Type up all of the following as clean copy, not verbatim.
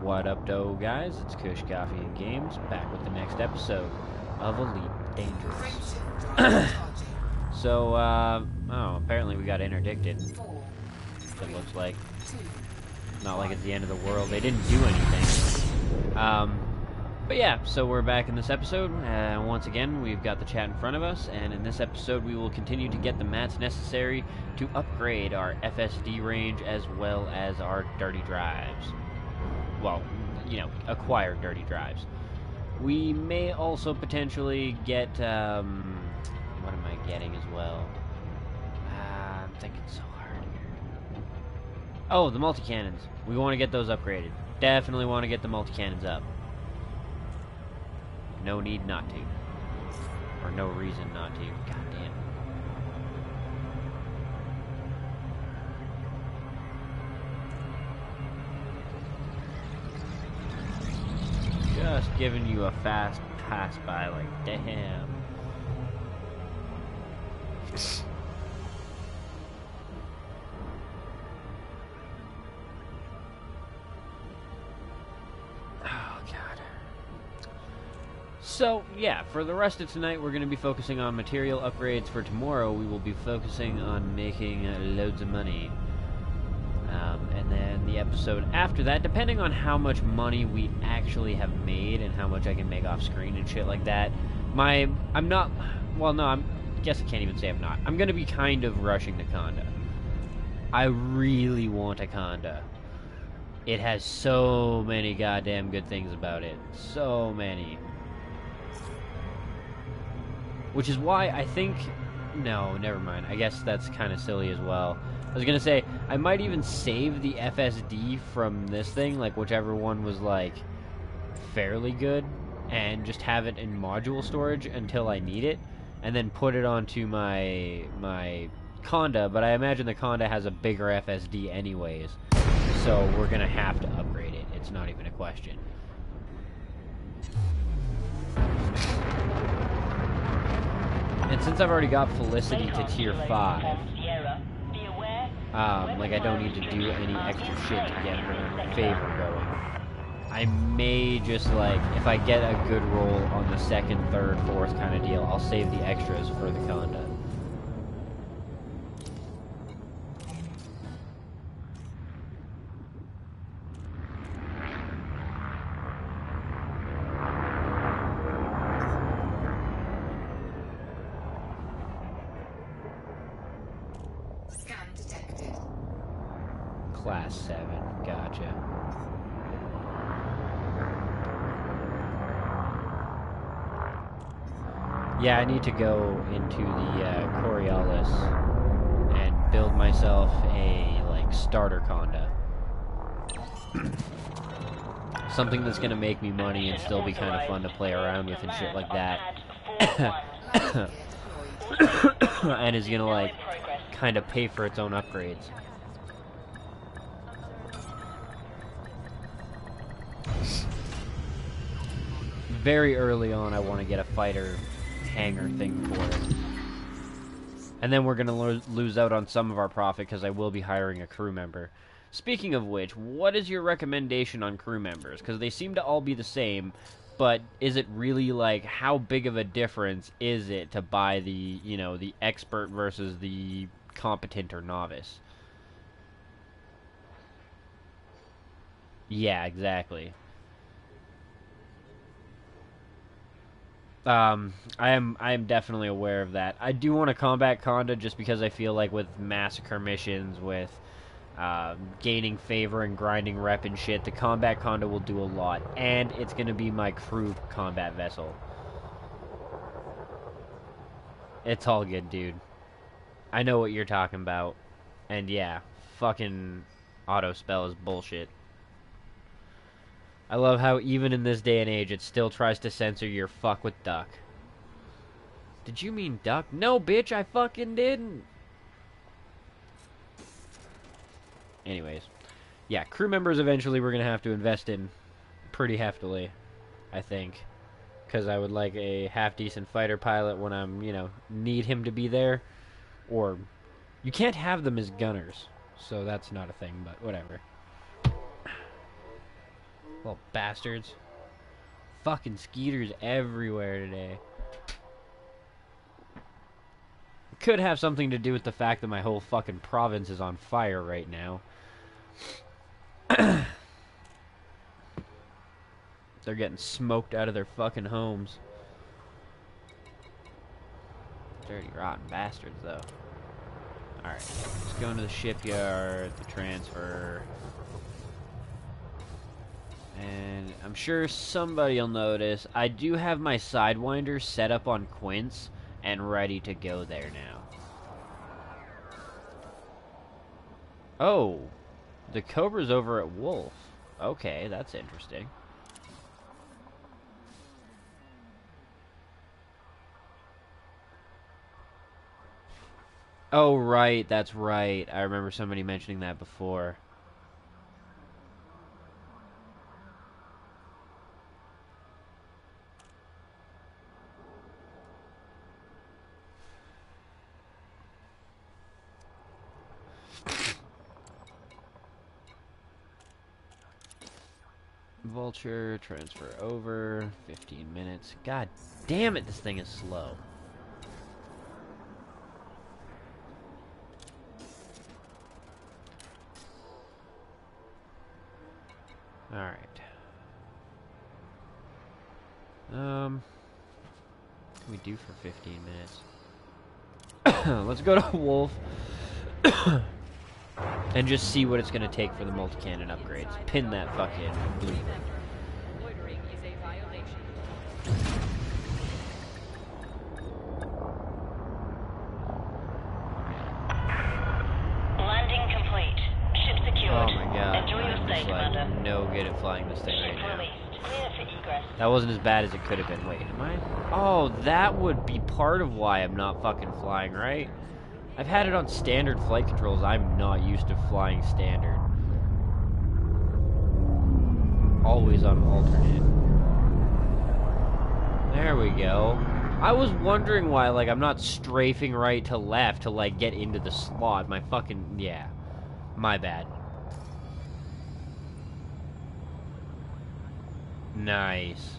What up, though, guys? It's Kush Coffee and Games, back with the next episode of Elite Dangerous. Apparently we got interdicted. It looks like. Not like it's the end of the world. They didn't do anything. But yeah, so we're back in this episode. Once again, we've got the chat in front of us, and in this episode we will continue to get the mats necessary to upgrade our FSD range as well as our dirty drives. Well, acquire dirty drives. We may also potentially get, what am I getting as well? I'm thinking so hard here. Oh, the multi-cannons. We want to get those upgraded. Definitely want to get the multi-cannons up. No need not to. Or no reason not to. God damn. Just giving you a fast pass by, like, damn. Oh, God. So, yeah, for the rest of tonight, we're going to be focusing on material upgrades. For tomorrow, we will be focusing on making loads of money. And then the episode after that, depending on how much money we actually have made and how much I can make off screen and shit like that, I guess I can't even say I'm not. I'm going to be kind of rushing the Conda. I really want a Conda. It has so many goddamn good things about it. So many. Which is why I think... No, never mind. I guess that's kind of silly as well. I was going to say, I might even save the FSD from this thing, like whichever one was, like, fairly good, and just have it in module storage until I need it, and then put it onto my Conda, but I imagine the Conda has a bigger FSD anyways, so we're going to have to upgrade it. It's not even a question. And since I've already got Felicity to tier 5, I don't need to do any extra shit to get her favor going. I may just, if I get a good roll on the second, third, fourth kind of deal, I'll save the extras for the Conda. Class 7, gotcha. Yeah, I need to go into the Coriolis and build myself a, starter Conda. Something that's gonna make me money and still be kind of fun to play around with and shit like that. And is gonna, kind of pay for its own upgrades. Very early on, I want to get a fighter hangar thing for it. And then we're going to lose out on some of our profit because I will be hiring a crew member. Speaking of which, what is your recommendation on crew members? Because they seem to all be the same, but is it really, how big of a difference is it to buy the, the expert versus the competent or novice? Yeah, exactly. I am definitely aware of that. I do want a combat Conda just because I feel like with massacre missions, with gaining favor and grinding rep and shit, the combat Conda will do a lot, and it's going to be my crew combat vessel. It's all good, dude. I know what you're talking about, and yeah, fucking auto spell is bullshit. I love how even in this day and age, it still tries to censor your fuck with duck. Did you mean duck? No, bitch, I fucking didn't. Anyways. Yeah, crew members eventually we're going to have to invest in pretty heftily, I think. Because I would like a half-decent fighter pilot when I'm, need him to be there. Or, you can't have them as gunners. So that's not a thing, but whatever. Little bastards. Fucking skeeters everywhere today. Could have something to do with the fact that my whole fucking province is on fire right now. They're getting smoked out of their fucking homes. Dirty, rotten bastards, though. Alright, let's go into the shipyard, the transfer. And I'm sure somebody will notice, I do have my Sidewinder set up on Quince and ready to go there now. Oh, the Cobra's over at Wolf. Okay, that's interesting. Oh, right, that's right. I remember somebody mentioning that before. Vulture, transfer over, 15 minutes. God damn it, this thing is slow. Alright. What can we do for 15 minutes? Let's go to Wolf. And just see what it's going to take for the multi-cannon upgrades. Pin that fucking blueprint. Loitering is a violation. Landing complete. Ship secured. Oh my god. Enjoy your stay, Commander. No good at flying this thing right Ship now. released. Clear for egress. That wasn't as bad as it could have been. Wait, am I? Oh, that would be part of why I'm not fucking flying, right? I've had it on standard flight controls. I'm not used to flying standard. Always on alternate. There we go. I was wondering why, like, I'm not strafing right to left to, like, get into the slot. My fucking... yeah. My bad. Nice.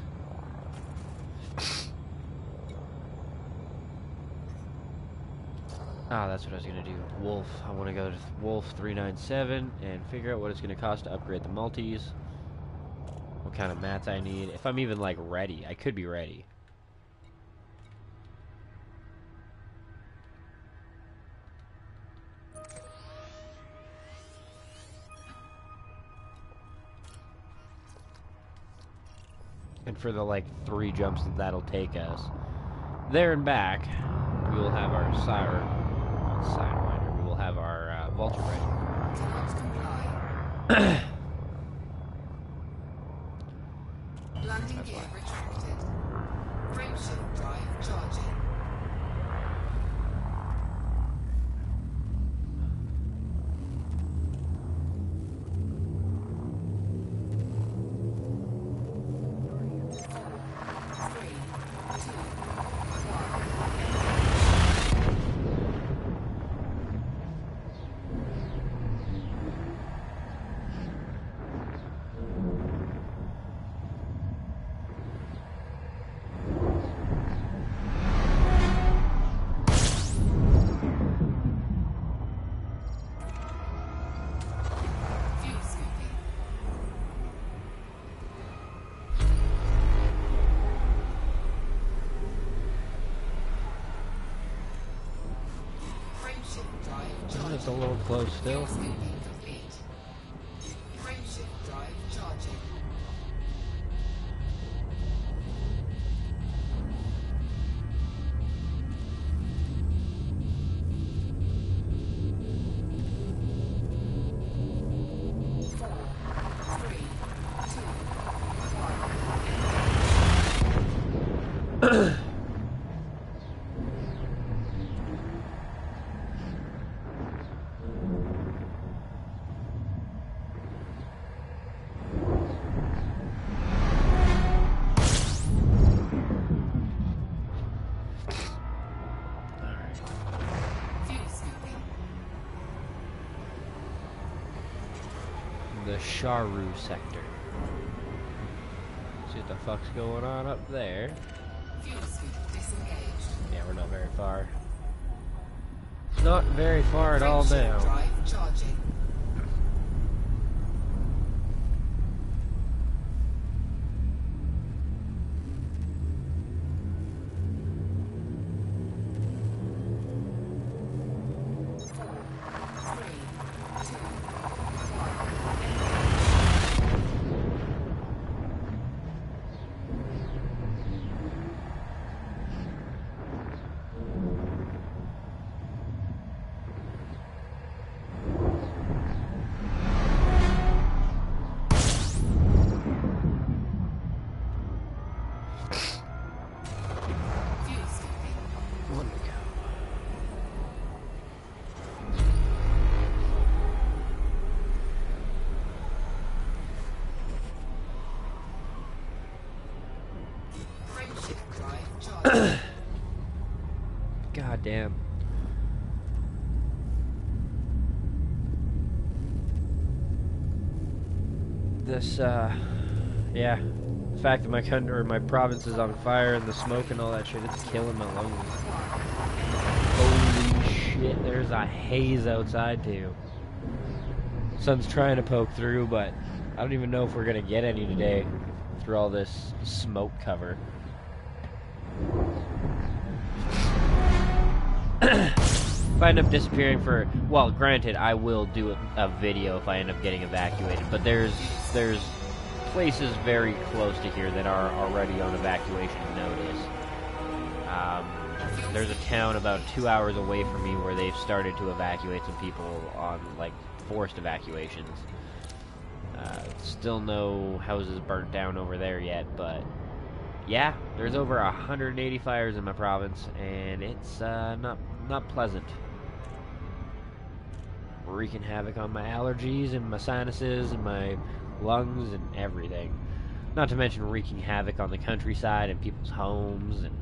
Ah, that's what I was gonna do. Wolf. I want to go to Wolf 397 and figure out what it's gonna cost to upgrade the multis. What kind of mats I need. If I'm even, like, ready. I could be ready. And for the, like, 3 jumps that that'll take us there and back, we will have our Sidewinder. We will have our Vulture ready. Landing gear retracted. Frameshift drive charging. It's a little close still. Frameshift drive charging. The Sharu sector. See what the fuck's going on up there. Fuel scoop disengaged. Yeah, we're not very far. Not very far at all Frameshift now. drive charging. Fuel scooping. One to go. Frameshift drive charging. God damn. This, yeah. The fact that my country, or my province is on fire and the smoke and all that shit, it's killing my lungs. Holy shit, there's a haze outside too. Sun's trying to poke through, but I don't even know if we're gonna get any today through all this smoke cover. If I end up disappearing for, well, granted, I will do a video if I end up getting evacuated, but there's places very close to here that are already on evacuation notice. There's a town about 2 hours away from me where they've started to evacuate some people on, like, forced evacuations. Still no houses burnt down over there yet, but yeah, there's over 180 fires in my province, and it's not pleasant. Wreaking havoc on my allergies and my sinuses and my lungs and everything. Not to mention wreaking havoc on the countryside and people's homes and...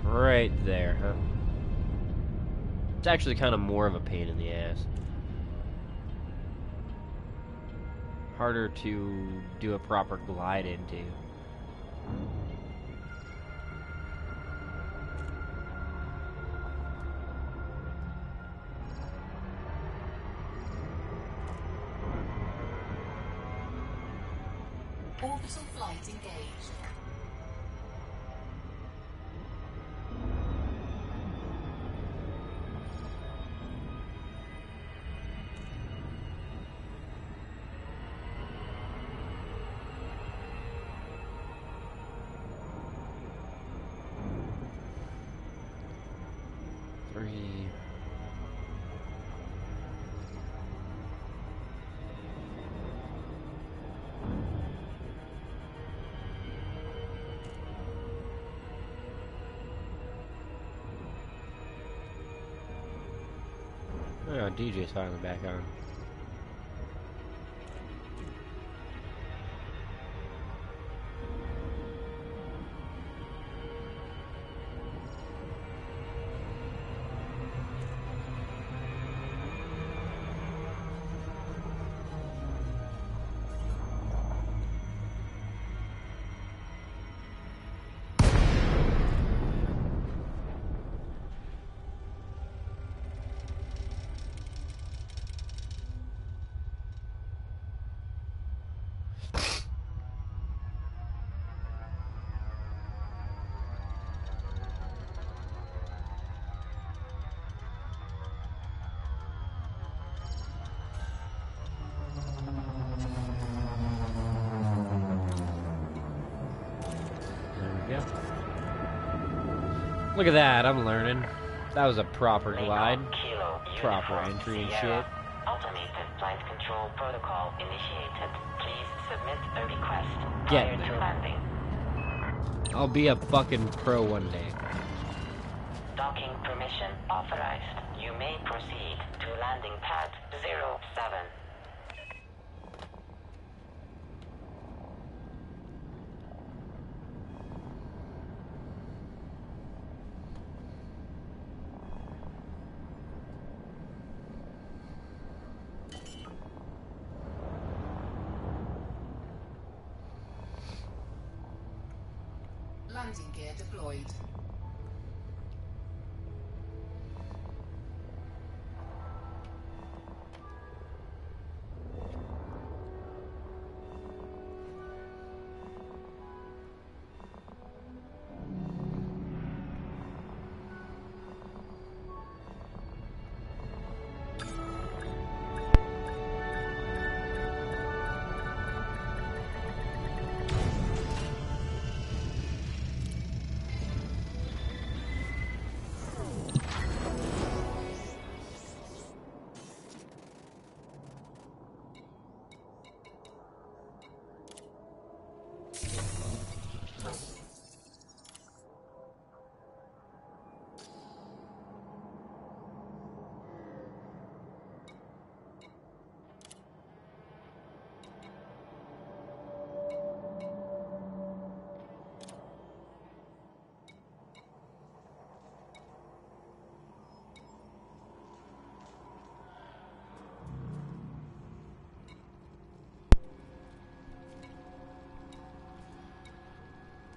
Right there, huh? It's actually kind of more of a pain in the ass. Harder to do a proper glide into. Orbital flight engaged. Three. Oh, DJ's finally back on. Look at that, I'm learning. That was a proper glide. Kilo, Proper Uniform entry and Sierra. shit. Automated flight control protocol initiated. Please submit a request Get prior to there. landing. I'll be a fucking pro one day. Docking permission authorized. You may proceed to landing pad 07. Landing gear deployed.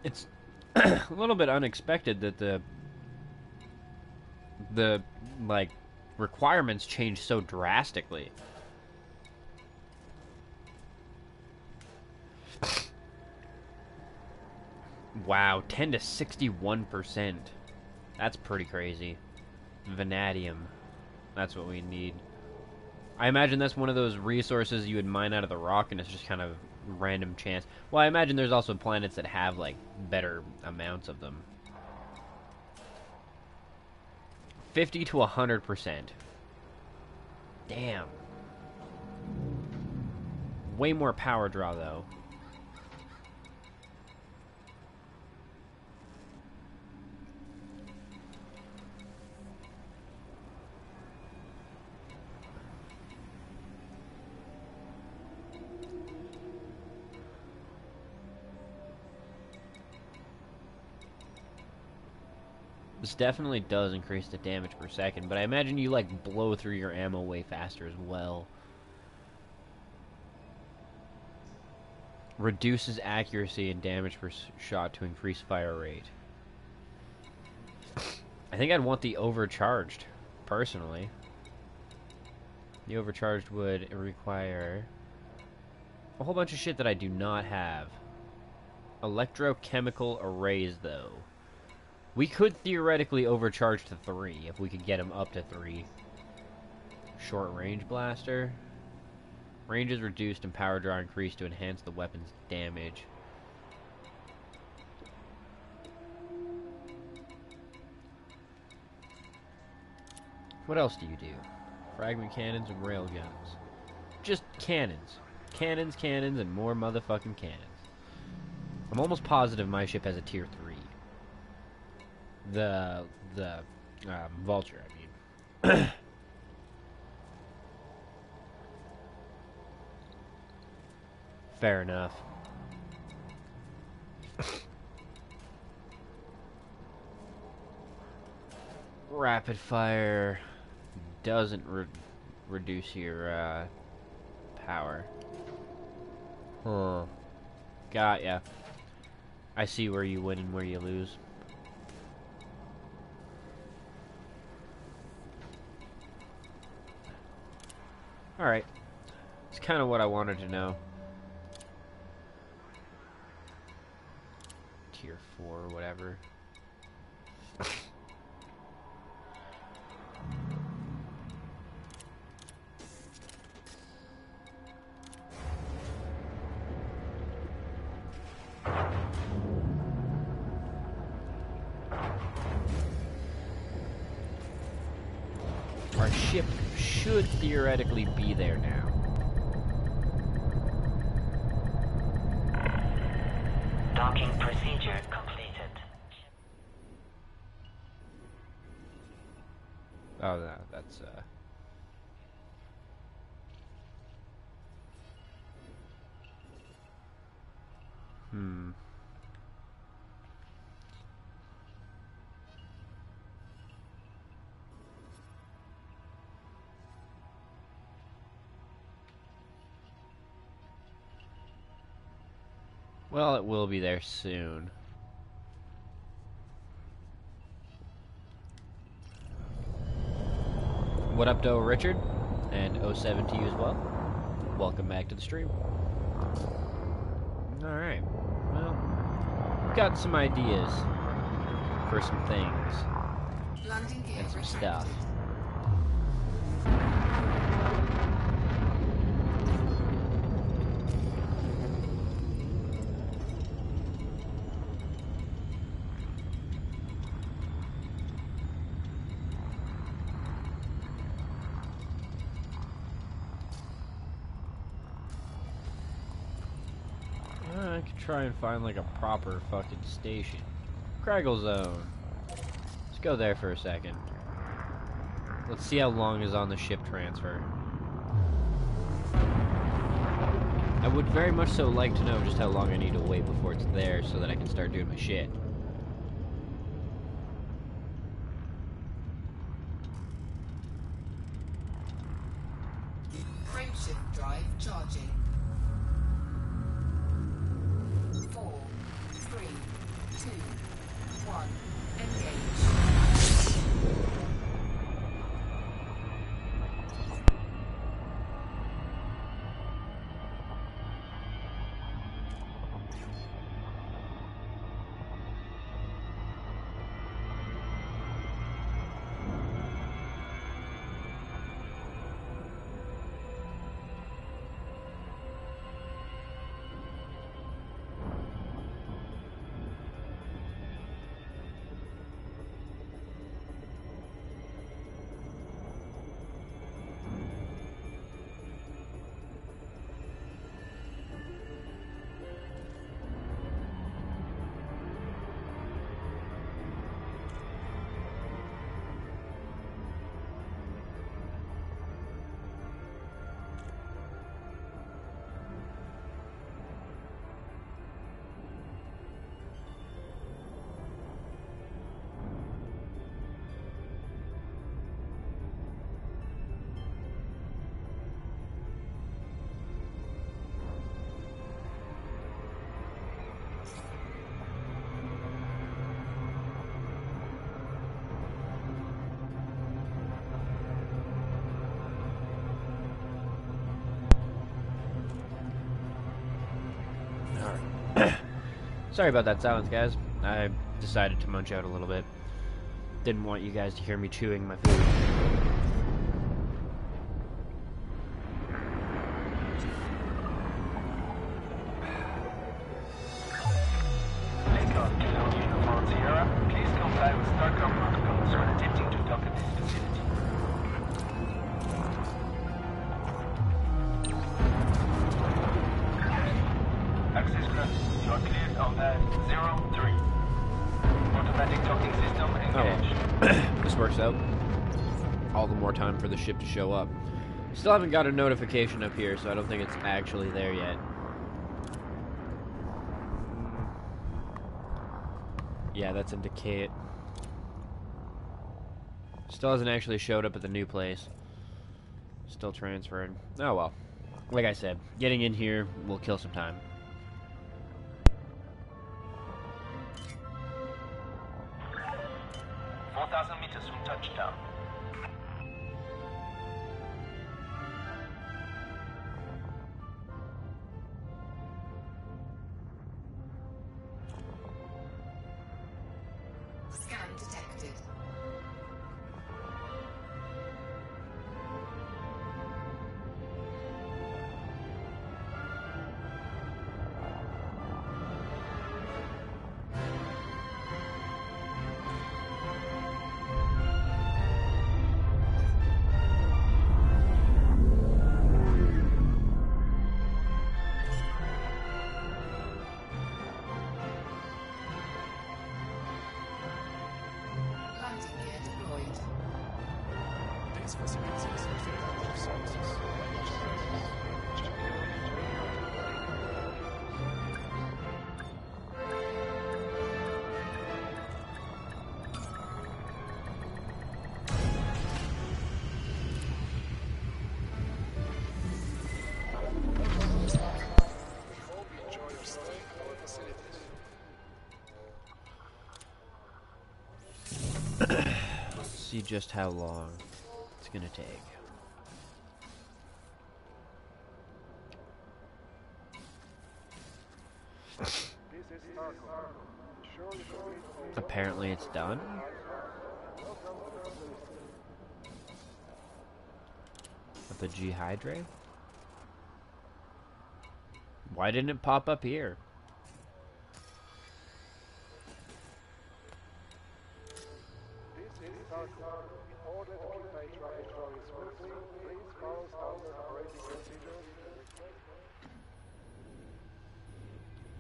It's a little bit unexpected that the like requirements change so drastically. Wow, 10 to 61%. That's pretty crazy. Vanadium. That's what we need. I imagine that's one of those resources you would mine out of the rock and it's just kind of random chance. Well, I imagine there's also planets that have, like, better amounts of them. 50 to 100%. Damn. Way more power draw, though. This definitely does increase the damage per second, but I imagine you, like, blow through your ammo way faster as well. Reduces accuracy and damage per shot to increase fire rate. I think I'd want the overcharged, personally. The overcharged would require a whole bunch of shit that I do not have. Electrochemical arrays, though. We could theoretically overcharge to 3 if we could get him up to 3. Short range blaster. Range is reduced and power draw increased to enhance the weapon's damage. What else do you do? Fragment cannons and railguns. Just cannons. Cannons, cannons, and more motherfucking cannons. I'm almost positive my ship has a tier 3. The Vulture, I mean. Fair enough. Rapid fire doesn't reduce your power. Huh. Got ya. I see where you win and where you lose. Alright. It's kind of what I wanted to know. Tier 4 or whatever. our ship should theoretically be there now. Docking procedure completed. Oh, no, that's, Well, it will be there soon. What up, Doe Richard? And 07 to you as well. Welcome back to the stream. Alright. Well, got some ideas for some things Landing gear and some retracted. stuff. I could try and find like a proper fucking station. Craggle Zone. Let's go there for a second. Let's see how long is on the ship transfer. I would very much so like to know just how long I need to wait before it's there so that I can start doing my shit. Frameshift drive charging. 4, 3, 2, 1. Engage. Sorry about that silence, guys. I decided to munch out a little bit. Didn't want you guys to hear me chewing my food. Lincoln, Kilo Uniform Sierra, please comply with StarCom protocols when attempting to dock at this facility. Access granted. You are cleared on pad 03. Automatic docking system engaged. Okay. This works out. All the more time for the ship to show up. Still haven't got a notification up here, so I don't think it's actually there yet. Yeah, that's in Decay. Still hasn't actually showed up at the new place. Still transferring. Oh well. Like I said, getting in here will kill some time. 4,000 meters from touchdown. Scan detected. these facilities for the type of services. Let's see just how long it's gonna take. Apparently it's done. With the G Hydra? Why didn't it pop up here?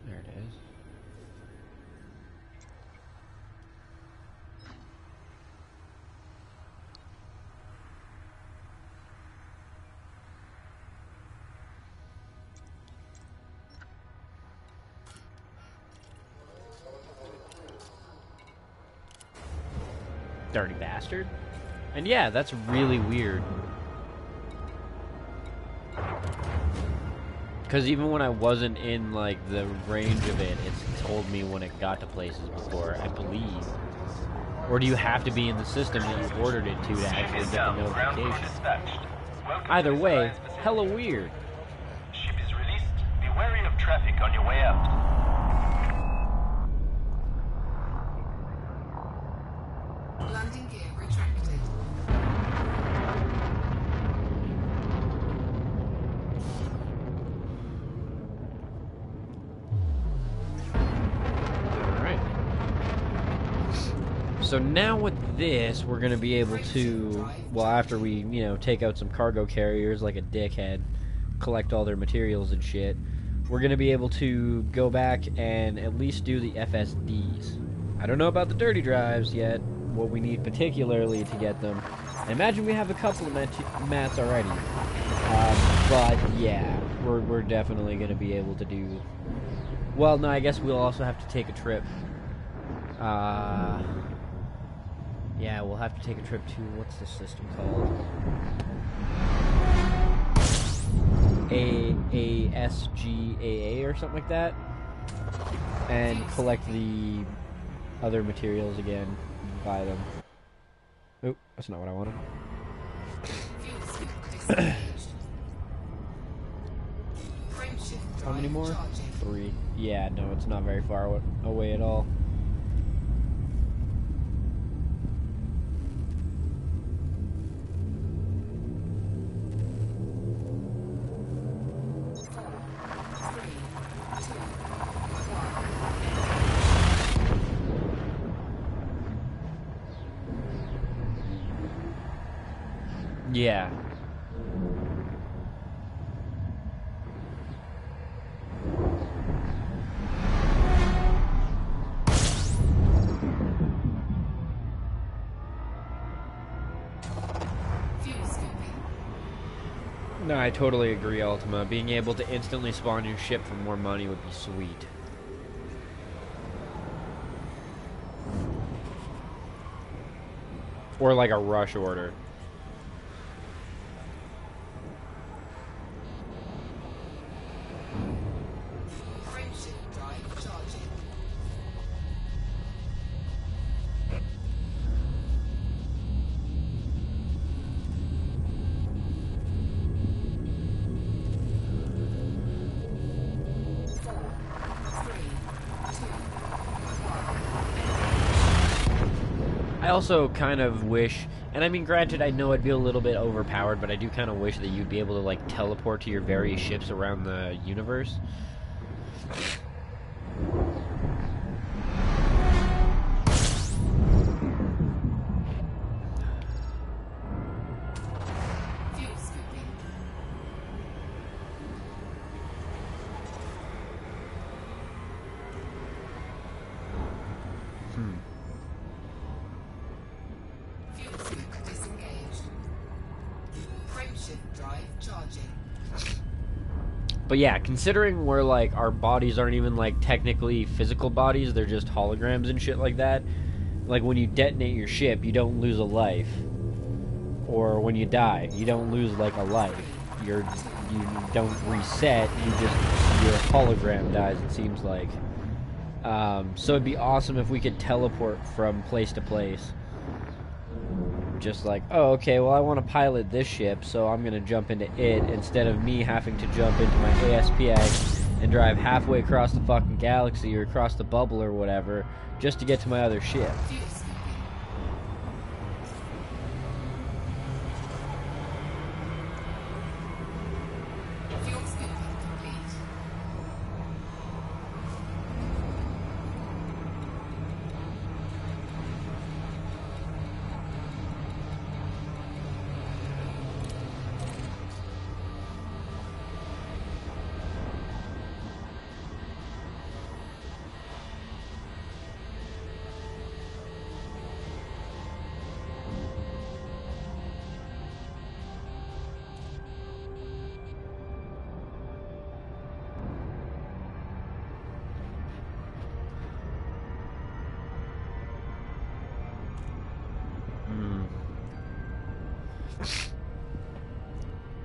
There it is. Dirty bastard. And yeah, that's really weird. Because even when I wasn't in, like, the range of it, it's told me when it got to places before, I believe. Or do you have to be in the system that you ordered it to actually get the notification? Either way, hella weird. Ship is released. Be wary of traffic on your way out. Landing gear retracted. Alright. So now with this, we're going to be able to, well, after we, you know, take out some cargo carriers like a dickhead, collect all their materials and shit, we're going to be able to go back and at least do the FSDs. I don't know about the dirty drives yet, what we need particularly to get them. I imagine we have a couple of mats already. But yeah, we're definitely going to be able to do... Well, no, I guess we'll also have to take a trip. Yeah, we'll have to take a trip to, what's this system called? ASGAA or something like that. And collect the other materials again, buy them. Oh, that's not what I wanted. How many more? 3. Yeah, no, it's not very far away at all. Yeah. No, I totally agree, Ultima. Being able to instantly spawn your ship for more money would be sweet. Or like a rush order. I also kind of wish, and I mean, granted, I know I'd be a little bit overpowered, but I do kind of wish that you'd be able to, like, teleport to your various ships around the universe. Shift drive charging. But yeah, considering we're like our bodies aren't even like technically physical bodies, they're just holograms and shit like that. Like when you detonate your ship, you don't lose a life. Or when you die, you don't lose like a life. You don't reset, your hologram dies, it seems like. So it'd be awesome if we could teleport from place to place. Just like, oh, okay, well, I want to pilot this ship, so I'm going to jump into it instead of me having to jump into my ASPX and drive halfway across the fucking galaxy or across the bubble or whatever just to get to my other ship. Fuel scooping. Fuel scooping complete.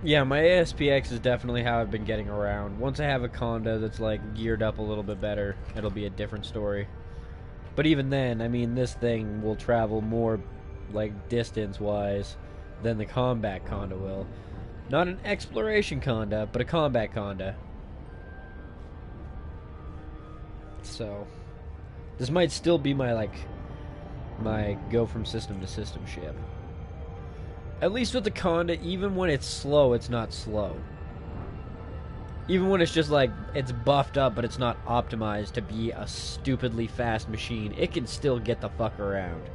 Yeah, my ASPX is definitely how I've been getting around. Once I have a condo that's like geared up a little bit better, it'll be a different story. But even then, I mean, this thing will travel more like distance-wise than the combat condo will. Not an exploration condo, but a combat condo. So, this might still be my go from system to system ship. At least with the Conda, even when it's slow, it's not slow. Even when it's just like, it's buffed up, but it's not optimized to be a stupidly fast machine, it can still get the fuck around.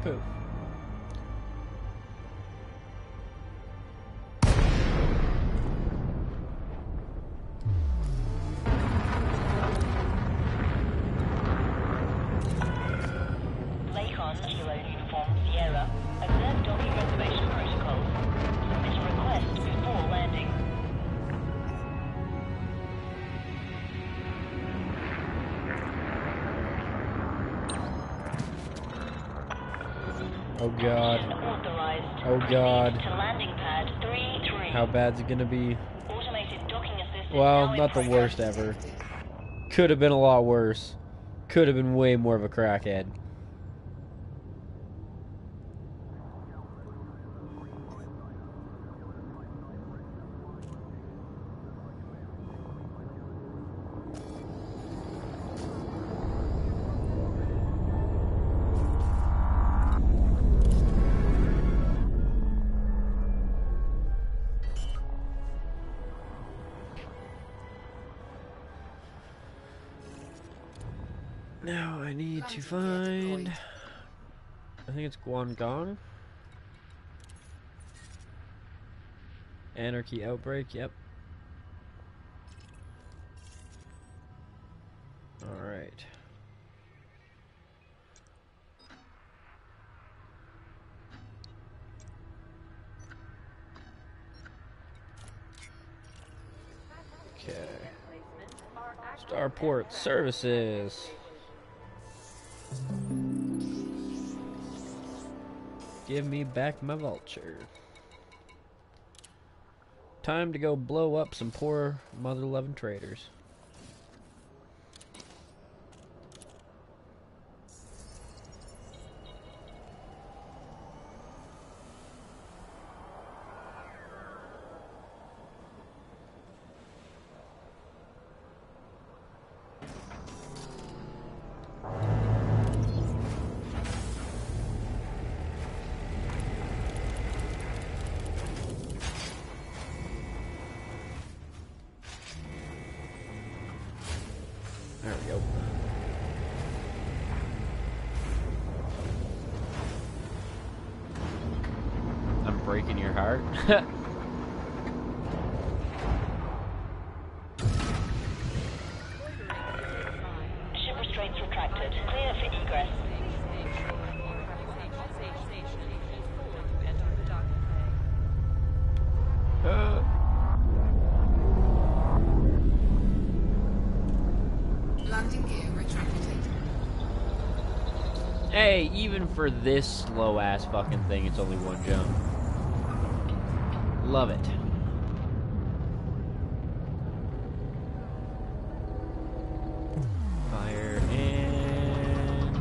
Pooh. Lakon, Kilo Uniform Sierra, observe docking reservation protocols. Submit a request before landing. Oh god. Authorized. Oh god. To landing pad 3-3. How bad's it gonna be? Automated docking assistant Well, now in not the progress. worst ever. Could have been a lot worse. Could have been way more of a crackhead. Now I need to find... I think it's Guangdong. Anarchy Outbreak, yep. Alright. Okay. Starport Services. Give me back my vulture. Time to go blow up some poor mother-loving traders. There we go. I'm breaking your heart. Ship restraints retracted. Clear for egress. Landing gear retracted. Hey, even for this slow ass fucking thing, it's only one jump. Love it. Fire and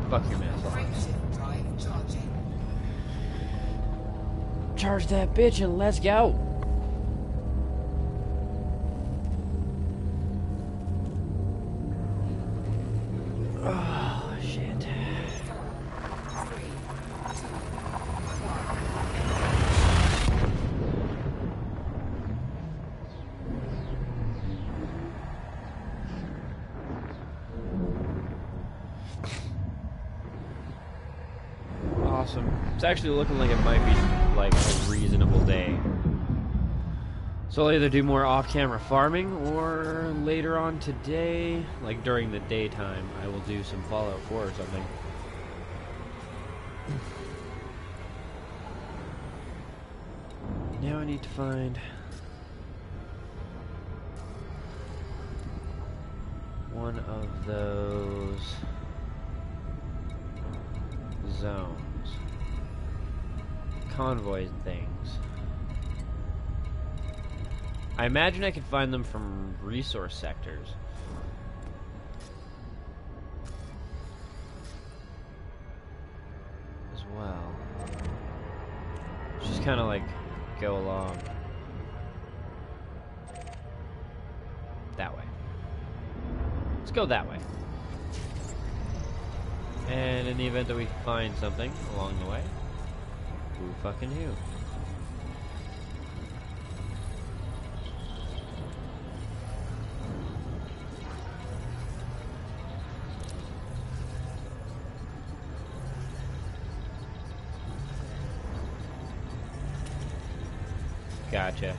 fuck your mask off. Frameshift drive charging. Charge that bitch and let's go. Oh shit. 4, 3, 2, 1. Awesome. It's actually looking like it might be like a reasonable day. So I'll either do more off-camera farming, or later on today, like during the daytime, I will do some Fallout 4 or something. Now I need to find one of those zones. Convoy things. I imagine I could find them from resource sectors. As well. Just kind of like go along. That way. Let's go that way. And in the event that we find something along the way, who fucking who? Gotcha.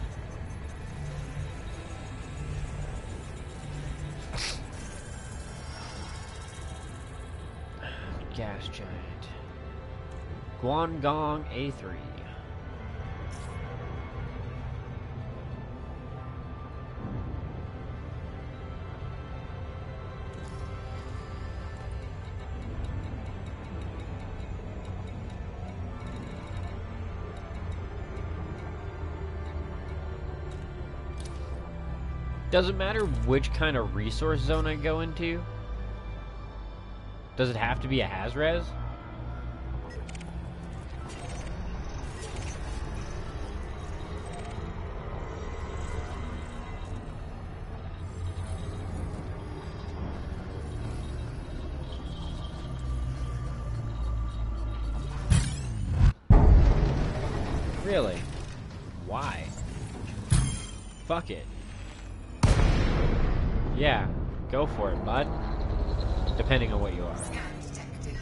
Gas giant. Guangdong A3. Doesn't matter which kind of resource zone I go into. Does it have to be a Haz-Res? Really? Why? Fuck it. Yeah, go for it, bud. Depending on what you are. Scan detected.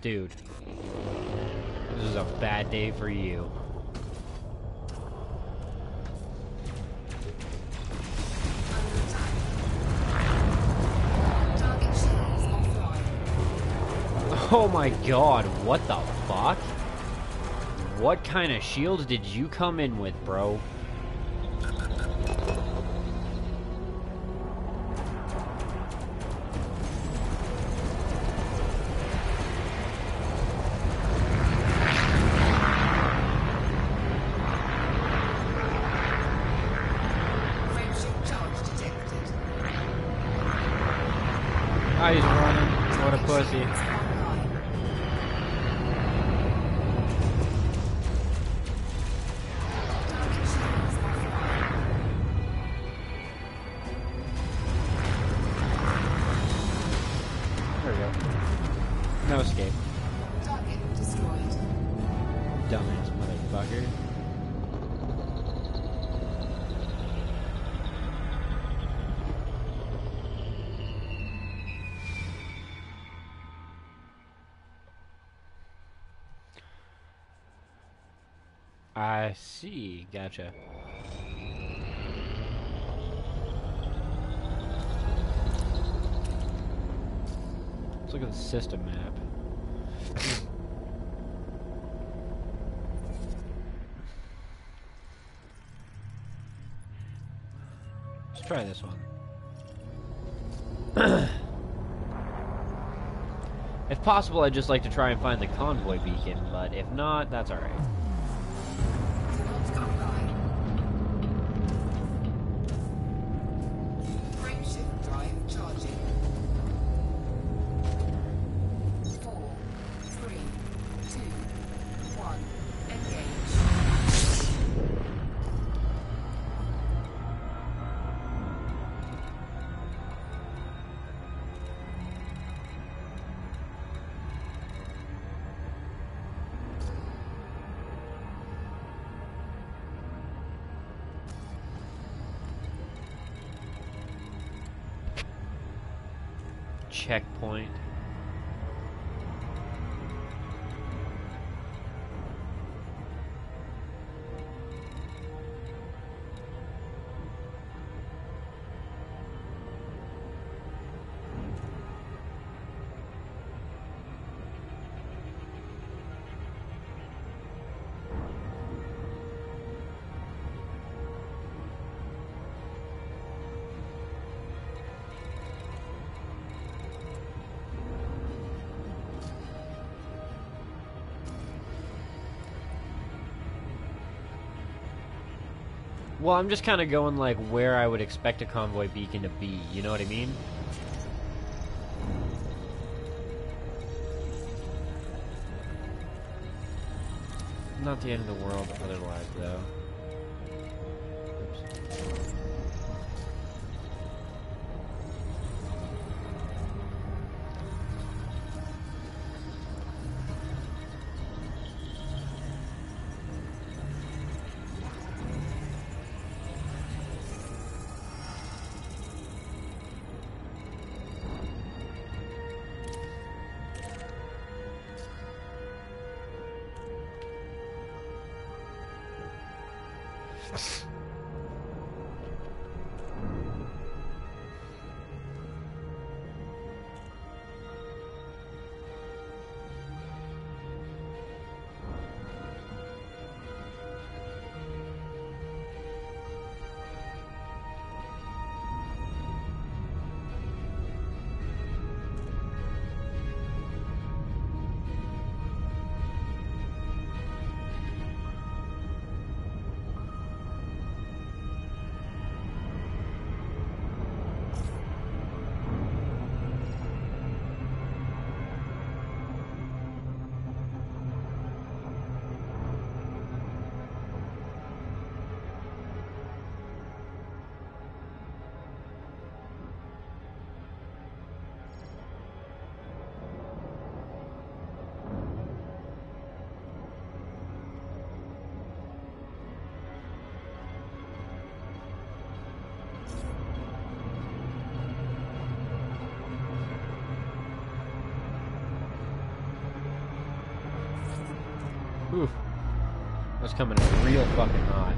Dude. This is a bad day for you. Under attack. Target shields offline. Oh my god, what the fuck? What kind of shields did you come in with, bro? Frameshift charge detected. Ah, he's running. What a pussy. Online. Target shields offline. There we go. No escape. Target destroyed. Dumbass motherfucker. I see. Gotcha. Let's look at the system map. Let's try this one. If possible, I'd just like to try and find the convoy beacon, but if not, that's alright. Cannot online. Frameshift drive charging. 4, 3, 2, 1. Engage. Checkpoint. Well, I'm just kind of going like where I would expect a convoy beacon to be, you know what I mean? Not the end of the world otherwise, though. Oops. coming in real fucking hot.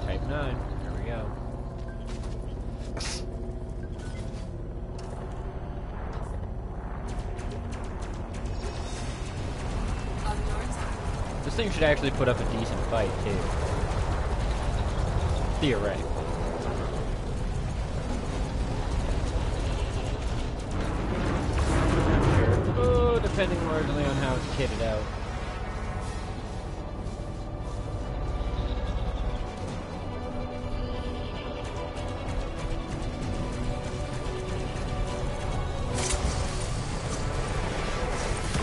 Type 9. There we go. Under attack. This thing should actually put up a decent fight, too. Theoretically. Oh, depending largely on how it's kitted out.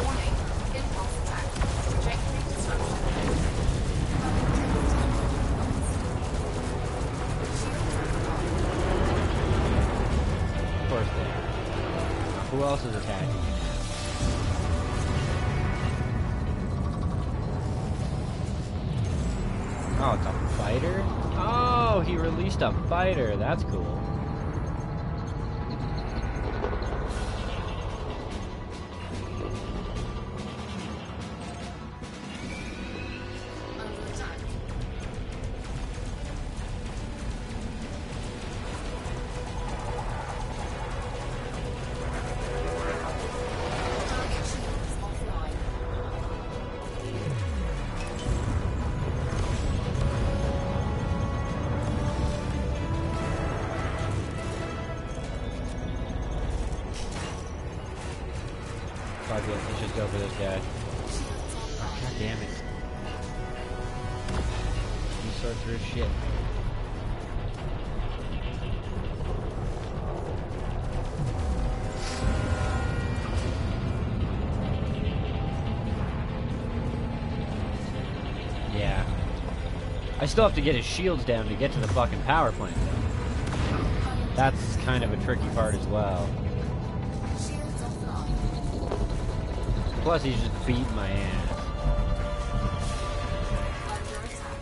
Warning. Impulse attack. Trajectory disruption. Of course they are. Who else is attacking you now? Oh, it's a fighter? Oh, he released a fighter. That's cool. Under attack. Target shields offline. Fuck it, let's just go for this guy. Oh, God damn it. You sort through shit. Yeah. I still have to get his shields down to get to the fucking power plant, though. That's kind of a tricky part as well. Shields offline. Plus, he's just beating my ass. Under attack.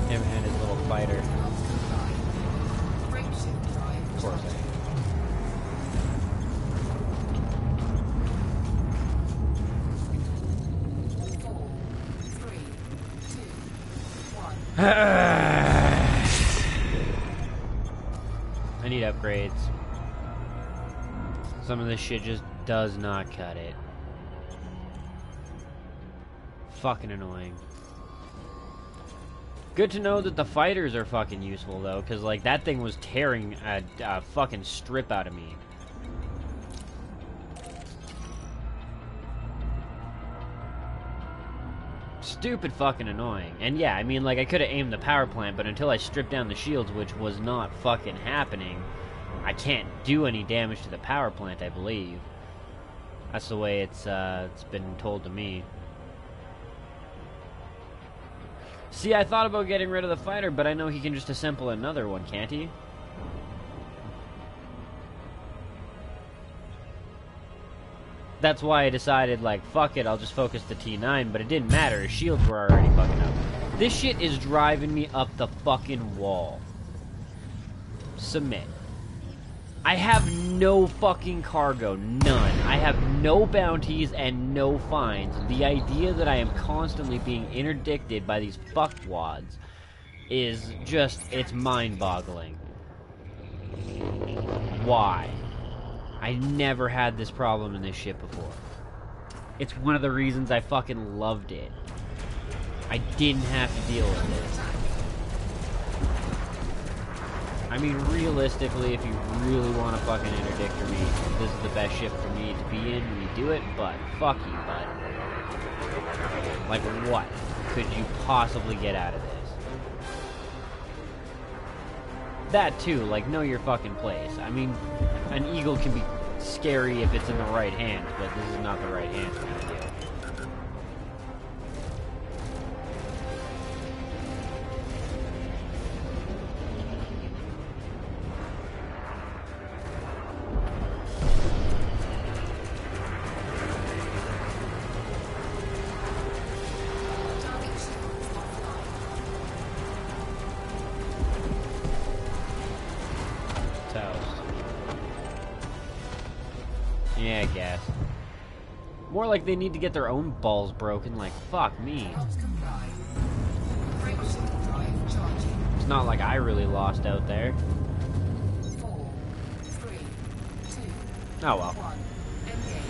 Him and his little fighter. Frameshift drive. Of course I am. Four, three, two, one. I need upgrades. Some of this shit just does not cut it. Fucking annoying. Good to know that the fighters are fucking useful, though, because, like, that thing was tearing a fucking strip out of me. Stupid fucking annoying. And yeah, I mean, like, I could have aimed the power plant, but until I stripped down the shields, which was not fucking happening, I can't do any damage to the power plant, I believe. That's the way it's been told to me. See, I thought about getting rid of the fighter, but I know he can just assemble another one, can't he? That's why I decided, like, fuck it, I'll just focus the T9, but it didn't matter, his shields were already fucking up. This shit is driving me up the fucking wall. Submit. I have no fucking cargo, none. I have no bounties and no fines. The idea that I am constantly being interdicted by these fuckwads is just, it's mind-boggling. Why? I never had this problem in this ship before. It's one of the reasons I fucking loved it. I didn't have to deal with this. I mean, realistically, if you really want to fucking interdict me, this is the best ship for me to be in, you do it, but fuck you, bud. Like, what could you possibly get out of this? That too, like, know your fucking place. I mean, an eagle can be scary if it's in the right hands, but this is not the right hands kind of deal. Target shields offline. Yeah, I guess. More like they need to get their own balls broken, like, fuck me. Not comply. Brake shift drive charging. It's not like I really lost out there. 4, 3, 2, Oh well. 1. Engage.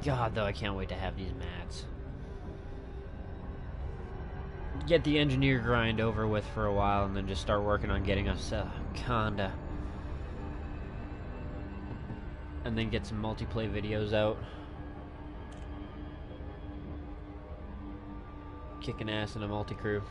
God, though, I can't wait to have these mats. Get the engineer grind over with for a while and then just start working on getting us Conda. And then get some multiplayer videos out. Kicking ass in a multi-crew.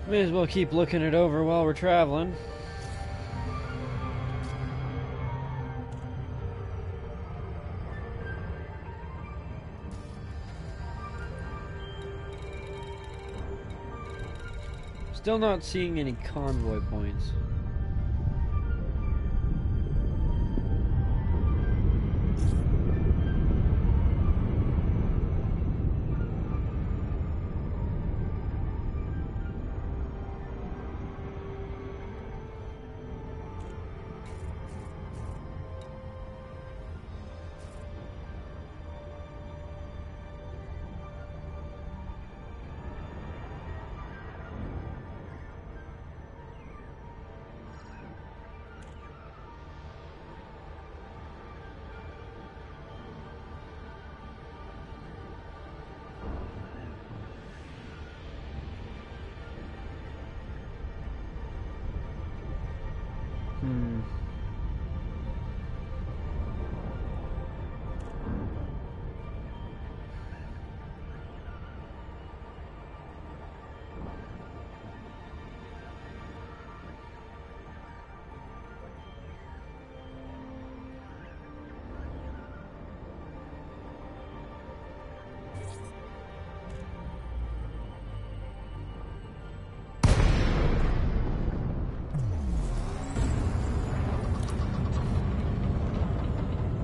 May as well keep looking it over while we're traveling. Still not seeing any convoy points.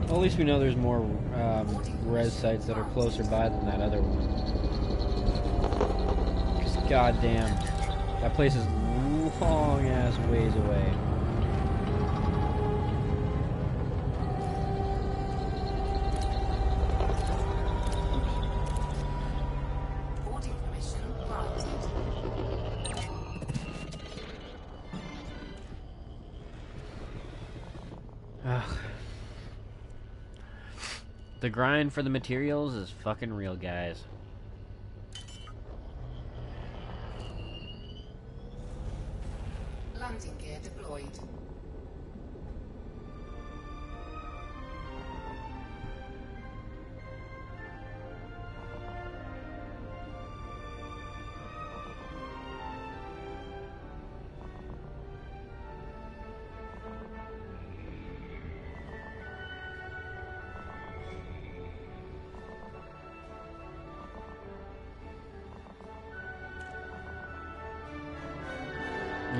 Well, at least we know there's more res sites that are closer by than that other one. Because goddamn, that place is long ass ways away. Boarding permission granted. Ugh. The grind for the materials is fucking real, guys. Landing gear deployed.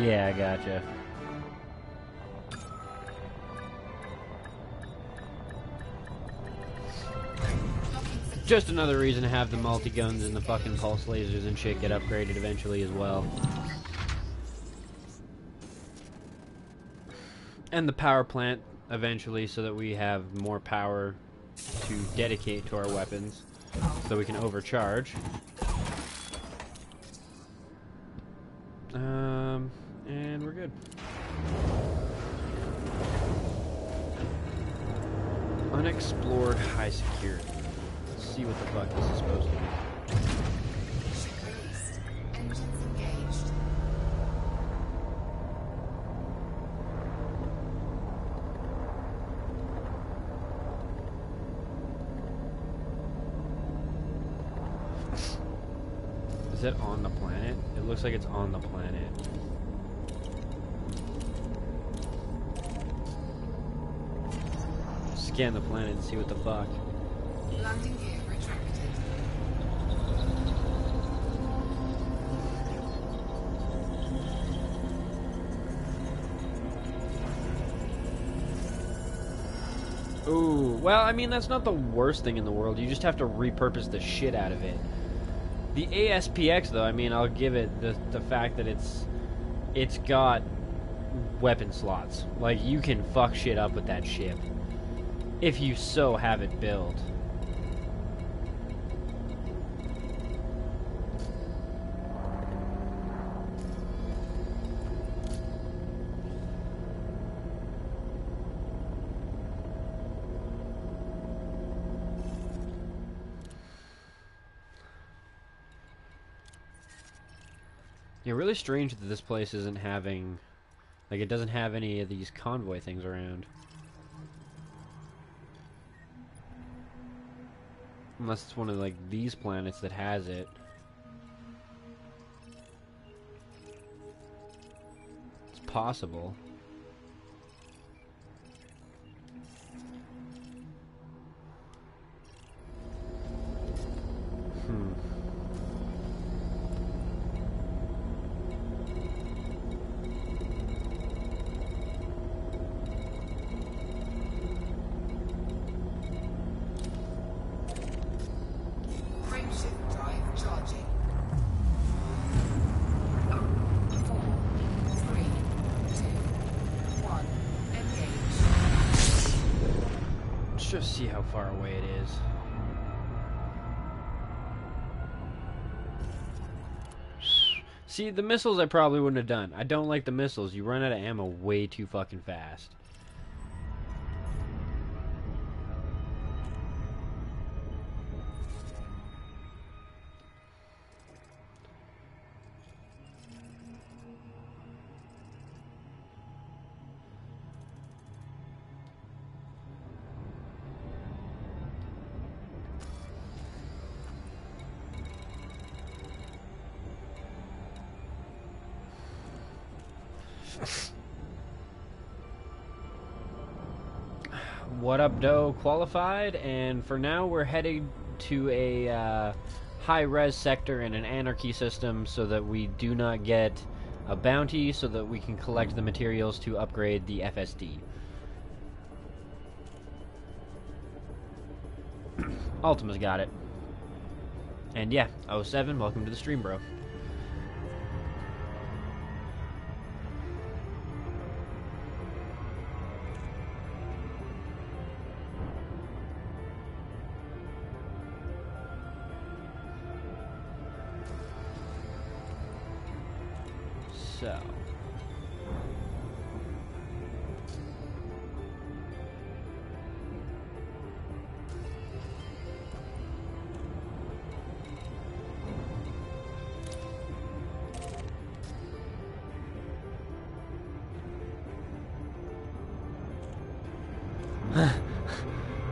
Yeah, I gotcha. Just another reason to have the multi-guns and the fucking pulse lasers and shit get upgraded eventually as well. And the power plant eventually, so that we have more power to dedicate to our weapons, so we can overcharge. And we're good. Unexplored high security. Let's see what the fuck this is supposed to be. Ship released. Engines engaged. Is it on the planet? It looks like it's on the planet. Scan the planet and see what the fuck. Landing gear retracted. Ooh, well, I mean, that's not the worst thing in the world. You just have to repurpose the shit out of it. The ASPX, though, I mean, I'll give it the fact that it's got weapon slots. Like, you can fuck shit up with that ship. If you so have it built. Yeah, really strange that this place isn't having... Like, it doesn't have any of these convoy things around. Unless it's one of, like, these planets that has it. It's possible. Frameshift drive charging. 4, 3, 2, 1. Engage. Let's just see how far away it is. See, the missiles I probably wouldn't have done. I don't like the missiles. You run out of ammo way too fucking fast. What up, Doe? Qualified, and for now we're headed to a high-res sector in an anarchy system so that we do not get a bounty, so that we can collect the materials to upgrade the FSD. Ultima's got it. And yeah, 07, welcome to the stream, bro. So...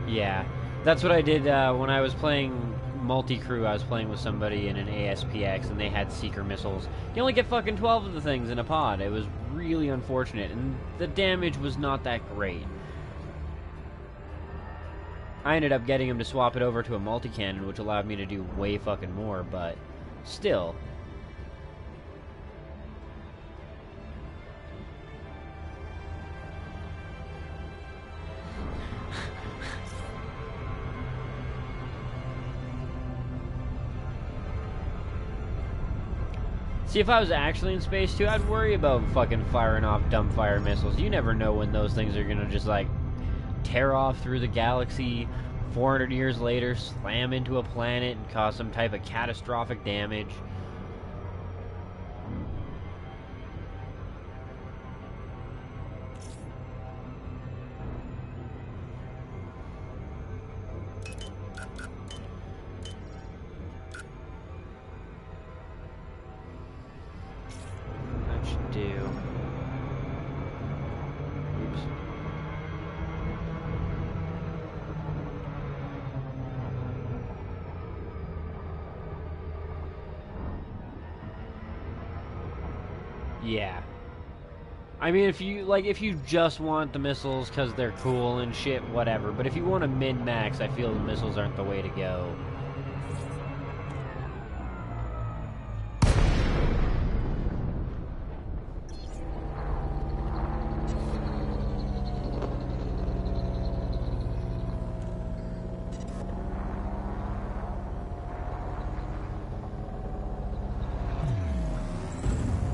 yeah, that's what I did when I was playing multi-crew. I was playing with somebody in an ASPX, and they had seeker missiles. You only get fucking 12 of the things in a pod. It was really unfortunate, and the damage was not that great. I ended up getting him to swap it over to a multi-cannon, which allowed me to do way fucking more, but still... See, if I was actually in space too, I'd worry about fucking firing off dumbfire missiles. You never know when those things are gonna just like tear off through the galaxy 400 years later, slam into a planet, and cause some type of catastrophic damage. That should do. Oops. Yeah. I mean, if you just want the missiles because they're cool and shit, whatever. But if you want a min-max, I feel the missiles aren't the way to go.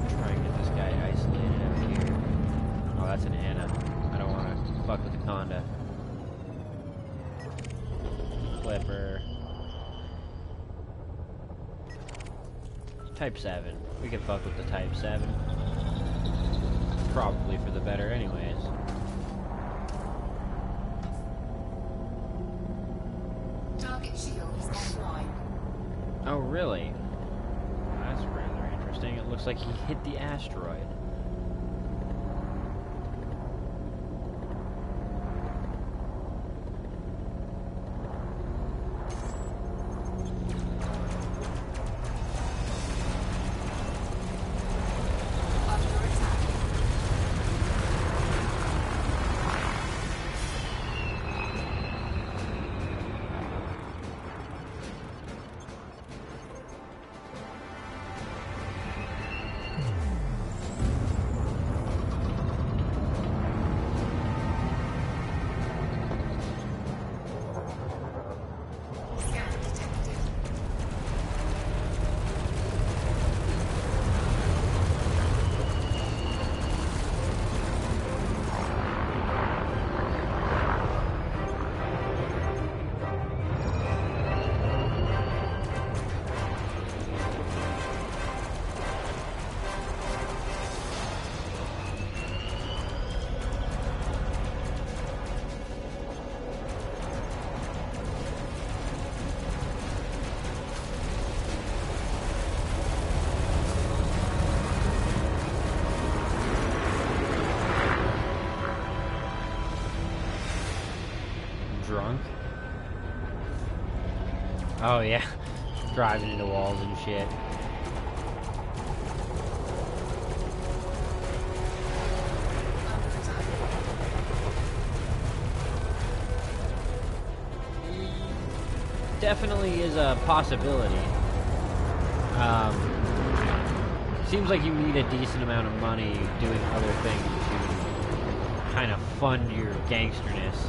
Try and get this guy isolated out here. Oh, that's an Anna. I don't want to fuck with the Conda. Flipper. Type 7. We can fuck with the Type 7. Probably for the better anyways. Target shields online. Oh, really? That's rather interesting. It looks like he hit the asteroid. Under attack. Scan detected. Drunk? Oh, yeah. Driving into walls and shit. Under attack. Definitely is a possibility. Seems like you need a decent amount of money doing other things to kind of fund your gangsterness,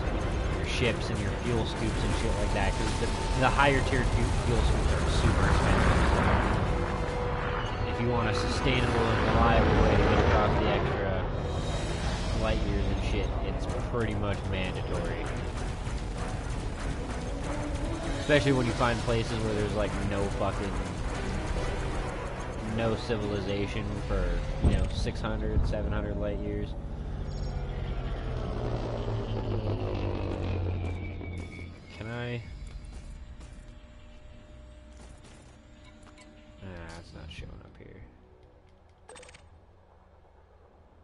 your ships and your fuel scoops and shit like that, because the higher tier fuel scoops are super expensive. So if you want a sustainable and reliable way to get across the extra light years and shit, it's pretty much mandatory. Especially when you find places where there's like no civilization for, 600, 700 light years. Can I? It's not showing up here.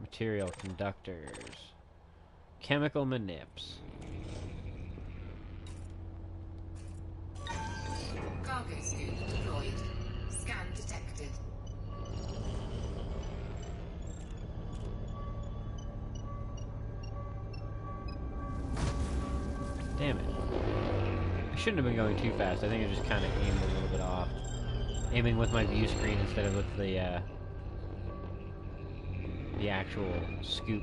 Material conductors. Chemical manips. Cargo scoop deployed. Scan detected. Damn it. I shouldn't have been going too fast. I think I just kind of aimed a little bit off. Aiming with my view screen instead of with the actual scoop.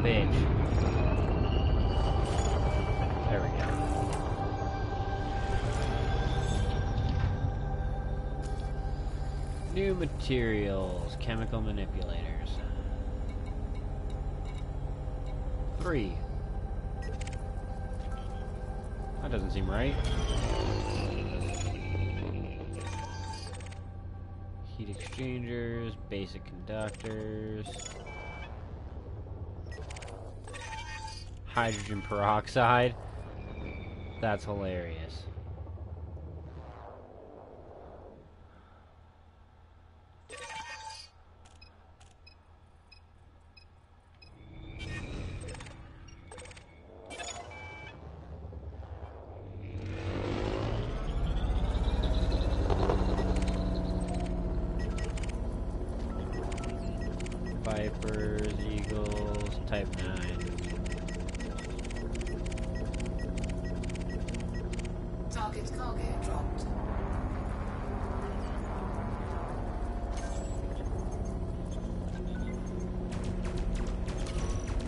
bitch. There we go. New materials, chemical manipulators. 3. That doesn't seem right. Heat exchangers, basic conductors. Hydrogen peroxide. That's hilarious. Vipers, Eagles, Type 9. Target cargo dropped.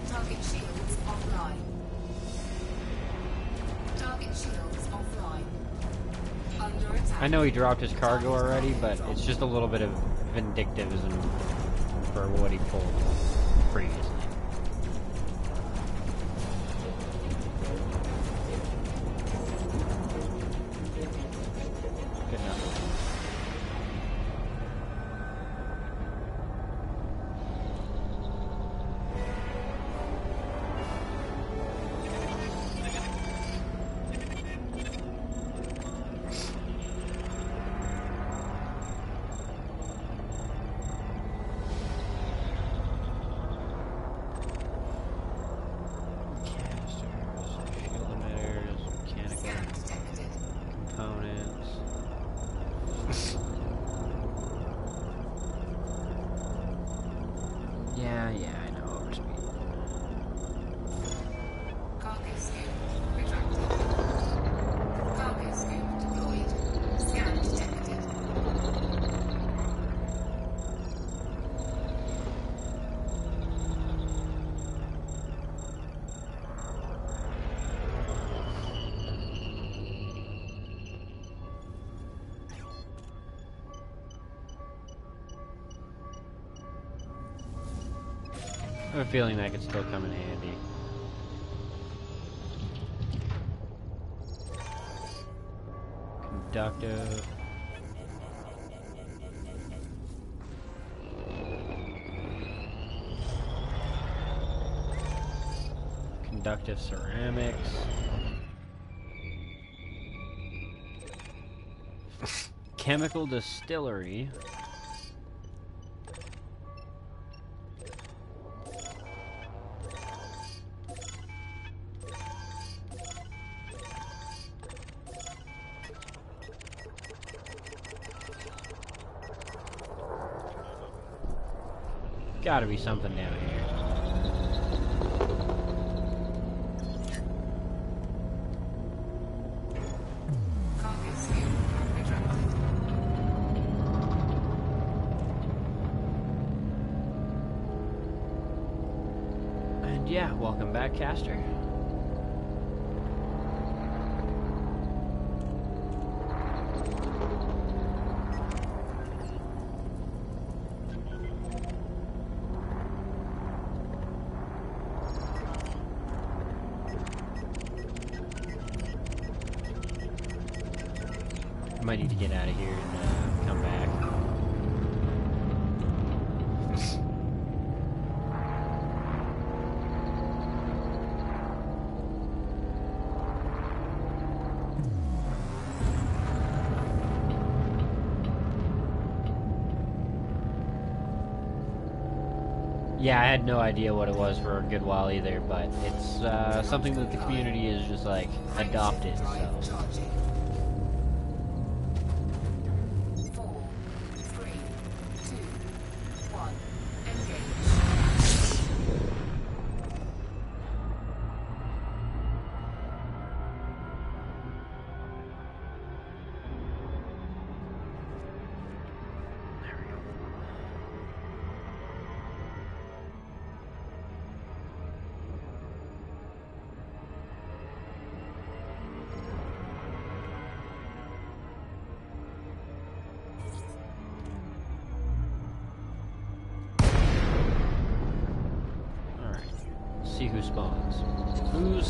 Target shields offline. Target shields offline. Under attack. I know he dropped his cargo already, but it's just a little bit of vindictivism for what he pulled previously. Good enough. Yeah, I know. Overspeed. Cargo scoop retracted. Cargo scoop deployed. Scan detected. I have a feeling that could still come in handy. Conductive. Conductive ceramics. Chemical distillery. Gotta be something down here. Cargo scoop retracted. And yeah, welcome back, Caster. I might need to get out of here and come back. Yeah, I had no idea what it was for a good while either, but it's something that the community is just like adopted, so. Drive charging. 4, 3, 2, 1. Engage.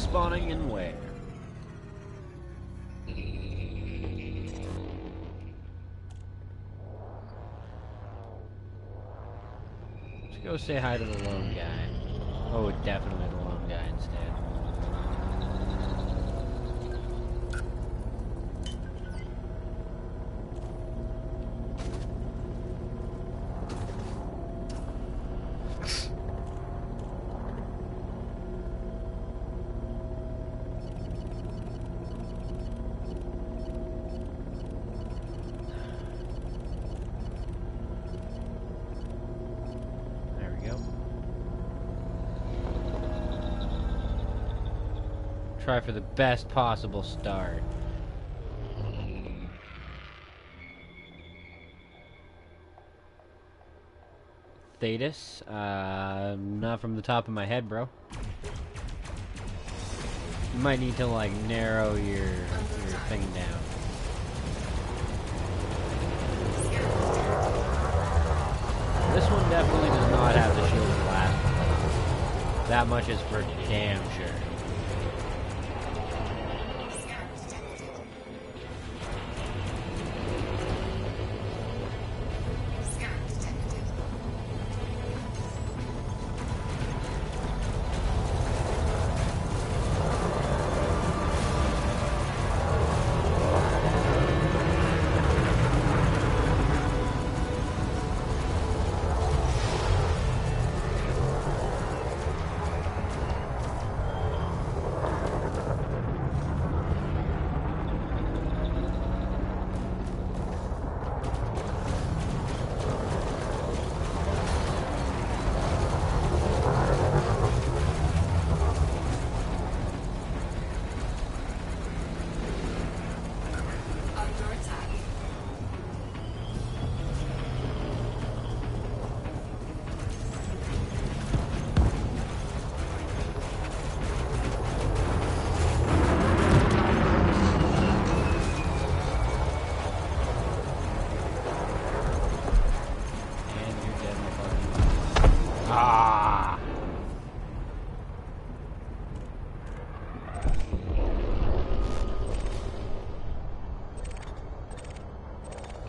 spawning and where? Let's go say hi to the lone guy. Oh, definitely the lone guy instead. Try for the best possible start. Thetis? Not from the top of my head, bro. You might need to, like, narrow your thing down. This one definitely does not have the shield blast. That much is for damn sure.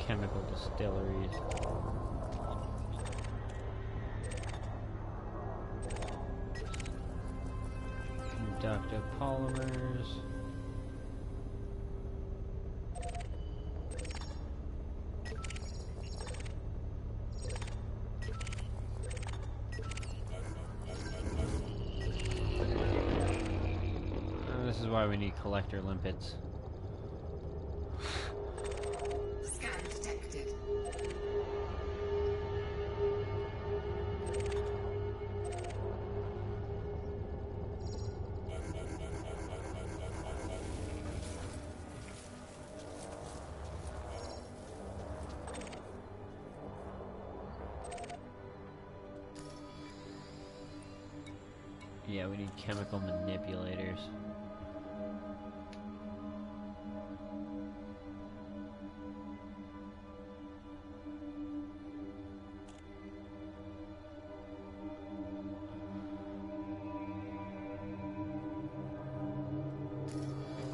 Chemical distilleries. Conductive polymers. This is why we need collector limpets. Yeah, we need chemical manipulators.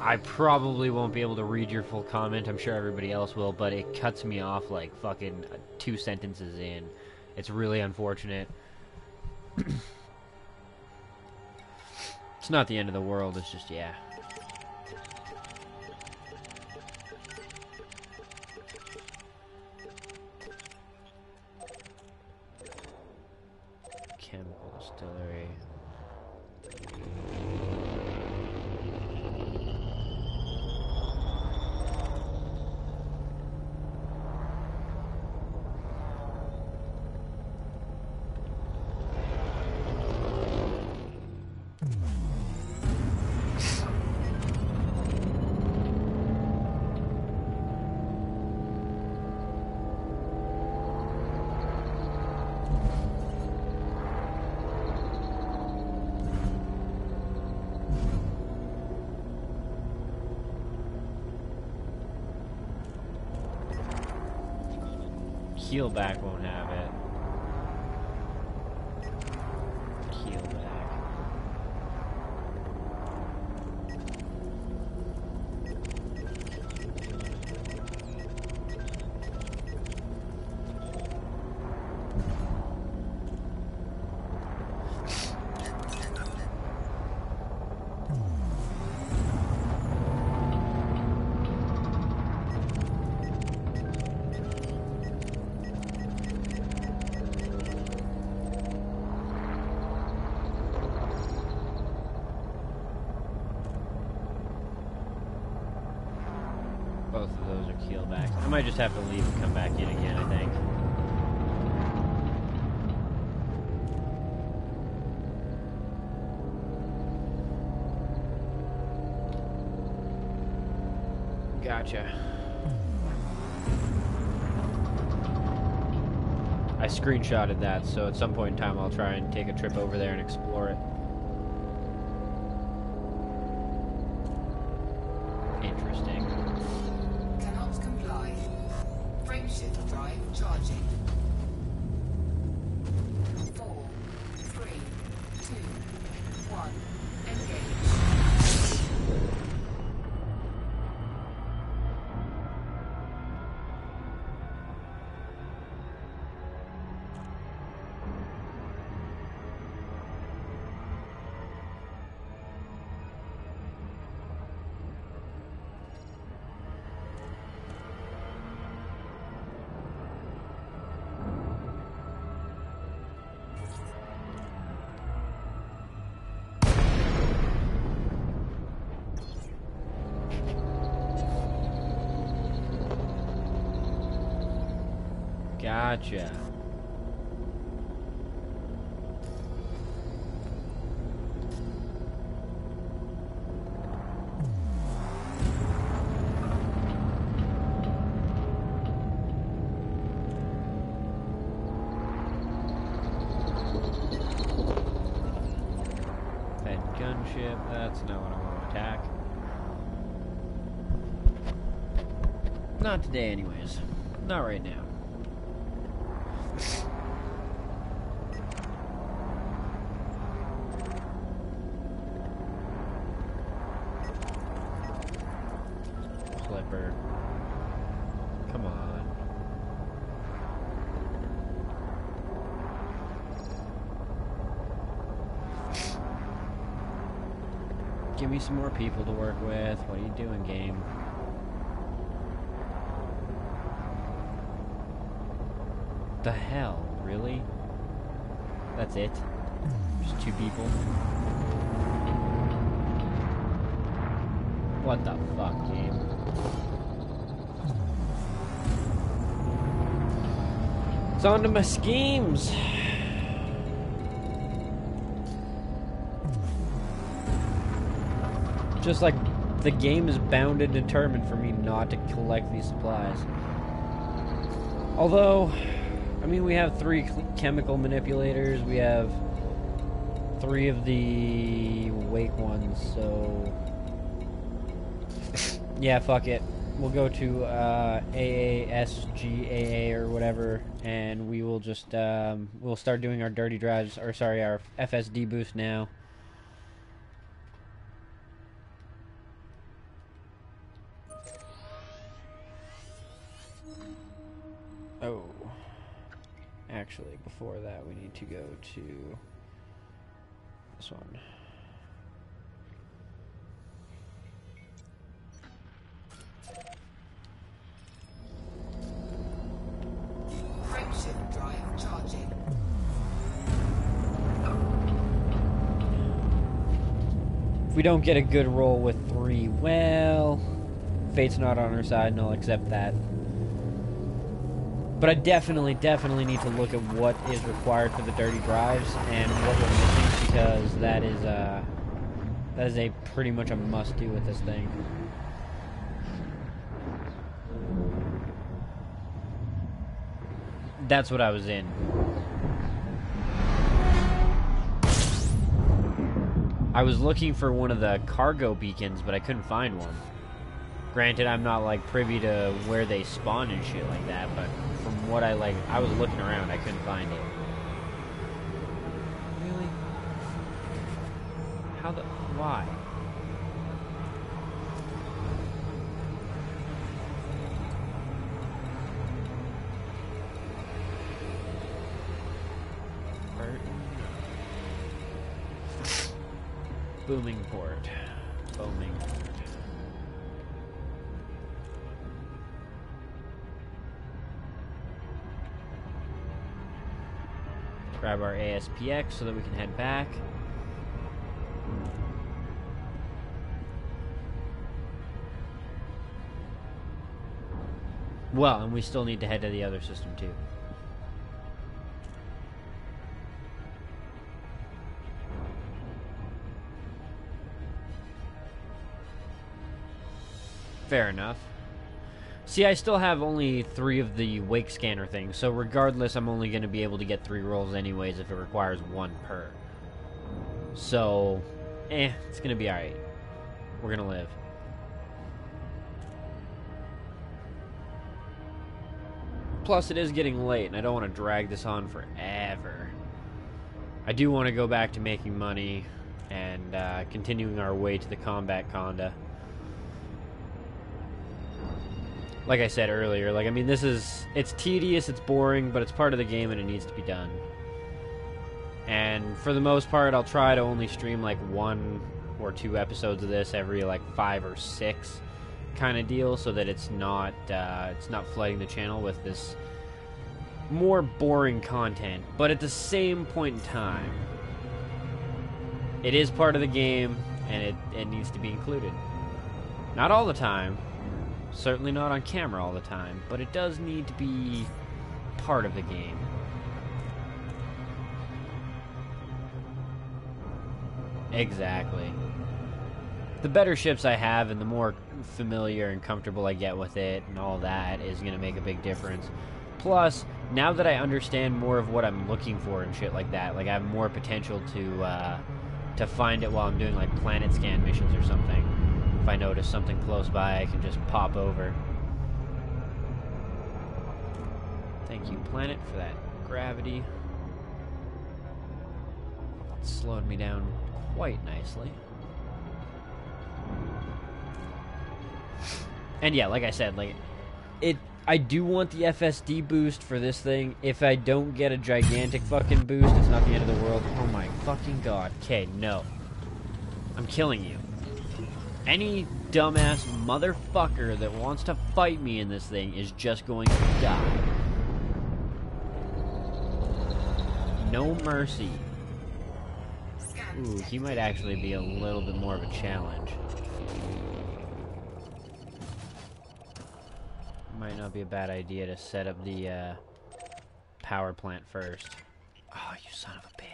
I probably won't be able to read your full comment, I'm sure everybody else will, but it cuts me off like fucking 2 sentences in. It's really unfortunate. It's not the end of the world, it's just, yeah. Chemical distillery. Keelback won't have it. Keelback. Both of those are keelbacks. I might just have to leave and come back in again, I think. Gotcha. I screenshotted that, so at some point in time I'll try and take a trip over there and explore it. Interesting. Cannot comply. Frameshift drive charging. 4, 3, 2, 1. Engage. Gotcha. Fed gunship, that's not what I want to attack. Not today anyways. Not right now. Clipper. Come on. Give me some more people to work with. What are you doing, game? The hell? Really? That's it? Just 2 people? What the fuck, game? It's on to my schemes! Just like the game is bound and determined for me not to collect these supplies. Although, I mean, we have 3 chemical manipulators, we have 3 of the wake ones, so... yeah, fuck it. We'll go to AASGAA or whatever, and we will just, we'll start doing our dirty drives, or sorry, our FSD boost now. Oh. Actually, before that, we need to go to this one. Frameshift drive charging. If we don't get a good roll with 3, well, fate's not on our side, and I'll accept that. But I definitely need to look at what is required for the dirty drives and what we're missing, because that is a pretty much a must-do with this thing. That's what I was in. I was looking for one of the cargo beacons, but I couldn't find one. Granted, I'm not, like, privy to where they spawn and shit like that, but from what I was looking around, I couldn't find it. Really? How the... why? Booming port. Booming port. Grab our ASPX so that we can head back. Well, and we still need to head to the other system, too. Fair enough. See, I still have only 3 of the wake scanner things, so regardless, I'm only going to be able to get 3 rolls anyways if it requires 1 per. So, it's going to be alright. We're going to live. Plus, it is getting late, and I don't want to drag this on forever. I do want to go back to making money and continuing our way to the combat conda. Like I said earlier, like, I mean, it's tedious, it's boring, but it's part of the game and it needs to be done. And for the most part, I'll try to only stream like 1 or 2 episodes of this every like 5 or 6 kind of deal, so that it's not flooding the channel with this more boring content. But at the same point in time, it is part of the game and it needs to be included. Not all the time. Certainly not on camera all the time, but it does need to be part of the game. Exactly. The better ships I have and the more familiar and comfortable I get with it and all that is going to make a big difference. Plus, now that I understand more of what I'm looking for and shit like that, like I have more potential to find it while I'm doing like planet scan missions or something. If I notice something close by, I can just pop over. Thank you, planet, for that gravity. It slowed me down quite nicely. And yeah, like I said, like I do want the FSD boost for this thing. If I don't get a gigantic fucking boost, it's not the end of the world. Oh my fucking god. Okay, no. I'm killing you. Any dumbass motherfucker that wants to fight me in this thing is just going to die. No mercy. Ooh, he might actually be a little bit more of a challenge. Might not be a bad idea to set up the power plant first. Oh, you son of a bitch.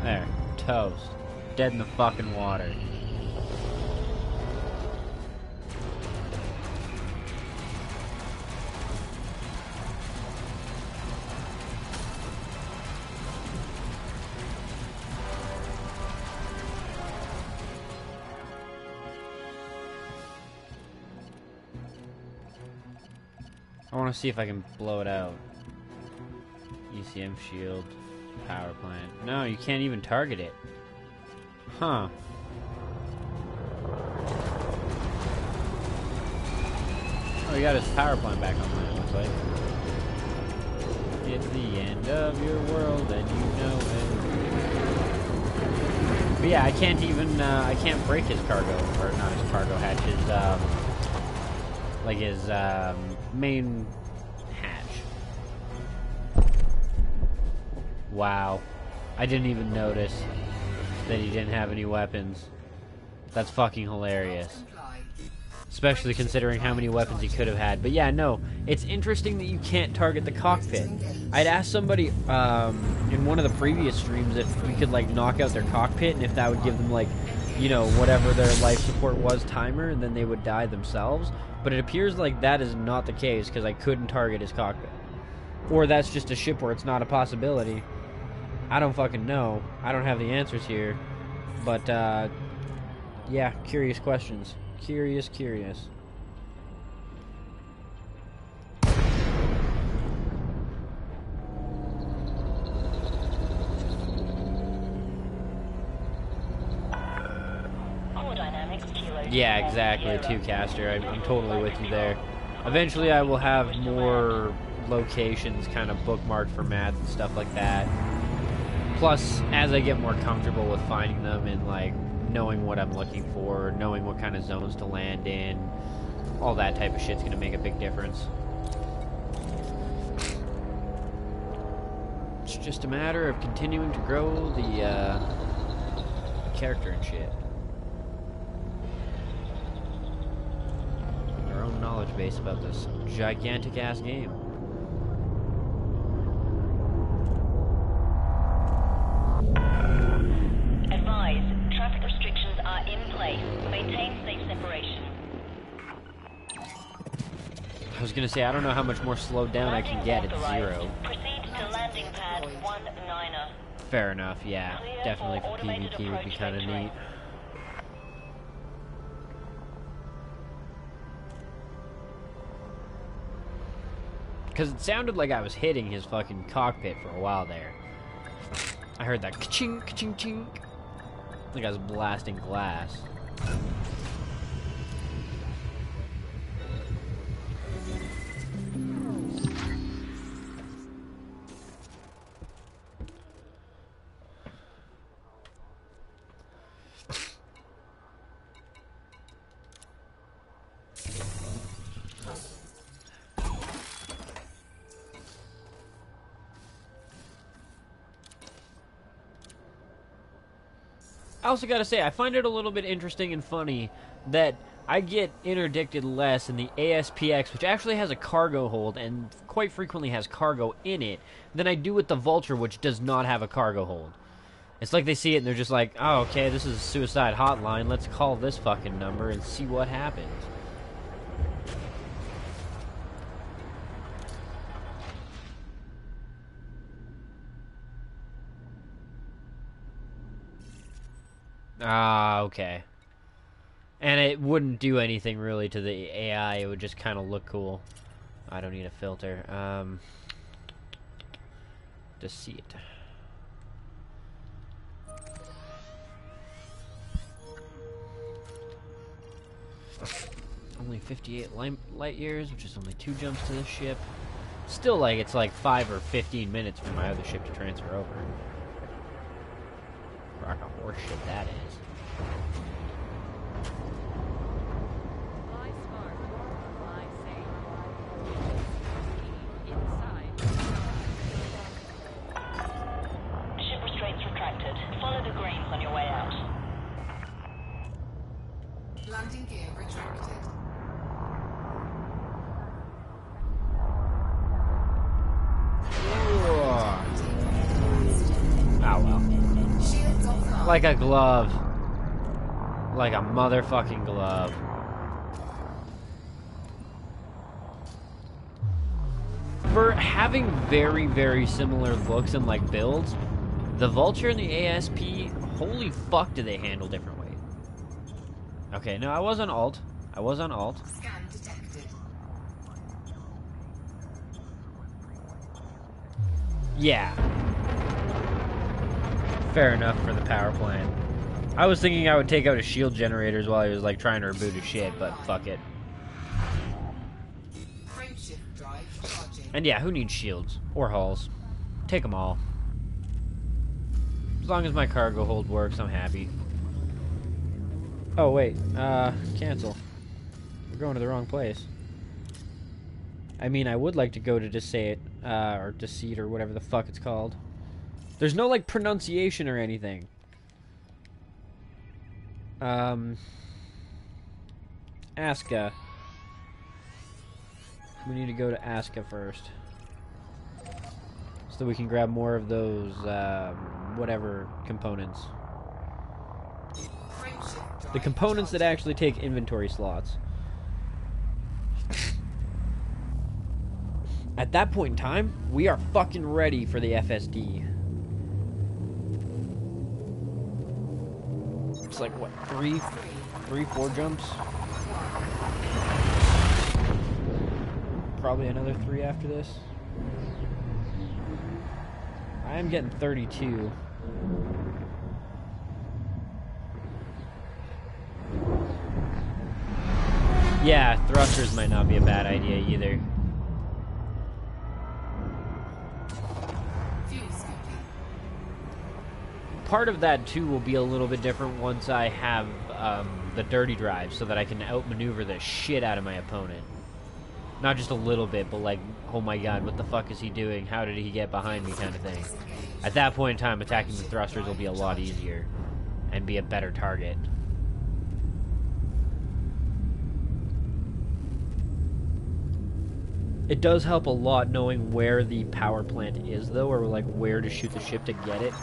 There. Toast. Dead in the fucking water. I want to see if I can blow it out. ECM shield. Power plant. No, you can't even target it. Huh. Oh, he got his power plant back online, it looks like. It's the end of your world and you know it. But yeah, I can't even, I can't break his cargo, or not his cargo hatch, his, like his, main hatch. Wow. I didn't even notice that he didn't have any weapons. That's fucking hilarious. Especially considering how many weapons he could have had. But yeah, no, it's interesting that you can't target the cockpit. I'd asked somebody in one of the previous streams if we could like knock out their cockpit and if that would give them like, you know, whatever their life support was timer and then they would die themselves. But it appears like that is not the case because I couldn't target his cockpit. Or that's just a ship where it's not a possibility. I don't fucking know. I don't have the answers here. But, yeah, curious questions. Curious. Yeah, exactly, too, Caster. I'm totally with you there. Eventually I will have more locations kind of bookmarked for maps and stuff like that. Plus, as I get more comfortable with finding them and, like, knowing what I'm looking for, knowing what kind of zones to land in, all that type of shit's gonna make a big difference. It's just a matter of continuing to grow the character and shit. Our own knowledge base about this gigantic-ass game. Advise, traffic restrictions are in place. Maintain safe separation. I was gonna say, I don't know how much more slowed down I can get at 0. Proceed to landing pad 19er. Fair enough, yeah. Definitely for PvP would be kind of neat. Because it sounded like I was hitting his fucking cockpit for a while there. I heard that ka-ching, ka-ching, ching. Like I was blasting glass. I also gotta say, I find it a little bit interesting and funny that I get interdicted less in the ASPX, which actually has a cargo hold and quite frequently has cargo in it, than I do with the Vulture, which does not have a cargo hold. It's like they see it and they're just like, oh, okay, this is a suicide hotline, let's call this fucking number and see what happens. Ah, okay. And it wouldn't do anything really to the AI, it would just kind of look cool. I don't need a filter. Deceit. Only 58 light years, which is only 2 jumps to this ship. Still, like, it's like 5 or 15 minutes for my other ship to transfer over. Rock a horse shit that is. Fly smart, fly safe. Inside. Ship restraints retracted. Follow the greens on your way out. Landing gear retracted. Oh well. Shields offline. Like a glove. Like a motherfucking glove. For having very, very similar looks and like builds, the Vulture and the ASP, holy fuck do they handle differently. Okay, no, I was on alt. I was on alt. Scan detected. Yeah. Fair enough for the power plant. I was thinking I would take out his shield generators while he was like trying to reboot his shit, but fuck it. Frameshift drive charging. And yeah, who needs shields? Or hulls? Take them all. As long as my cargo hold works, I'm happy. Oh, wait. Cancel. We're going to the wrong place. I mean, I would like to go to Deceit, or Deceit, or whatever the fuck it's called. There's no, like, pronunciation or anything. Aska. We need to go to Aska first. So we can grab more of those, whatever components. Frameshift drive The components that charging. actually take inventory slots. At that point in time, we are fucking ready for the FSD. It's like, what, 4 jumps? Probably another 3 after this. I am getting 32. Yeah, thrusters might not be a bad idea either. Fuel scooping. Part of that too will be a little bit different once I have the dirty drive, so that I can outmaneuver the shit out of my opponent. Not just a little bit, but like, oh my god, what the fuck is he doing? How did he get behind me, kind of thing. At that point in time, attacking the thrusters will be a lot easier and be a better target. It does help a lot knowing where the power plant is, though, or like where to shoot the ship to get it.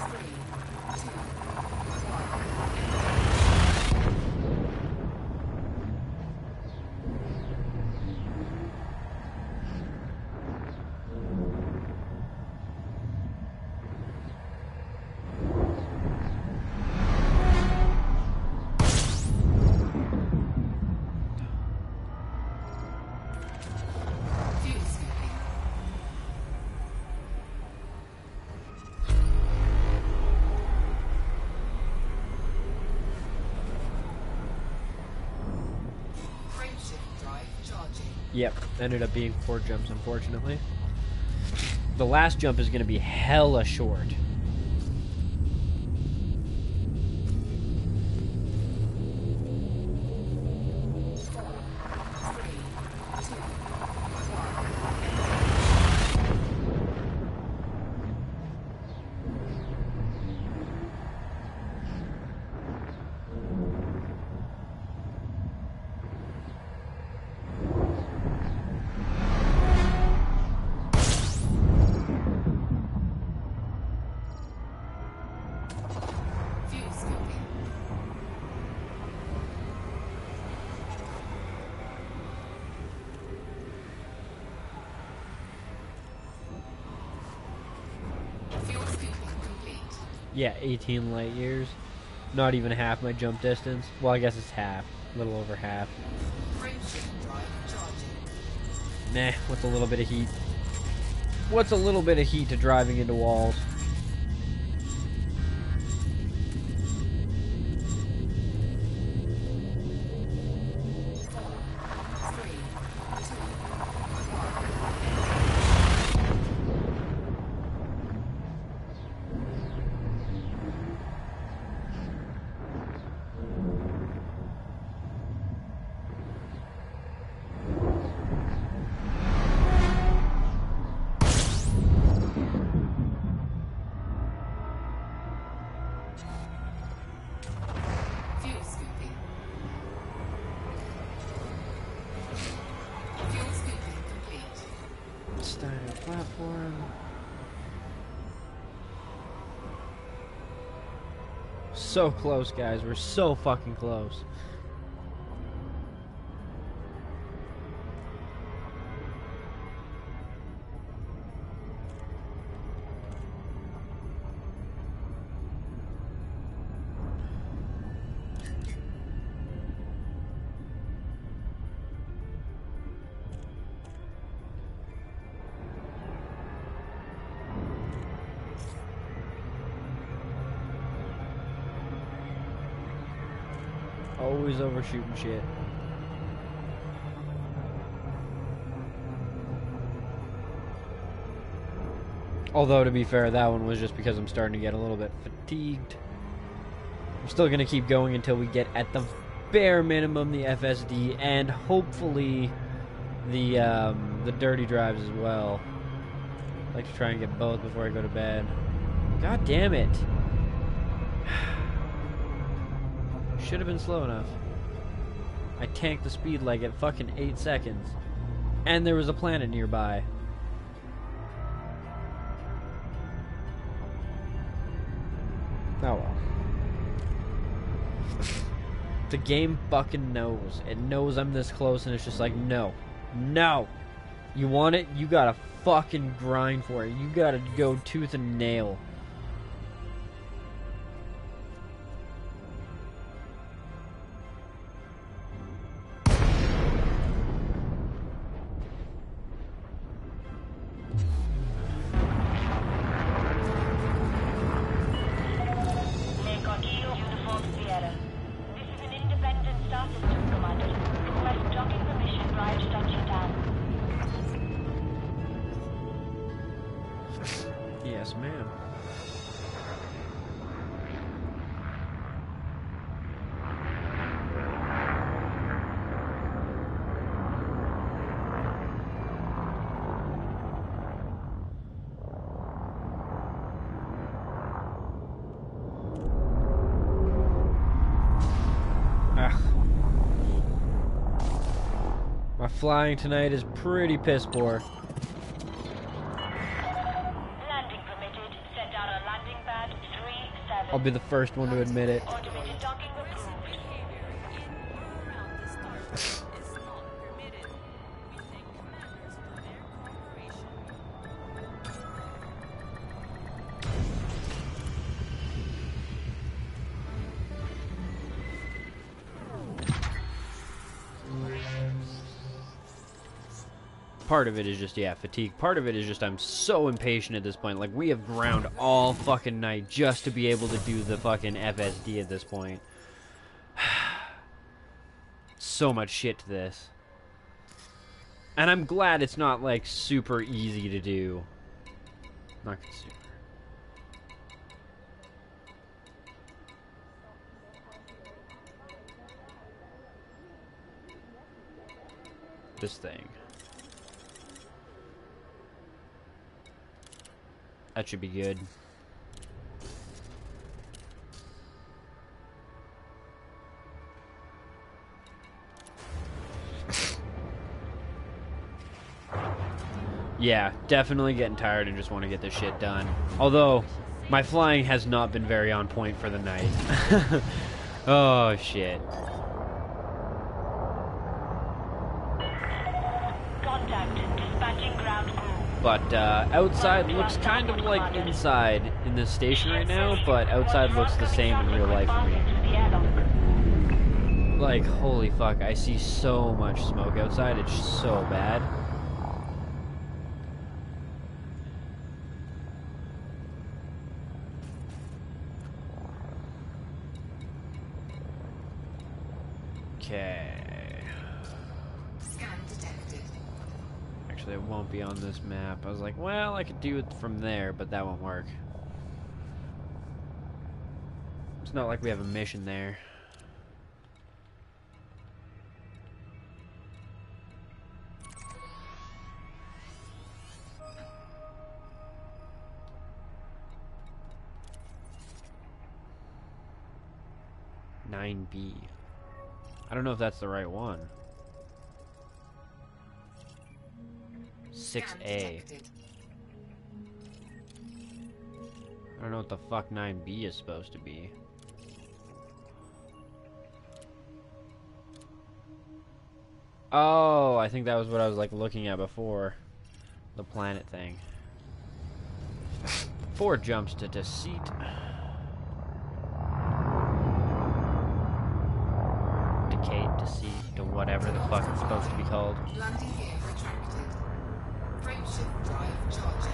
Fuel scooping. Frameshift drive charging. Yep, ended up being 4 jumps, unfortunately. The last jump is going to be hella short. Fuel scooping. Fuel scooping complete. Yeah, 18 light years. Not even half my jump distance. Well, I guess it's half. A little over half. Frameshift drive charging. Nah, what's a little bit of heat? What's a little bit of heat to driving into walls? Fuel scooping. Fuel scooping complete. Starting platform. So close, guys. We're so fucking close. Always overshooting shit. Although, to be fair, that one was just because I'm starting to get a little bit fatigued. I'm still going to keep going until we get, at the bare minimum, the FSD, and hopefully the dirty drives as well. I'd like to try and get both before I go to bed. God damn it. Should have been slow enough. I tanked the speed like at fucking 8 seconds. And there was a planet nearby. Oh well. The game fucking knows. It knows I'm this close and it's just like, no. No! You want it? You gotta fucking grind for it. You gotta go tooth and nail. Uniform Sierra. This is an independent star system, Commander. Request docking flying tonight is pretty piss poor. Landing permitted. Set down on landing pad 37. I'll be the first one to admit it. Automated docking approved. Behavior in or around the starship is not permitted. We thank commanders for their cooperation. Part of it is just, yeah, fatigue. Part of it is just I'm so impatient at this point. Like, we have ground all fucking night just to be able to do the fucking FSD at this point. So much shit to this. And I'm glad it's not, like, super easy to do. Not super. This thing. That should be good. Yeah, definitely getting tired and just want to get this shit done. Although, my flying has not been very on point for the night. Oh, shit. Contact. Dispatching ground crew. But outside looks kind of like inside in this station right now, but outside looks the same in real life for me. Like, holy fuck, I see so much smoke outside, it's so bad. Okay. Scan detected. Actually, it won't be on this map. I was like, well, I could do it from there, but that won't work. It's not like we have a mission there. B. I don't know if that's the right one. 6A. I don't know what the fuck 9B is supposed to be. Oh, I think that was what I was like looking at before. The planet thing. 4 jumps to deceit. Deceit to whatever the fuck it's supposed to be called. Landing gear retracted. Frameshift drive charging.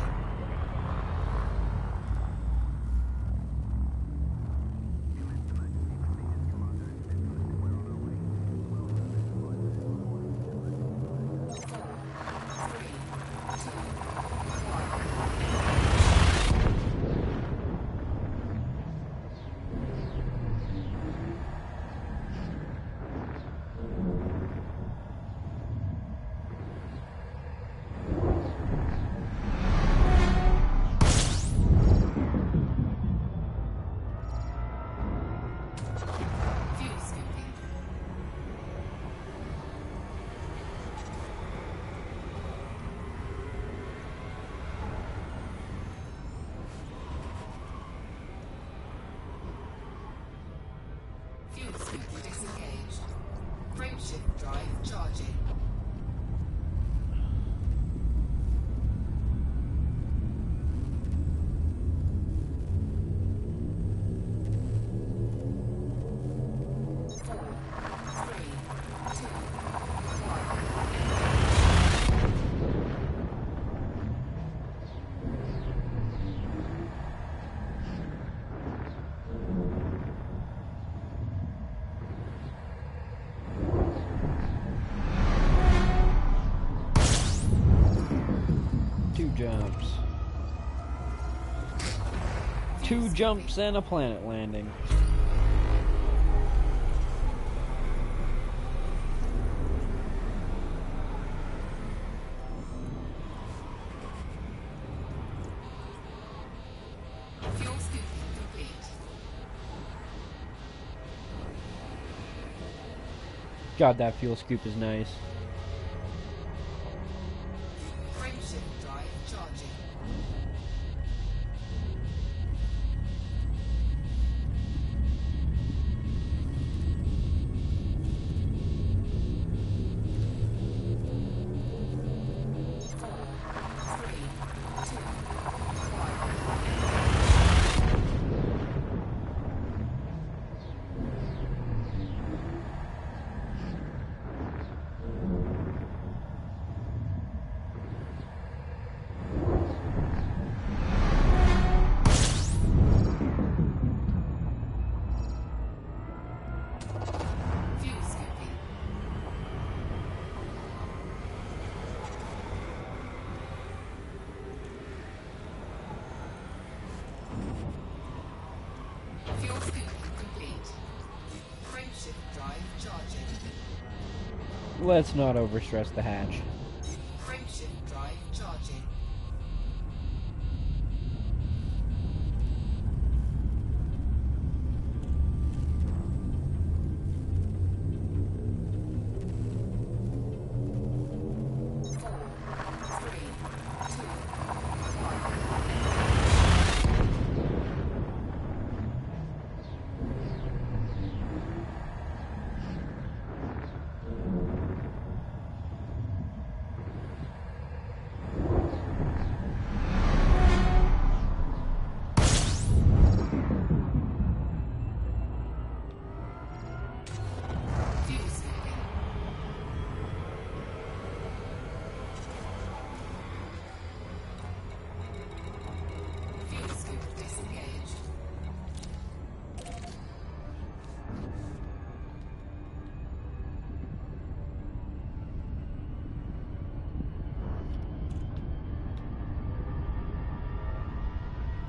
Fuel scoop disengaged. Frameshift drive charging. Jumps. 2 jumps and a planet landing. Fuel scooping complete. God, that fuel scoop is nice. Let's not overstress the hatch. Frameshift drive charging.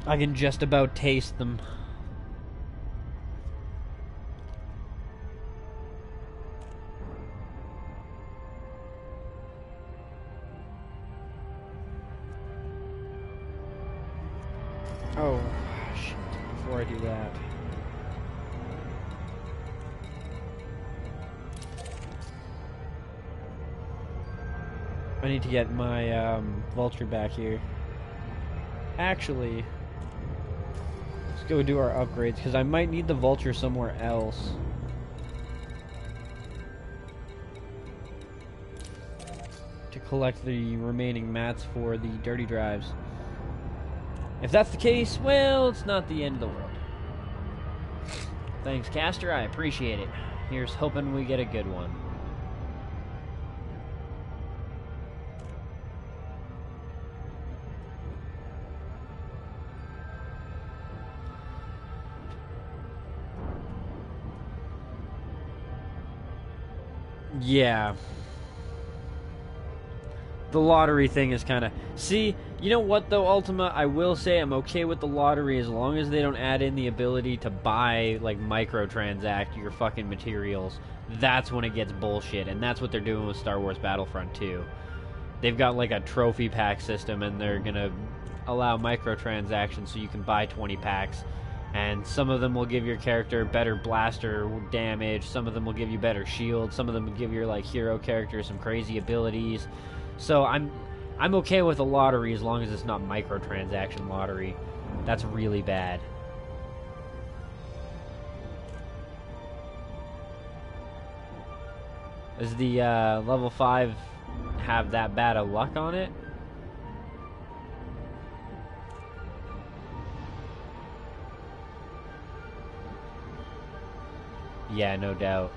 I can just about taste them. Oh, shit. Before I do that. I need to get my vulture back here. Actually, let's go do our upgrades, because I might need the vulture somewhere else. To collect the remaining mats for the dirty drives. If that's the case, well, it's not the end of the world. Thanks, Caster, I appreciate it. Here's hoping we get a good one. Yeah. The lottery thing is kind of... See, you know what, though, Ultima? I will say I'm okay with the lottery as long as they don't add in the ability to buy, like, microtransact your fucking materials. That's when it gets bullshit, and that's what they're doing with Star Wars Battlefront 2. They've got, like, a trophy pack system, and they're gonna allow microtransactions so you can buy 20 packs. And some of them will give your character better blaster damage, some of them will give you better shield, some of them will give your, like, hero character some crazy abilities. So I'm okay with a lottery as long as it's not microtransaction lottery. That's really bad. Does the level 5 have that bad of luck on it? Yeah, no doubt.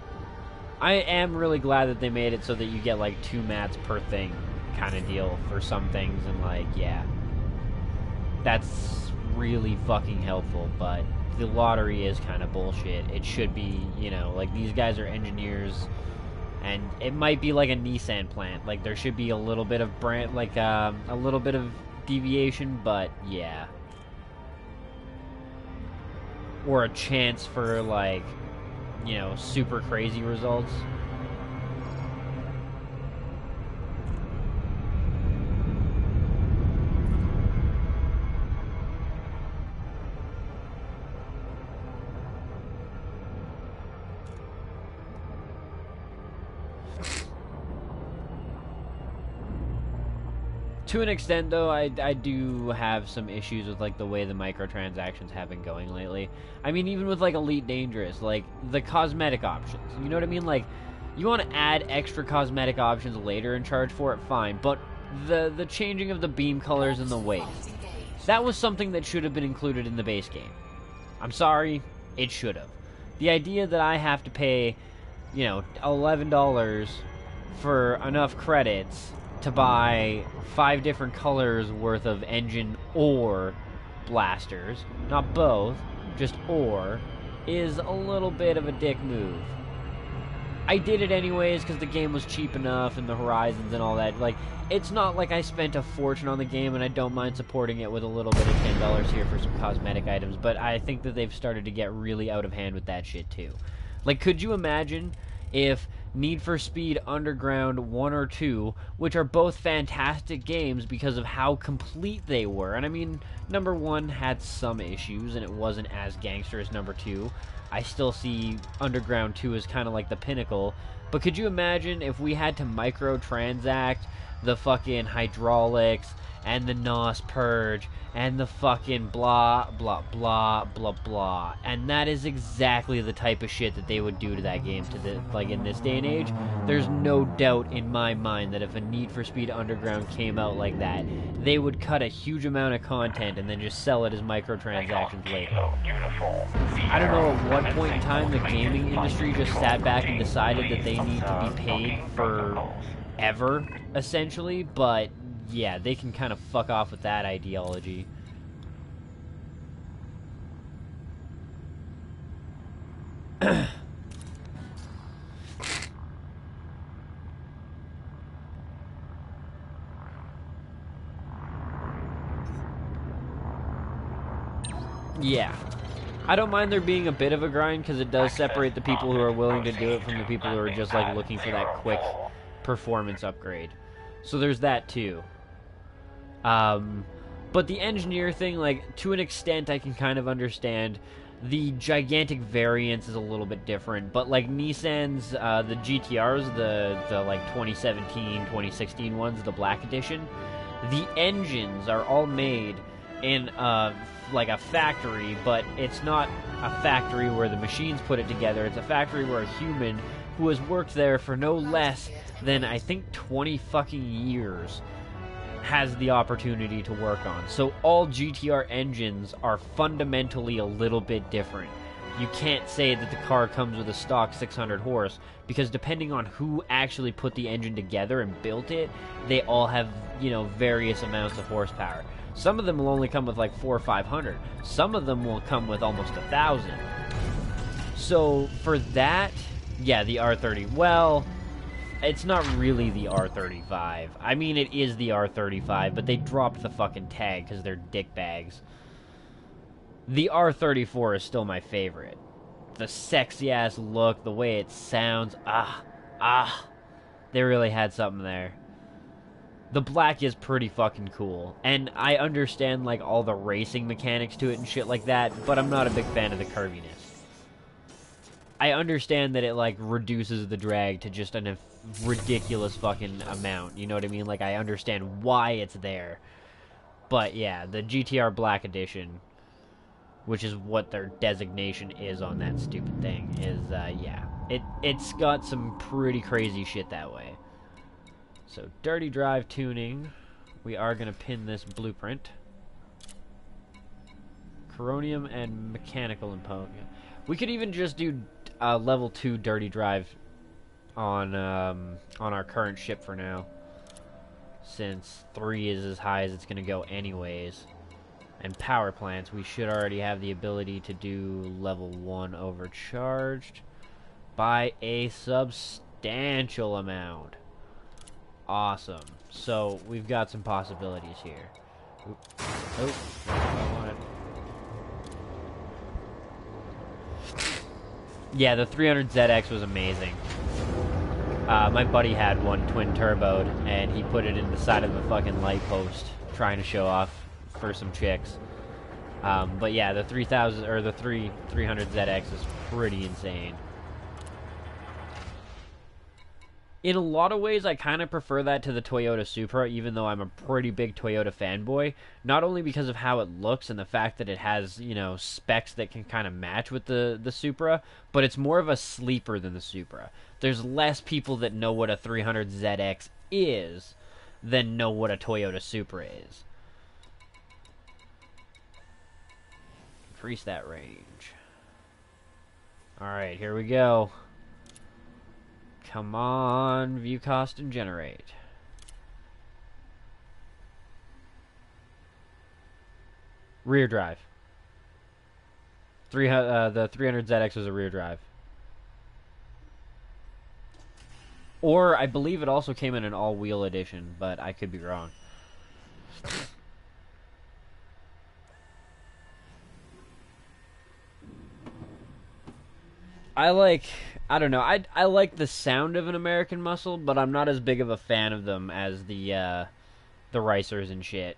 I am really glad that they made it so that you get like 2 mats per thing kind of deal for some things, and like, yeah. That's really fucking helpful, but the lottery is kind of bullshit. It should be, you know, like, these guys are engineers, and it might be like a Nissan plant. Like, there should be a little bit of brand, like, a little bit of deviation, but yeah. Or a chance for, like, you know, super crazy results. To an extent, though, I do have some issues with, like, the way the microtransactions have been going lately. I mean, even with, like, Elite Dangerous, like, the cosmetic options. You know what I mean? Like, you want to add extra cosmetic options later and charge for it, fine. But the changing of the beam colors and the weight, that was something that should have been included in the base game. I'm sorry, it should have. The idea that I have to pay, you know, $11 for enough credits to buy 5 different colors worth of engine or blasters, not both, just or, is a little bit of a dick move. I did it anyways because the game was cheap enough and the horizons and all that. Like, it's not like I spent a fortune on the game, and I don't mind supporting it with a little bit of $10 here for some cosmetic items, but I think that they've started to get really out of hand with that shit too. Like, could you imagine if Need for Speed Underground 1 or 2, which are both fantastic games because of how complete they were. And I mean, number 1 had some issues, and it wasn't as gangster as number 2. I still see Underground 2 as kind of like the pinnacle. But could you imagine if we had to microtransact the fucking hydraulics and the NOS purge and the fucking blah, blah, blah, blah, blah. And that is exactly the type of shit that they would do to that game like in this day and age. There's no doubt in my mind that if a Need for Speed Underground came out like that, they would cut a huge amount of content and then just sell it as microtransactions later. I don't know at what point in time the gaming industry just sat back and decided that they need to be paid for ever, essentially, but yeah, they can kind of fuck off with that ideology. Yeah. I don't mind there being a bit of a grind, because it does separate the people who are willing to do it from the people who are just, like, looking for that quick performance upgrade. So there's that, too. But the engineer thing, like, to an extent, I can kind of understand. The gigantic variance is a little bit different, but, like, Nissan's, the GTRs, the like, 2017, 2016 ones, the Black Edition, the engines are all made in, like a factory, but it's not a factory where the machines put it together. It's a factory where a human who has worked there for no less than, I think, 20 fucking years has the opportunity to work on. So all GTR engines are fundamentally a little bit different. You can't say that the car comes with a stock 600 horse, because depending on who actually put the engine together and built it, they all have, you know, various amounts of horsepower. Some of them will only come with like 400 or 500. Some of them will come with almost 1,000. So for that, yeah, the R30. Well, it's not really the R35. I mean, it is the R35, but they dropped the fucking tag because they're dickbags. The R34 is still my favorite. The sexy-ass look, the way it sounds, they really had something there. The black is pretty fucking cool, and I understand, like, all the racing mechanics to it and shit like that, but I'm not a big fan of the curviness. I understand that it, like, reduces the drag to just a ridiculous fucking amount, you know what I mean? Like, I understand why it's there. But, yeah, the GTR Black Edition, which is what their designation is on that stupid thing, is, yeah. It's got some pretty crazy shit that way. So, dirty drive tuning. We are going to pin this blueprint. Coronium and mechanical impo. We could even just do level 2 dirty drive on our current ship for now, since 3 is as high as it's going to go anyways. And power plants, we should already have the ability to do level 1 overcharged by a substantial amount. Awesome. So, we've got some possibilities here. Oop. Oh, that's what I wanted. Yeah, the 300ZX was amazing. My buddy had one twin-turboed, and he put it in the side of a fucking light post, trying to show off for some chicks. But yeah, the 300ZX is pretty insane. In a lot of ways, I kind of prefer that to the Toyota Supra, even though I'm a pretty big Toyota fanboy. Not only because of how it looks and the fact that it has, you know, specs that can kind of match with the Supra, but it's more of a sleeper than the Supra. There's less people that know what a 300ZX is than know what a Toyota Supra is. Increase that range. Alright, here we go. Come on, view cost and generate. Rear drive. The 300ZX was a rear drive. Or, I believe it also came in an all-wheel edition, but I could be wrong. I don't know. I like the sound of an American Muscle, but I'm not as big of a fan of them as the ricers and shit.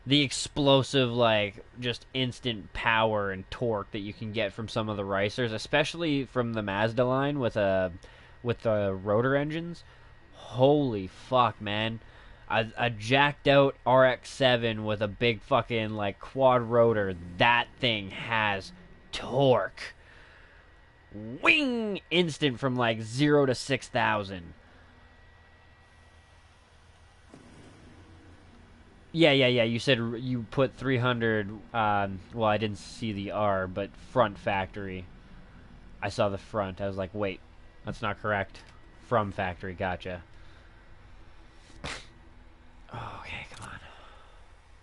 The explosive, like, just instant power and torque that you can get from some of the ricers, especially from the Mazda line with the rotor engines. Holy fuck, man. A jacked out RX-7 with a big fucking, like, quad rotor, that thing has torque. Wing! Instant from, like, 0 to 6,000. Yeah. You said you put 300. Well, I didn't see the R, but front factory. I saw the front. I was like, wait, that's not correct. From factory, gotcha. Okay, come on.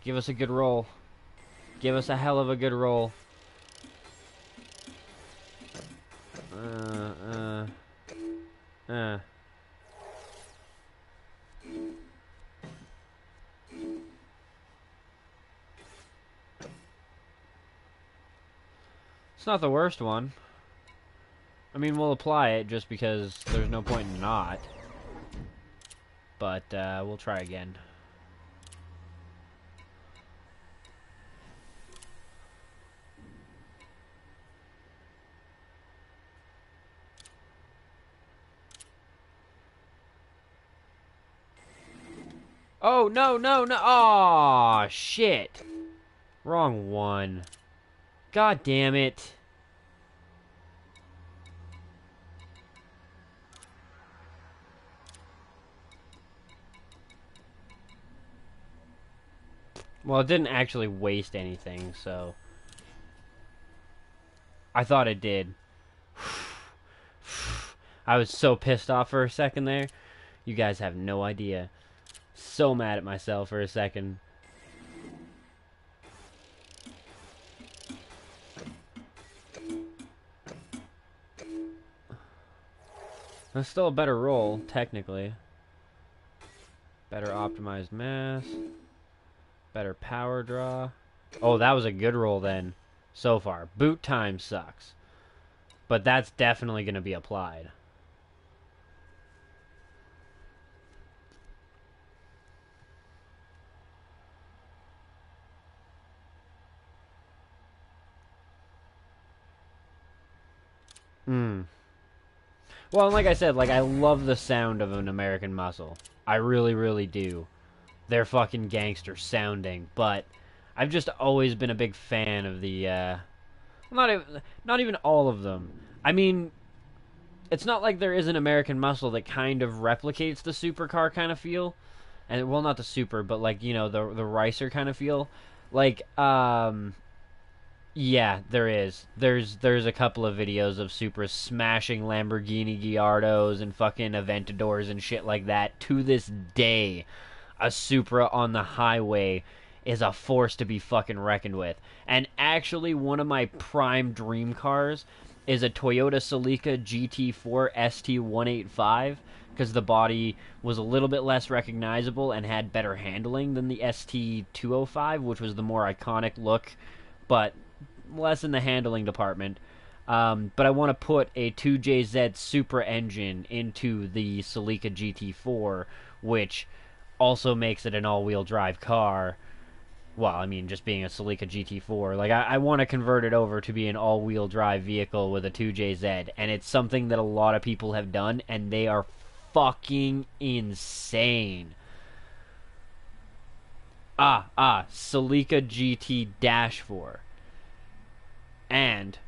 Give us a good roll. Give us a hell of a good roll. It's not the worst one. I mean, we'll apply it just because there's no point in not. But, we'll try again. Oh, no. Aw, shit. Wrong one. God damn it. Well, it didn't actually waste anything, so... I thought it did. I was so pissed off for a second there. You guys have no idea. So mad at myself for a second. That's still a better roll, technically. Better optimized mass. Better power draw. Oh, that was a good roll then. So far. Boot time sucks. But that's definitely going to be applied. Well, and like I said, like, I love the sound of an American Muscle. I really, really do. They're fucking gangster sounding, but I've just always been a big fan of the, not even all of them. I mean, it's not like there is an American Muscle that kind of replicates the supercar kind of feel. And, well, not the super, but, like, you know, the Ricer kind of feel. Like, yeah, there is. There's a couple of videos of Supras smashing Lamborghini Gallardos and fucking Aventadors and shit like that. To this day, a Supra on the highway is a force to be fucking reckoned with. And actually, one of my prime dream cars is a Toyota Celica GT4 ST185, because the body was a little bit less recognizable and had better handling than the ST205, which was the more iconic look, but less in the handling department. But I want to put a 2JZ Supra engine into the Celica GT4, which also makes it an all-wheel drive car. Well, I mean, just being a Celica GT4. Like, I want to convert it over to be an all-wheel drive vehicle with a 2JZ, and it's something that a lot of people have done, and they are fucking insane. Celica GT-4. And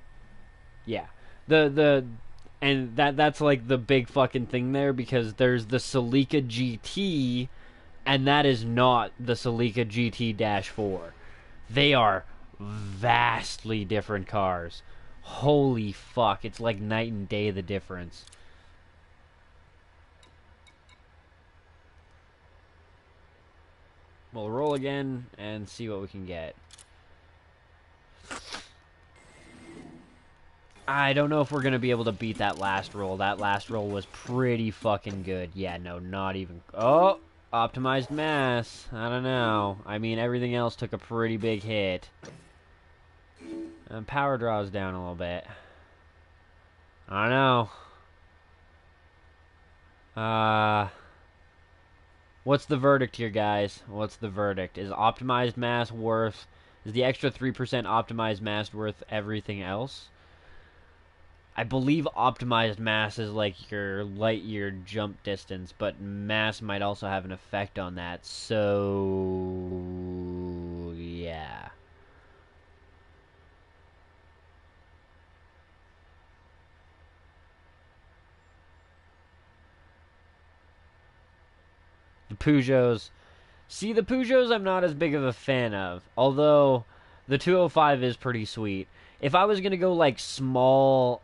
yeah, and that's like the big fucking thing there, because there's the Celica GT, and that is not the Celica GT-4. They are vastly different cars. Holy fuck, it's like night and day, the difference. We'll roll again and see what we can get. I don't know if we're going to be able to beat that last roll. That last roll was pretty fucking good. Yeah, no, not even... Oh! Optimized mass. I don't know. I mean, everything else took a pretty big hit. And power draws down a little bit. I know. What's the verdict here, guys? What's the verdict? Is optimized mass worth... Is the extra 3% optimized mass worth everything else? I believe optimized mass is like your light year jump distance, but mass might also have an effect on that, so... yeah. The Peugeots... See, the Peugeots I'm not as big of a fan of, although the 205 is pretty sweet. If I was going to go like small...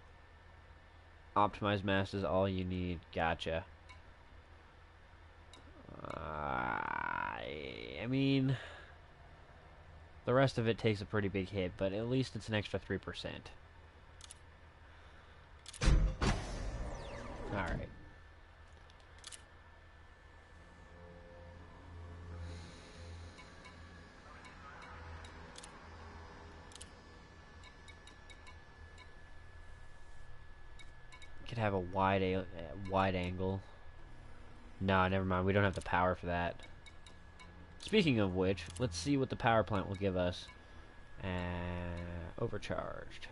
Optimized mass is all you need. Gotcha. I mean, the rest of it takes a pretty big hit, but at least it's an extra 3%. Alright. Could have a wide angle. No, never mind. We don't have the power for that. Speaking of which, let's see what the power plant will give us. Overcharged.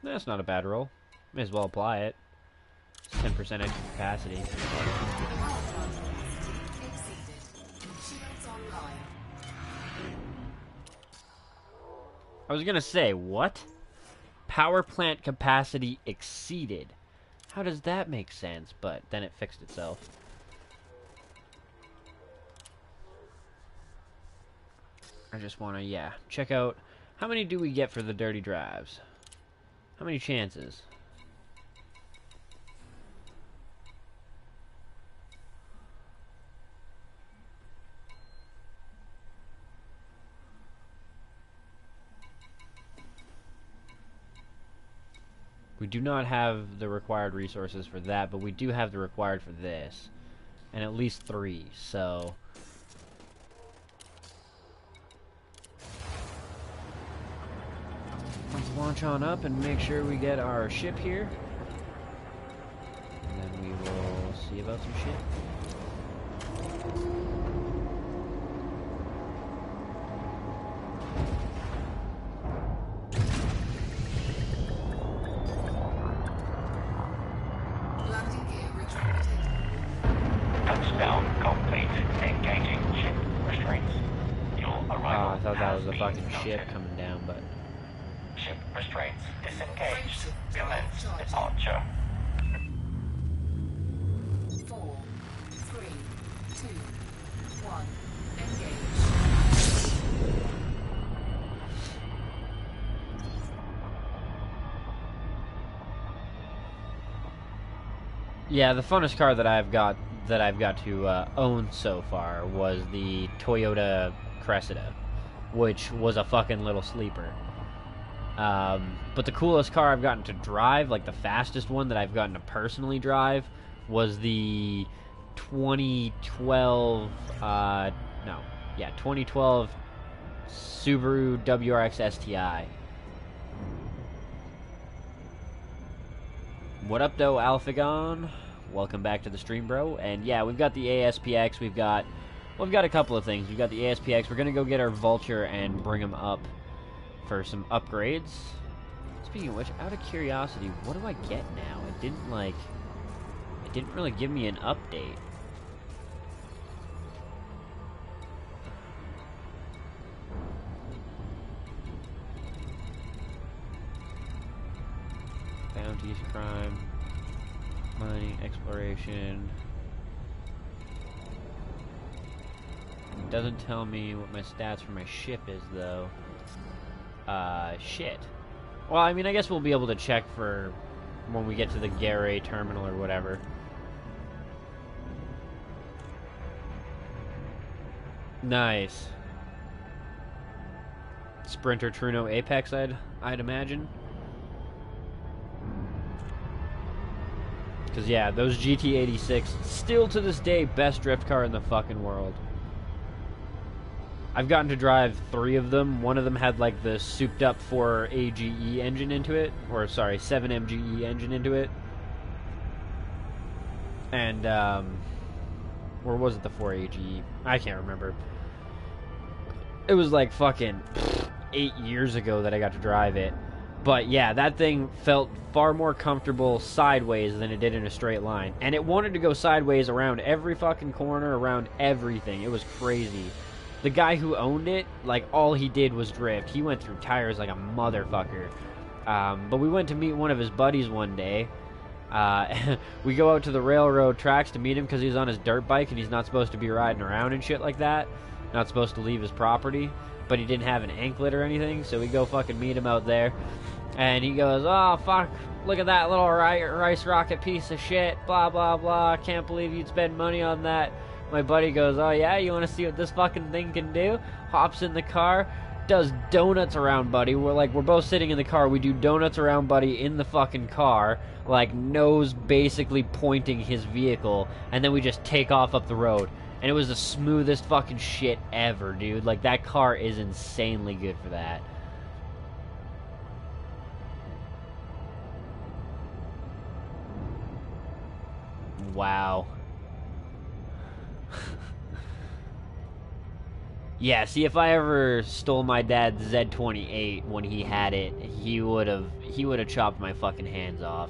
That's not a bad roll. May as well apply it. 10% extra capacity. Exceeded. Shields online. I was gonna say, what? Power plant capacity exceeded. How does that make sense? But then it fixed itself. I just wanna, yeah, check out how many do we get for the dirty drives? How many chances? We do not have the required resources for that, but we do have the required for this. And at least 3, so... let's launch on up and make sure we get our ship here. And then we will see about some shit. Landing gear retracted. Touchdown complete. Engaging ship restraints. Your arrival. I thought that was a has fucking been ship noted. coming down, but... Ship restraints disengaged. Frameshift Commence drive departure. 4, 3, 2, 1. Engage. Yeah, the funnest car that I've got to own so far was the Toyota Cressida, which was a fucking little sleeper. But the coolest car I've gotten to drive, like the fastest one that I've gotten to personally drive, was the 2012 2012 Subaru WRX STI. What up, though, Alphagon? Welcome back to the stream, bro. And yeah, we've got the ASPX. We've got a couple of things. We've got the ASPX. We're gonna go get our Vulture and bring them up for some upgrades. Speaking of which, out of curiosity, what do I get now? It didn't really give me an update. Bounties, crime, mining, exploration. It doesn't tell me what my stats for my ship is, though. Shit. Well, I mean, I guess we'll be able to check for when we get to the Garay terminal or whatever. Nice. Sprinter Truno Apex, I'd imagine. Because, yeah, those GT86, still to this day, best drift car in the fucking world. I've gotten to drive 3 of them. One of them had, like, the souped-up 4AGE engine into it. Or, sorry, 7MGE engine into it. And, or was it the 4AGE? I can't remember. It was, like, fucking 8 years ago that I got to drive it. But yeah, that thing felt far more comfortable sideways than it did in a straight line. And it wanted to go sideways around every fucking corner, around everything. It was crazy. The guy who owned it, like, all he did was drift. He went through tires like a motherfucker. But we went to meet one of his buddies one day. We go out to the railroad tracks to meet him because he's on his dirt bike and he's not supposed to be riding around and shit like that. Not supposed to leave his property. But he didn't have an anklet or anything, so we go fucking meet him out there. And he goes, oh, fuck, look at that little rice rocket piece of shit, blah, blah, blah, can't believe you'd spend money on that. My buddy goes, oh, yeah, you want to see what this fucking thing can do? Hops in the car, does donuts around Buddy. We're both sitting in the car, we do donuts around Buddy in the fucking car, like, nose basically pointing his vehicle, and then we just take off up the road. And it was the smoothest fucking shit ever, dude. Like, that car is insanely good for that. Wow. Yeah, see, if I ever stole my dad's Z28 when he had it, he would have chopped my fucking hands off.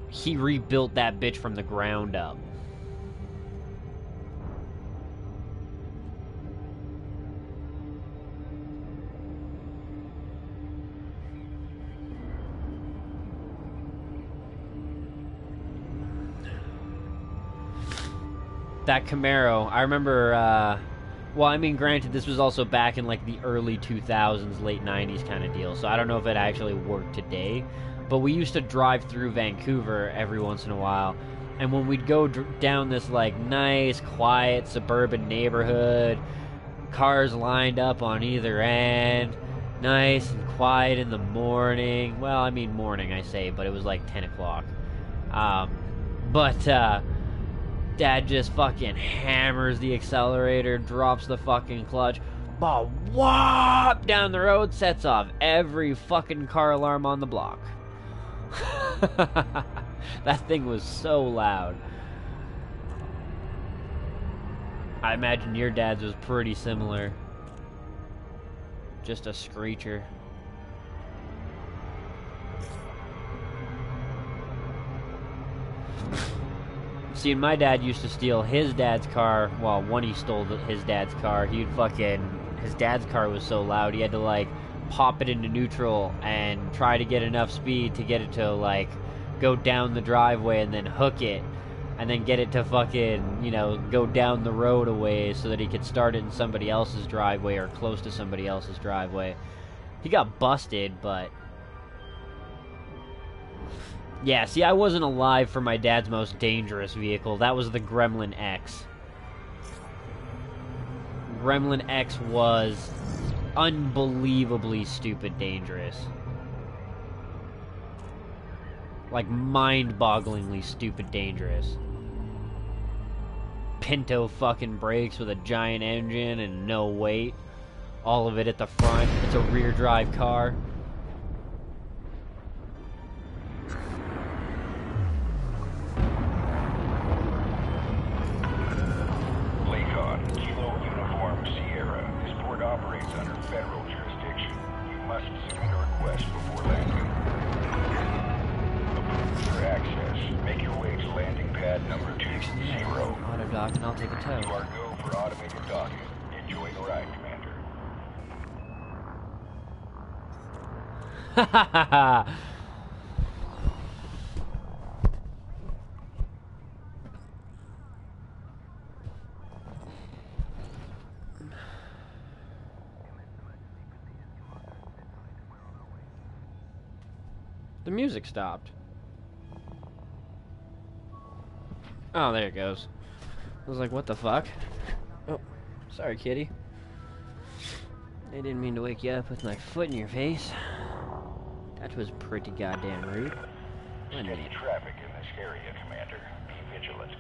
He rebuilt that bitch from the ground up. That Camaro, I remember, well, I mean, granted, this was also back in, like, the early 2000s, late 90s kind of deal, so I don't know if it actually worked today, but we used to drive through Vancouver every once in a while, and when we'd go down this, like, nice, quiet, suburban neighborhood, cars lined up on either end, nice and quiet in the morning, well, I mean morning, I say, but it was, like, 10 o'clock, Dad just fucking hammers the accelerator, drops the fucking clutch, whoop, down the road, sets off every fucking car alarm on the block. That thing was so loud. I imagine your dad's was pretty similar. Just a screecher. See, my dad used to steal his dad's car. Well, when he stole his dad's car, his dad's car was so loud, he had to, like, pop it into neutral and try to get enough speed to get it to, like, go down the driveway and then hook it. And then get it to fucking, you know, go down the road a ways so that he could start it in somebody else's driveway or close to somebody else's driveway. He got busted, but... Yeah, see, I wasn't alive for my dad's most dangerous vehicle. That was the Gremlin X. Gremlin X was unbelievably stupid dangerous. Like, mind-bogglingly stupid dangerous. Pinto fucking brakes with a giant engine and no weight. All of it at the front. It's a rear-drive car. Federal jurisdiction. You must submit a request before landing. Approve your access. Make your way to landing pad number 20. Auto dock, and I'll take a tow. You are go for automated docking. Enjoy the ride, Commander. Ha ha ha ha! The music stopped. Oh, there it goes. I was like, what the fuck? Oh, sorry, kitty. I didn't mean to wake you up with my foot in your face. That was pretty goddamn rude. Wasn't Steady it? traffic in this area, Commander. Be vigilant.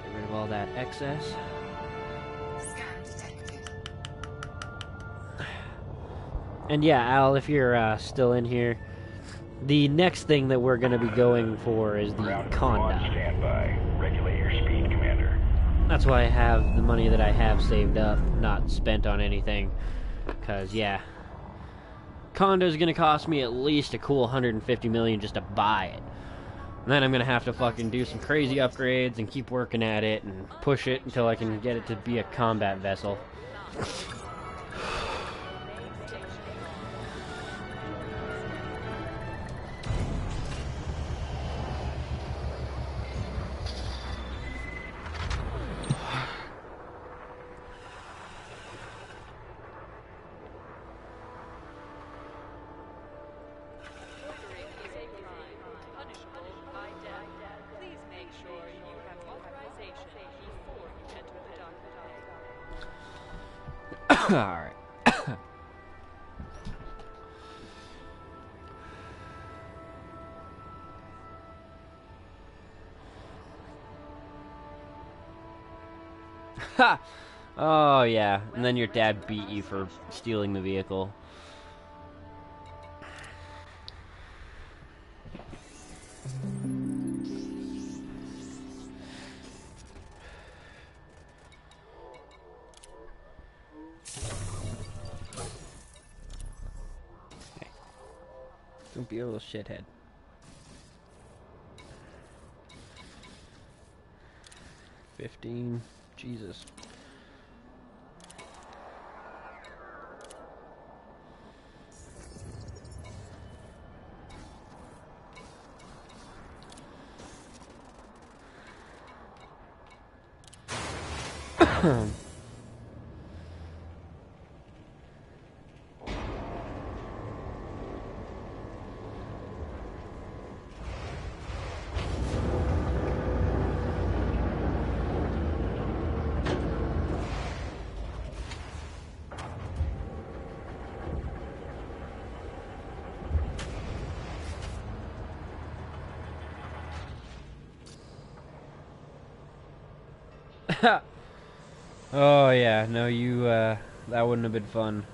Get rid of all that excess. Scan detected. And yeah, Al, if you're still in here, the next thing that we're going to be going for is the Ground crew on Conda. standby. Regulate your speed, Commander. That's why I have the money that I have saved up, not spent on anything. Because, yeah, Conda's going to cost me at least a cool 150 million just to buy it. And then I'm going to have to fucking do some crazy upgrades and keep working at it and push it until I can get it to be a combat vessel. Loitering is a crime, punishable by death. Please make sure you have authorization before you enter the dock bay. Alright. Ha! Oh, yeah. And then your dad beat you for stealing the vehicle. Don't be a little shithead. $15. Jesus. Oh yeah, no, you that wouldn't have been fun.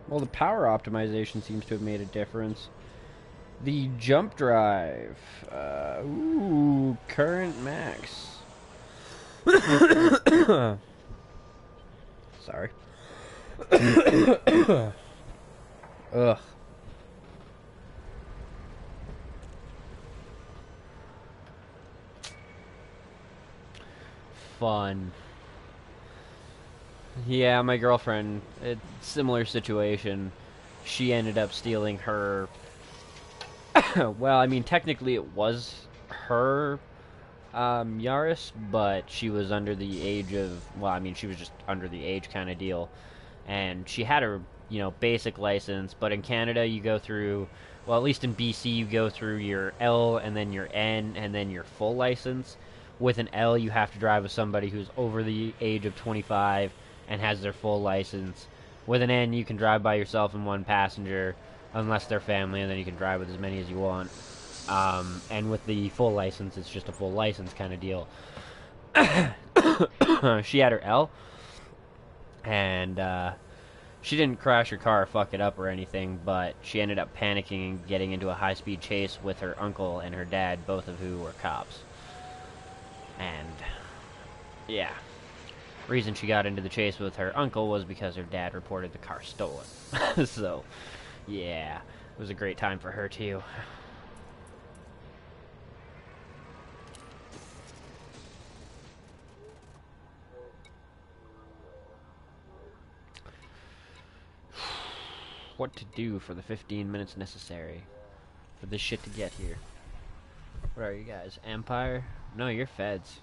Well, the power optimization seems to have made a difference. The jump drive, ooh, current max. Sorry. Ugh. Fun. Yeah, my girlfriend, similar situation. She ended up stealing her. Well, I mean, technically it was her Yaris, but she was under the age of. Well, I mean, she was just under the age kind of deal, and she had her, basic license. But in Canada, you go through. Well, at least in BC, you go through your L and then your N and then your full license. With an L, you have to drive with somebody who's over the age of 25 and has their full license. With an N, you can drive by yourself and one passenger, unless they're family, and then you can drive with as many as you want. And with the full license, it's just a full license kind of deal. She had her L, and she didn't crash her car or fuck it up or anything, but she ended up panicking and getting into a high-speed chase with her uncle and her dad, both of who were cops. And, yeah. Reason she got into the chase with her uncle was because her dad reported the car stolen. So, yeah. It was a great time for her, too. What to do for the 15 minutes necessary for this shit to get here. What are you guys? Empire? No, you're feds.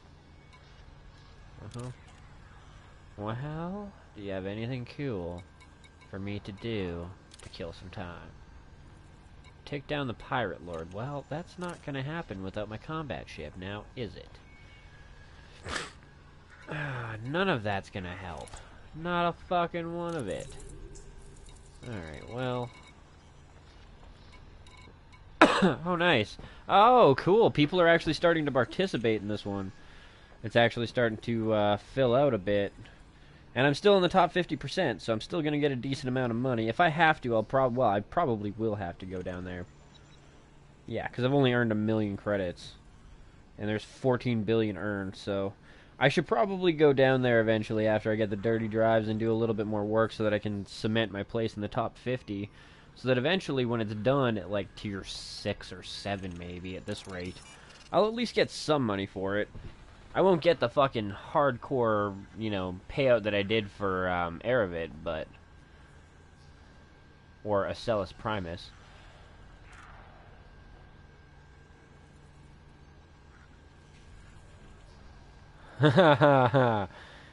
Uh-huh. Well, Do you have anything cool for me to do to kill some time? Take down the pirate lord. Well, that's not gonna happen without my combat ship, now is it? None of that's gonna help. Not a fucking one of it. Alright, well... oh, nice. Oh, cool. People are actually starting to participate in this one. It's actually starting to fill out a bit. And I'm still in the top 50%, so I'm still going to get a decent amount of money. If I have to, I probably will have to go down there. Yeah, because I've only earned 1 million credits. And there's 14 billion earned, so... I should probably go down there eventually after I get the dirty drives and do a little bit more work so that I can cement my place in the top 50. So that eventually when it's done at like tier 6 or 7 maybe at this rate, I'll at least get some money for it. I won't get the fucking hardcore, you know, payout that I did for Erevet, but... or Acellus Primus.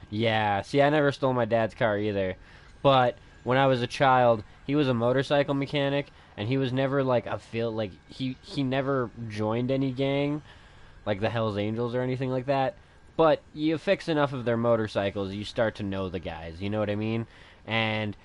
Yeah, see, I never stole my dad's car either. But when I was a child, he was a motorcycle mechanic, and he was never like he never joined any gang, like the Hells Angels or anything like that. But you fix enough of their motorcycles, you start to know the guys, you know what I mean? And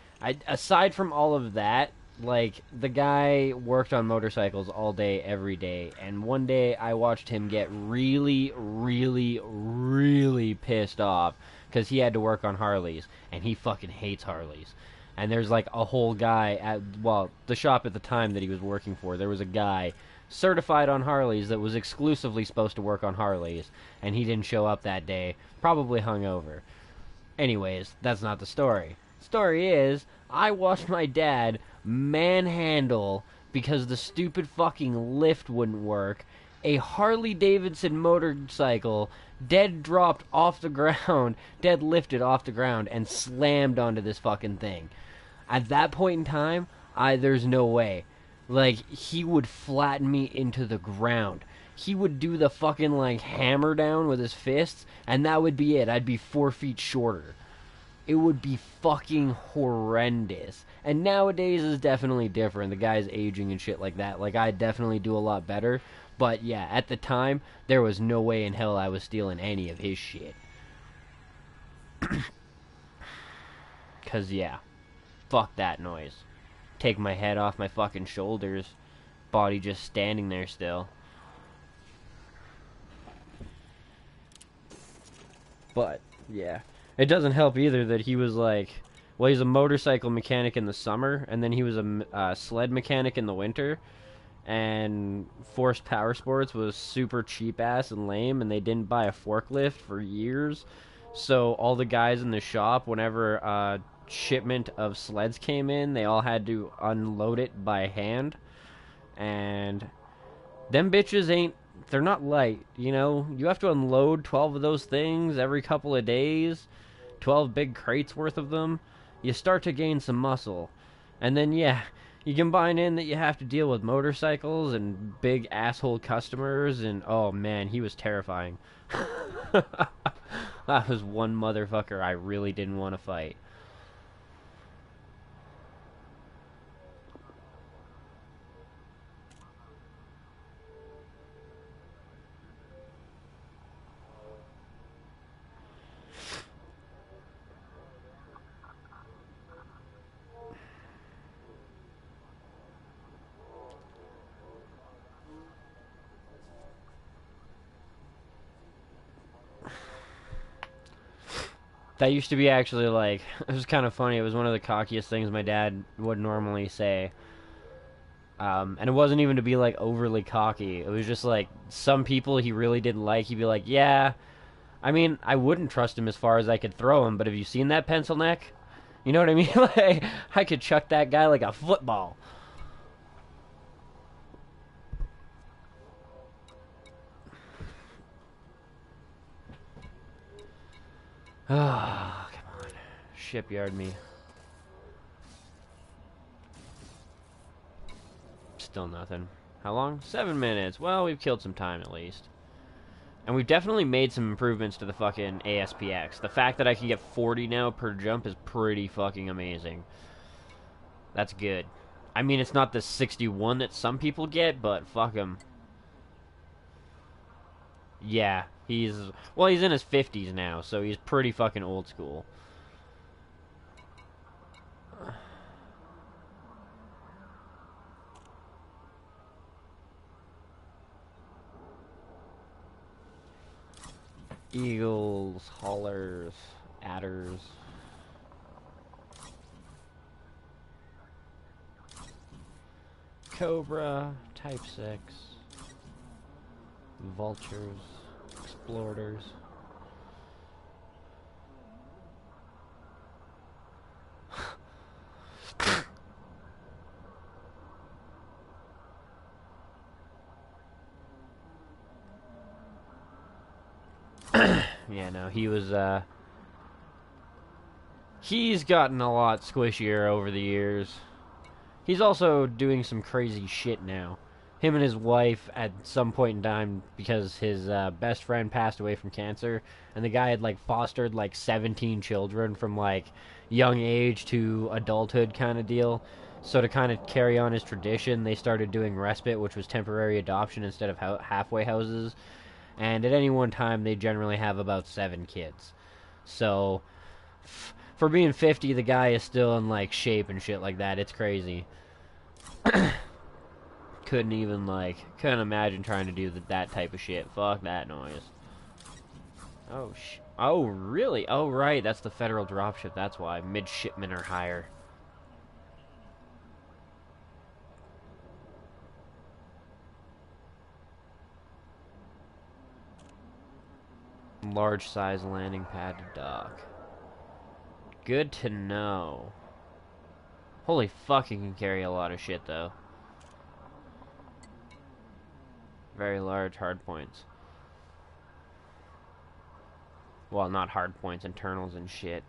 aside from all of that, like, the guy worked on motorcycles all day, every day, and one day I watched him get really, really, really pissed off because he had to work on Harleys, and he fucking hates Harleys. And there's like a whole guy at, well, the shop at the time that he was working for, there was a guy certified on Harleys that was exclusively supposed to work on Harleys, and he didn't show up that day, probably hungover. Anyways, that's not the story. Story is, I watched my dad manhandle, because the stupid fucking lift wouldn't work, a Harley-Davidson motorcycle dead dropped off the ground, dead lifted off the ground, and slammed onto this fucking thing. At that point in time, there's no way. Like, he would flatten me into the ground. He would do the fucking, like, hammer down with his fists, and that would be it. I'd be 4 feet shorter. It would be fucking horrendous. And nowadays is definitely different. The guy's aging and shit like that. Like, I definitely do a lot better. But yeah, at the time, there was no way in hell I was stealing any of his shit. 'Cause yeah, fuck that noise. Take my head off my fucking shoulders. Body just standing there still. But, yeah. It doesn't help either that he was like... Well, he's a motorcycle mechanic in the summer, and then he was a sled mechanic in the winter. And Forced Power Sports was super cheap-ass and lame, and they didn't buy a forklift for years. So all the guys in the shop, whenever a shipment of sleds came in, they all had to unload it by hand. And them bitches ain't... They're not light, you know? You have to unload 12 of those things every couple of days. 12 big crates worth of them. You start to gain some muscle. And then, yeah, you combine in that you have to deal with motorcycles and big asshole customers, and oh man, he was terrifying. That was one motherfucker I really didn't want to fight. That used to be actually, like, it was kind of funny. It was one of the cockiest things my dad would normally say. And it wasn't even to be, like, overly cocky. It was just, like, some people he really didn't like. He'd be like, yeah, I mean, I wouldn't trust him as far as I could throw him, but have you seen that pencil neck? You know what I mean? Like, I could chuck that guy like a football. Ah, come on. Shipyard me. Still nothing. How long? 7 minutes. Well, we've killed some time at least. And we've definitely made some improvements to the fucking ASPX. The fact that I can get 40 now per jump is pretty fucking amazing. That's good. I mean, it's not the 61 that some people get, but fuck him. Yeah, he's in his 50s now, so he's pretty fucking old school. Eagles, haulers, adders. Cobra, Type 6. Vultures, explorers. Yeah, no, he was, he's gotten a lot squishier over the years. He's also doing some crazy shit now. Him and his wife, at some point in time, because his best friend passed away from cancer, and the guy had, like, fostered, like, 17 children from, like, young age to adulthood kind of deal. So to kind of carry on his tradition, they started doing respite, which was temporary adoption instead of halfway houses. And at any one time, they generally have about 7 kids. So, for being 50, the guy is still in, like, shape and shit like that. It's crazy. Couldn't imagine trying to do that type of shit. Fuck that noise. Oh, really? Oh, right, that's the federal dropship, that's why. Midshipmen are higher. Large size landing pad to dock. Good to know. Holy fuck, he can carry a lot of shit, though. Very large hard points. Well, not hard points, internals and shit.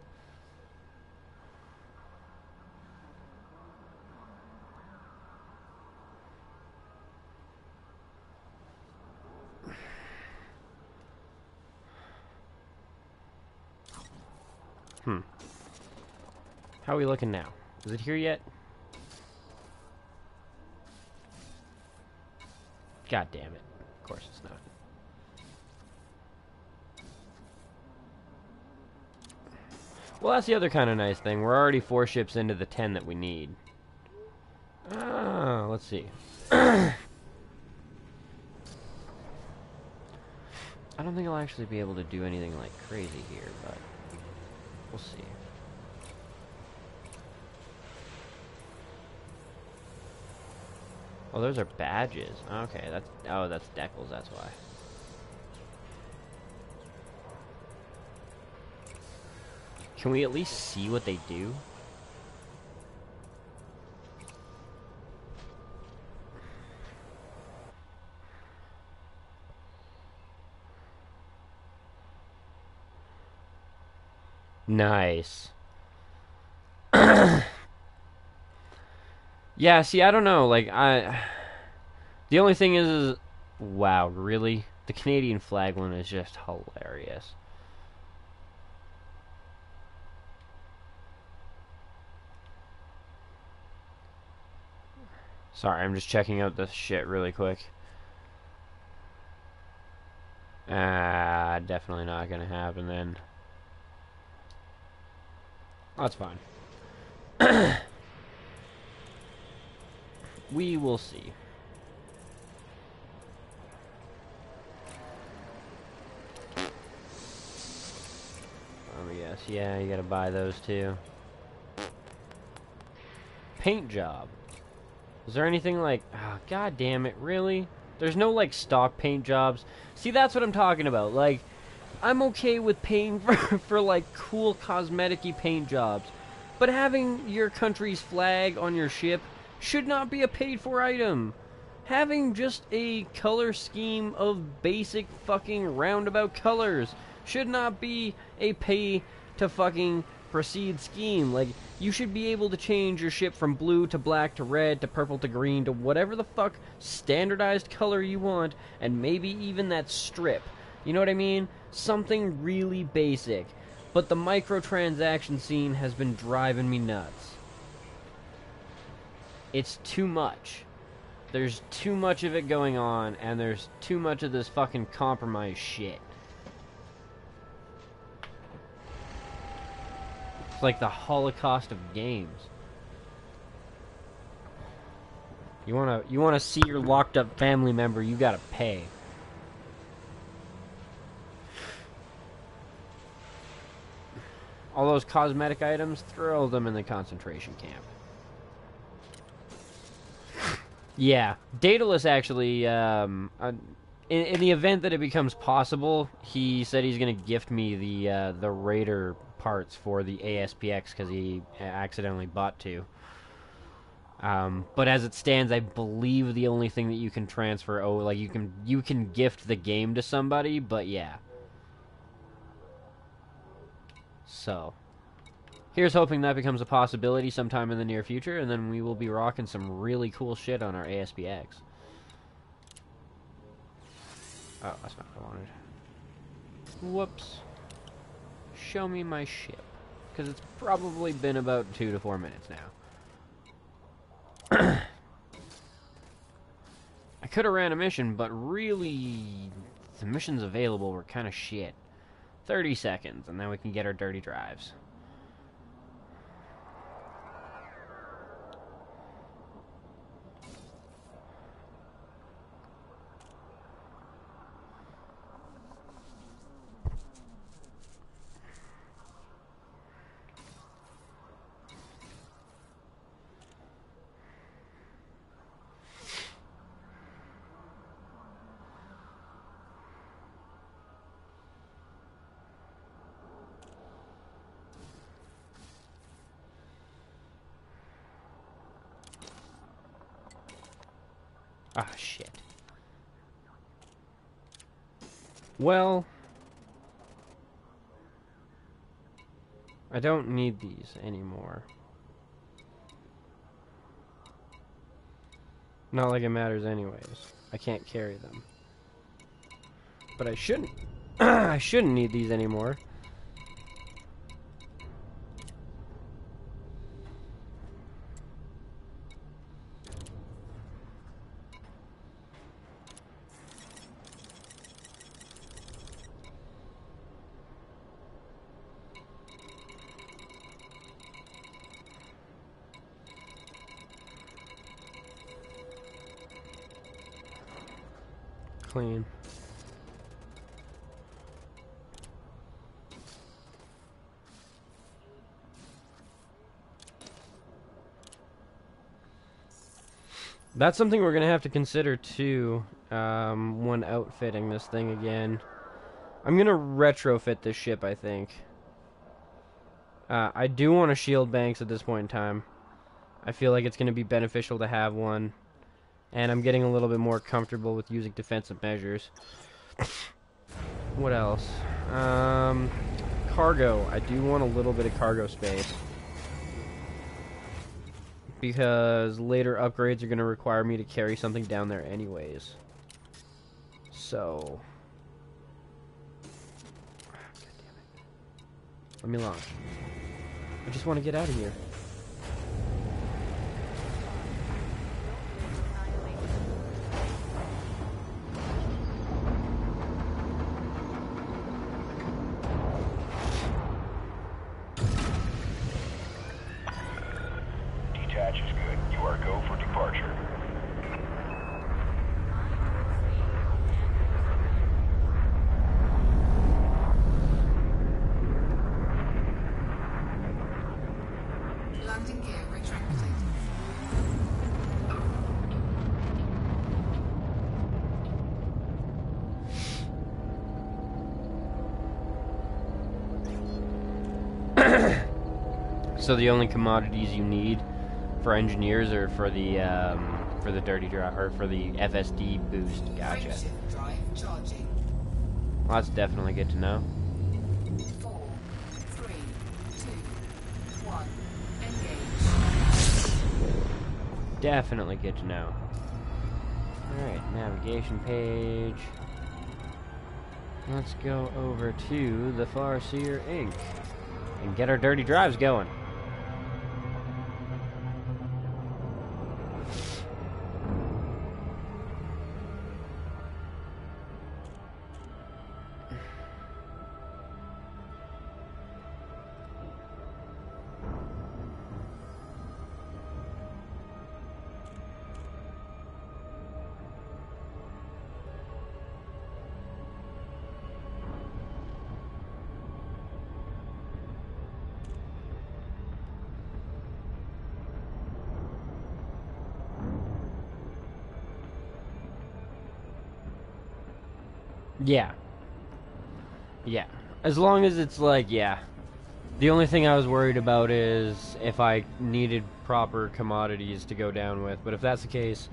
How are we looking now? Is it here yet? God damn it. Of course it's not. Well, that's the other kind of nice thing. We're already 4 ships into the 10 that we need. Let's see. I don't think I'll actually be able to do anything like crazy here, but we'll see. Oh, those are badges. Okay, that's decals, that's why. Can we at least see what they do? Nice. Yeah, see, I don't know, like, the only thing is, wow, really? The Canadian flag one is just hilarious. Sorry, I'm just checking out this shit really quick. Definitely not gonna happen then. That's fine. We will see. Oh yes, yeah, you gotta buy those too. Paint job. Is there anything like... Oh, God damn it, really? There's no, like, stock paint jobs. See, that's what I'm talking about. Like, I'm okay with paying for like, cool cosmetic-y paint jobs. But having your country's flag on your ship should not be a paid-for item. Having just a color scheme of basic fucking roundabout colors should not be a pay-to-fucking proceed scheme. Like, you should be able to change your ship from blue to black to red to purple to green to whatever the fuck standardized color you want, and maybe even that strip You know what I mean? Something really basic. But the microtransaction scene has been driving me nuts. It's too much. There's too much of it going on, and there's too much of this fucking compromise shit. It's like the Holocaust of games. You wanna see your locked up family member, you gotta pay. All those cosmetic items, throw them in the concentration camp. Yeah, Daedalus actually, in the event that it becomes possible, he said he's gonna gift me the Raider parts for the ASPX because he accidentally bought 2. But as it stands, I believe the only thing that you can transfer, like you can gift the game to somebody, but yeah. So, here's hoping that becomes a possibility sometime in the near future, and then we will be rocking some really cool shit on our ASPX. Oh, that's not what I wanted. Whoops. Show me my ship. Because it's probably been about 2 to 4 minutes now. I could have ran a mission, but really, the missions available were kind of shit. 30 seconds, and then we can get our dirty drives. Ah, shit. Well, I don't need these anymore. Not like it matters anyways. I can't carry them. But I shouldn't I shouldn't need these anymore. Clean. That's something we're gonna have to consider too, when outfitting this thing again. I'm gonna retrofit this ship, I think. I do want a shield banks at this point in time. I feel like it's gonna be beneficial to have one. And I'm getting a little bit more comfortable with using defensive measures. What else? Cargo. I do want a little bit of cargo space. Because later upgrades are going to require me to carry something down there anyways. So... God damn it. Let me launch. I just want to get out of here. Detach is good. You are go for departure. Landing gear retracted. So the only commodities you need for engineers are for the dirty drive or for the FSD boost. Gotcha. Frameshift drive charging. Well, that's definitely good to know. 4, 3, 2, 1. Engage. Definitely good to know. Alright, navigation page. Let's go over to the Farseer Inc. and get our dirty drives going. Yeah. Yeah. As long as it's like, yeah. The only thing I was worried about is if I needed proper commodities to go down with. But if that's the case,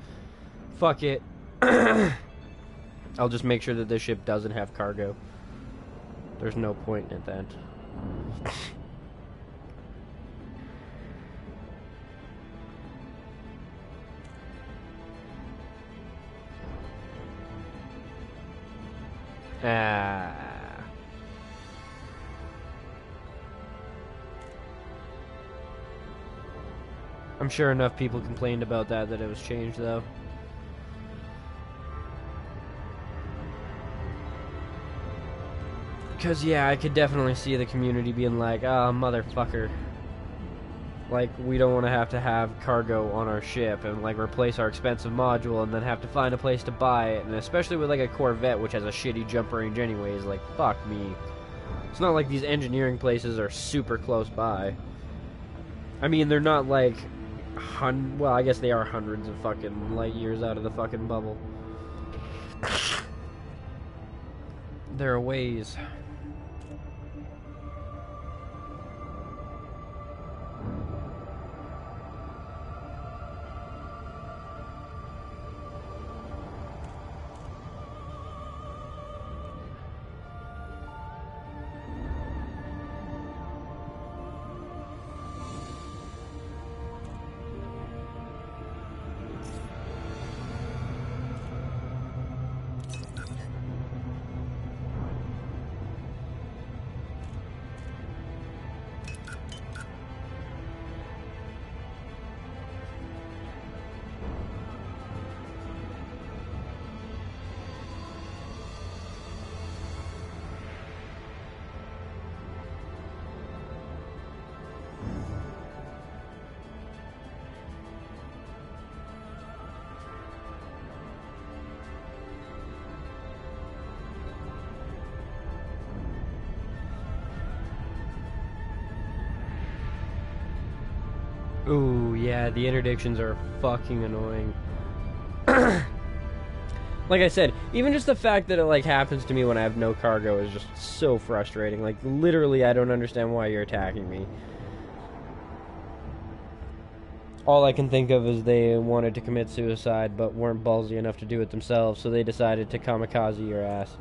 fuck it. I'll just make sure that this ship doesn't have cargo. There's no point in that. I'm sure enough people complained about that it was changed, though. Because, yeah, I could definitely see the community being like, oh, motherfucker. Like, we don't want to have cargo on our ship and, like, replace our expensive module and then have to find a place to buy it. And especially with, like, a Corvette, which has a shitty jump range anyways. Like, fuck me. It's not like these engineering places are super close by. I mean, they're not, like, well, I guess they are hundreds of fucking light years out of the fucking bubble. There are ways. Ooh, yeah, the interdictions are fucking annoying. Like I said, even just the fact that it, like, happens to me when I have no cargo is just so frustrating. Like, literally, I don't understand why you're attacking me. All I can think of is they wanted to commit suicide, but weren't ballsy enough to do it themselves, so they decided to kamikaze your ass.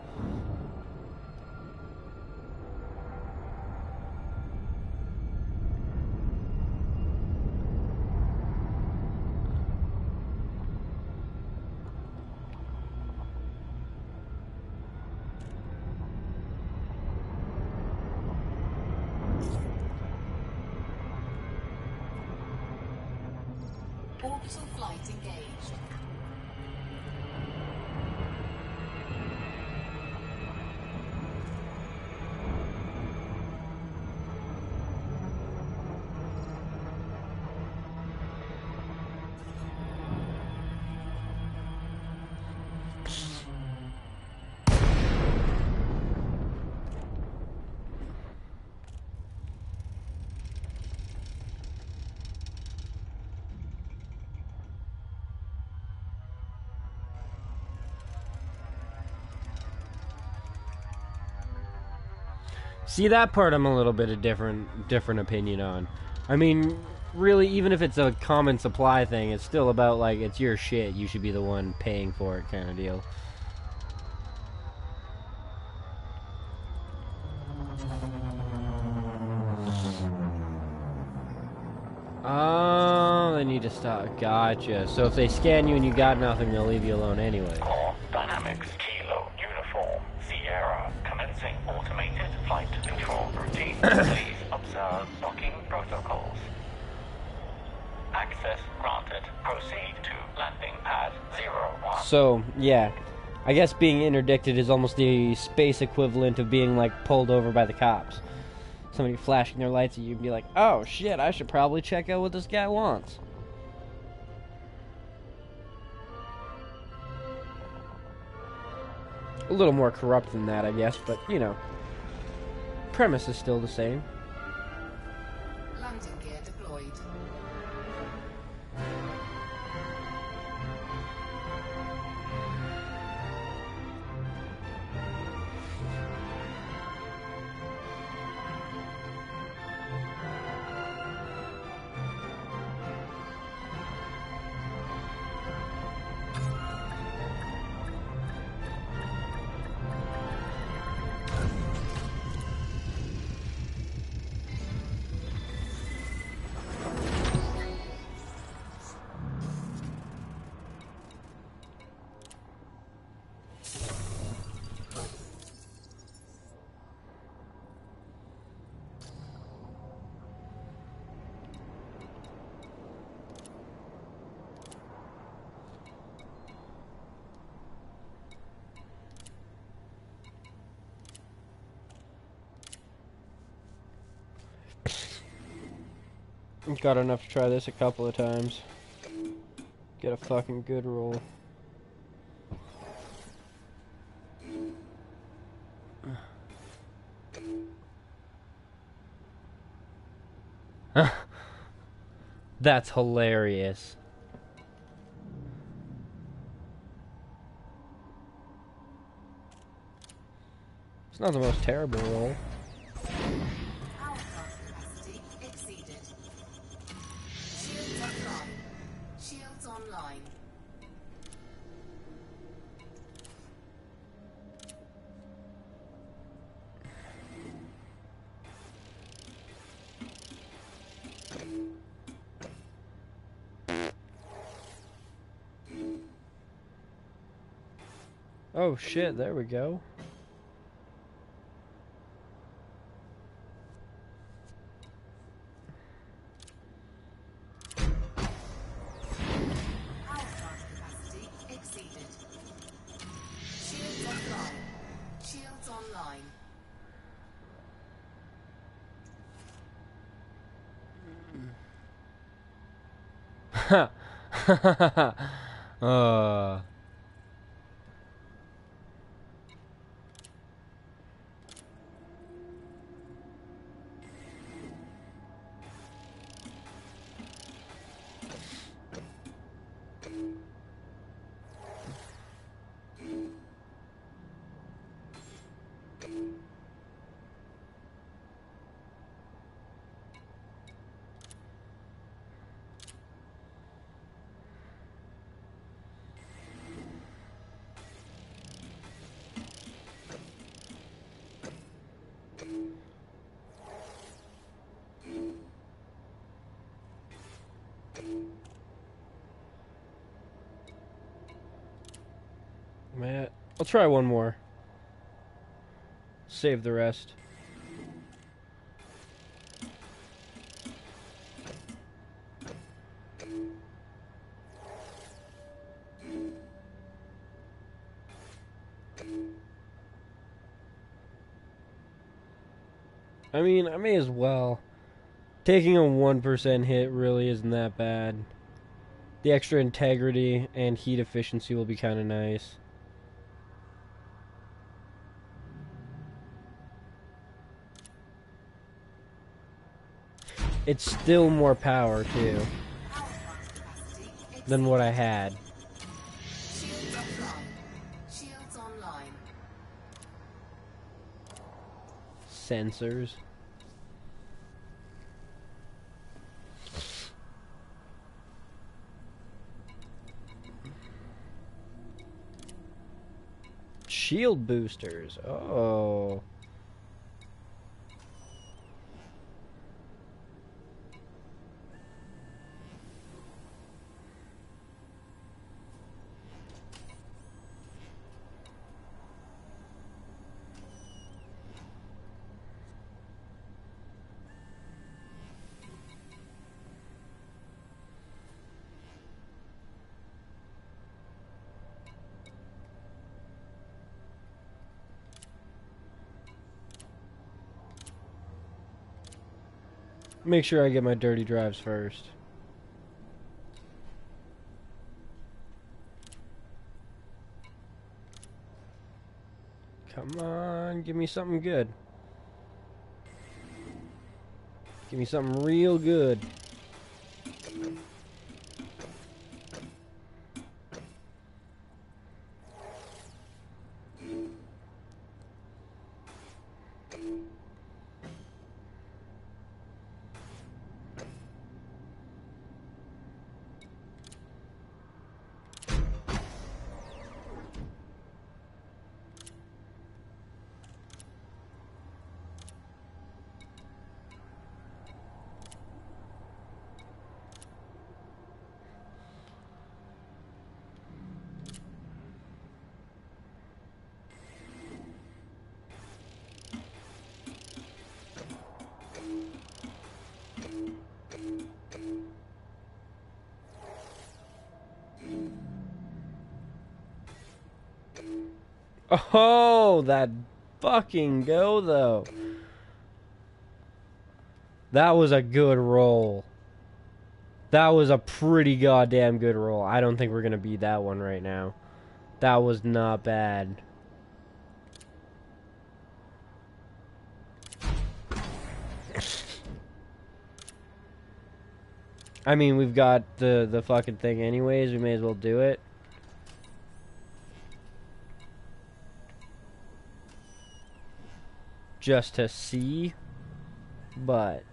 Orbital flight engaged. See, that part I'm a little bit of different opinion on. I mean, really, even if it's a common supply thing, it's still about, like, it's your shit, you should be the one paying for it kind of deal. Oh, they need to stop. Gotcha. So if they scan you and you got nothing, they'll leave you alone anyway. Dynamics, Kilo, Uniform, Sierra, property, please observe docking protocols. Access granted. Proceed to landing pad 01. So, yeah. I guess being interdicted is almost the space equivalent of being, like, pulled over by the cops. Somebody flashing their lights at you and be like, oh, shit, I should probably check out what this guy wants. A little more corrupt than that, I guess, but, you know. Premise is still the same. Landing gear deployed. Got enough to try this a couple of times. Get a fucking good roll. That's hilarious. It's not the most terrible roll. Power plant capacity exceeded. Shields online. Shields online. Oh shit, there we go. Power plant capacity exceeded. Shields offline. Shields online. uh Man, I'll try one more. Save the rest. I mean, I may as well. Taking a 1% hit really isn't that bad. The extra integrity and heat efficiency will be kind of nice. It's still more power, too, Power plant capacity exceeded. than what I had. Shields offline. Shields online. Sensors. Shield boosters. Oh. Make sure I get my dirty drives first. Come on, give me something good. Give me something real good. Oh, that fucking go, though. That was a good roll. That was a pretty goddamn good roll. I don't think we're going to beat that one right now. That was not bad. I mean, we've got the fucking thing anyways. We may as well do it. Just to see. But...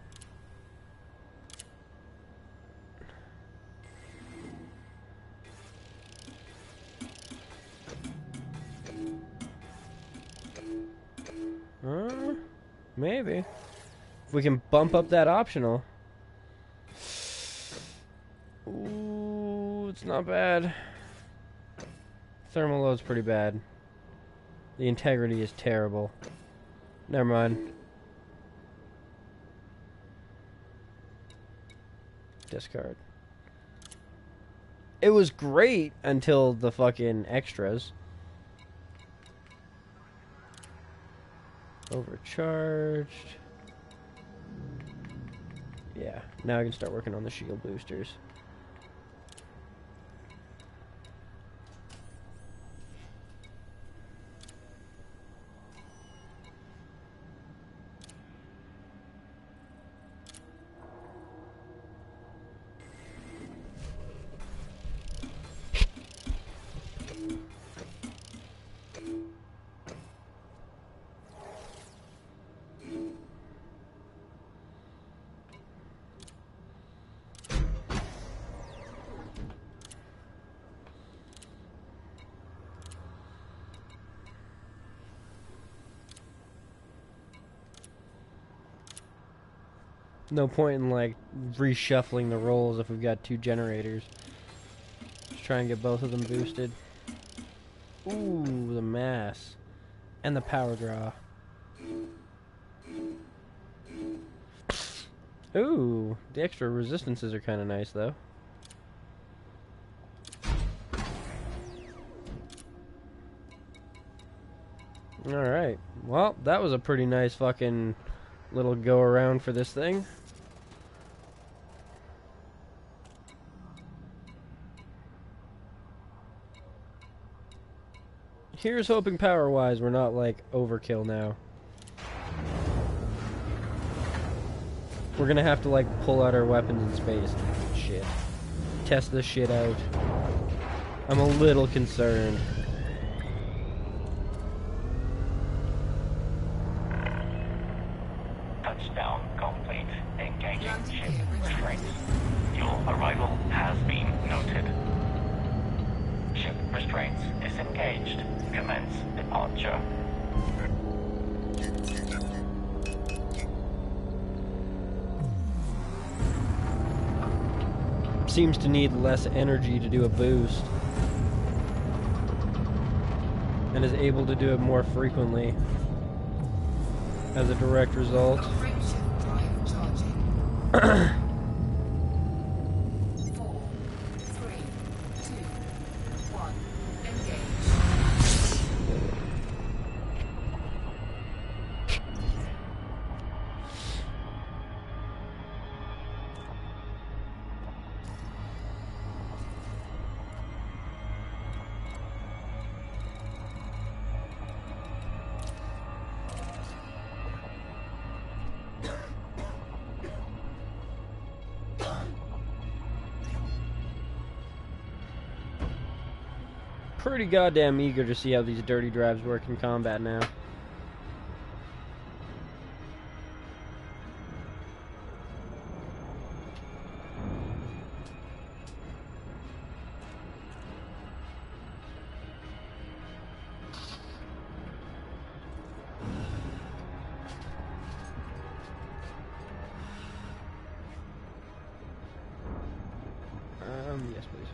maybe. If we can bump up that optional. Ooh, it's not bad. Thermal load's pretty bad. The integrity is terrible. Never mind. Discard. It was great until the fucking extras. Overcharged. Yeah, now I can start working on the shield boosters. No point in, like, reshuffling the rolls if we've got two generators. Just try and get both of them boosted. Ooh, the mass. And the power draw. Ooh, the extra resistances are kind of nice, though. Alright. Well, that was a pretty nice fucking little go around for this thing. Here's hoping power-wise we're not, like, overkill now. We're gonna have to, like, pull out our weapons in space. Shit. Test this shit out. I'm a little concerned. Touchdown complete. Engaging ship restraints. Your arrival has been noted. Ship restraints disengaged. Commence departure. Seems to need less energy to do a boost. And is able to do it more frequently. As a direct result. Frameshift drive charging. 4, 3, 2, 1. Engage. pretty goddamn eager to see how these dirty drives work in combat now. Yes, please.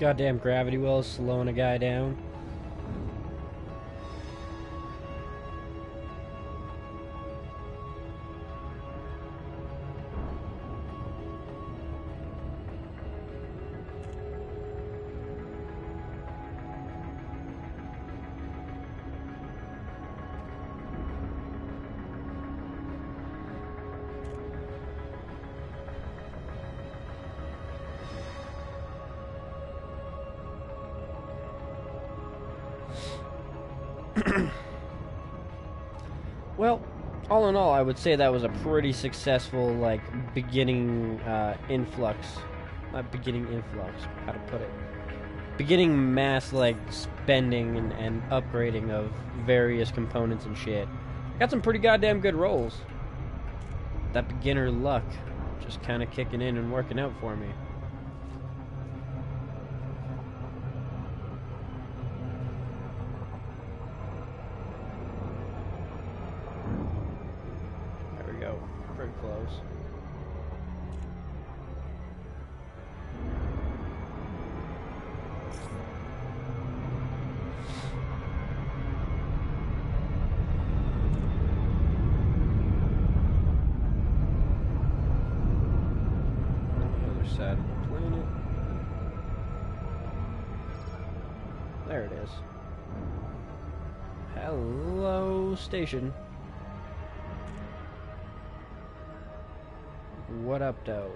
Goddamn gravity well is slowing a guy down. Well, all in all, I would say that was a pretty successful, like, beginning influx. Not beginning influx, how to put it. Beginning mass, like, spending and upgrading of various components and shit. Got some pretty goddamn good rolls. That beginner luck just kind of kicking in and working out for me. Pretty close. The other side of the planet. There it is. Hello, station. What up, though?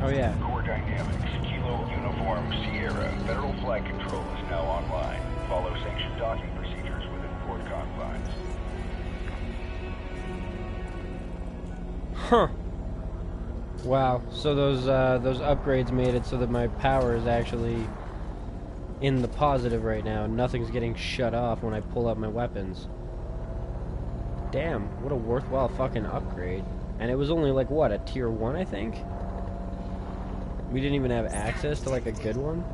Oh yeah. Core dynamics. Kilo Uniform Sierra. Federal flight control is now online. Follow sanctioned docking procedures within port confines. Huh. Wow. So those upgrades made it so that my power is actually in the positive right now. Nothing's getting shut off when I pull up my weapons. damn, what a worthwhile fucking upgrade. And it was only like, what, a tier 1, I think? We didn't even have access to like a good one.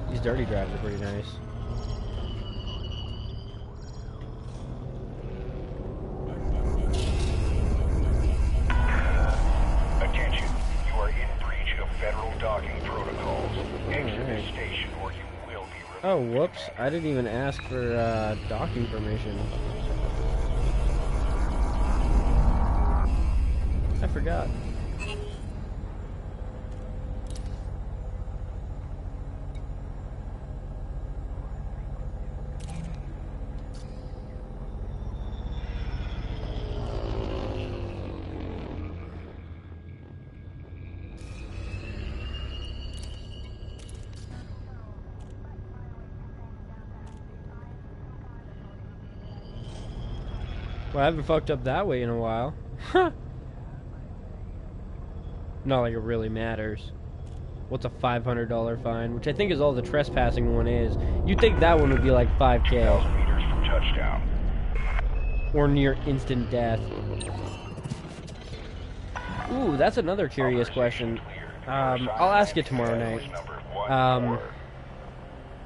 These dirty drives are pretty nice. Attention, you are in breach of federal docking protocols. Exit the station or you will be removed. Oh, whoops. I didn't even ask for docking permission. I forgot. Well, I haven't fucked up that way in a while. Huh. Not like it really matters. What's a $500 fine? Which I think is all the trespassing one is. You'd think that one would be like 5K. 2,000 meters from touchdown. Or near instant death. Ooh, that's another curious question. I'll ask it tomorrow night.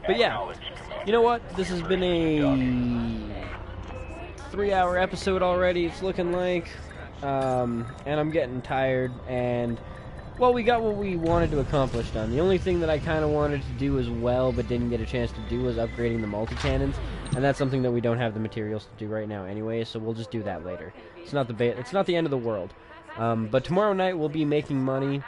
But yeah, you know what? This has been a 3-hour episode already, it's looking like. And I'm getting tired, and well, we got what we wanted to accomplish done. The only thing that I kind of wanted to do as well, but didn't get a chance to do, was upgrading the multi-cannons, and that's something that we don't have the materials to do right now anyway, so we'll just do that later. It's not the end of the world. But tomorrow night we'll be making money.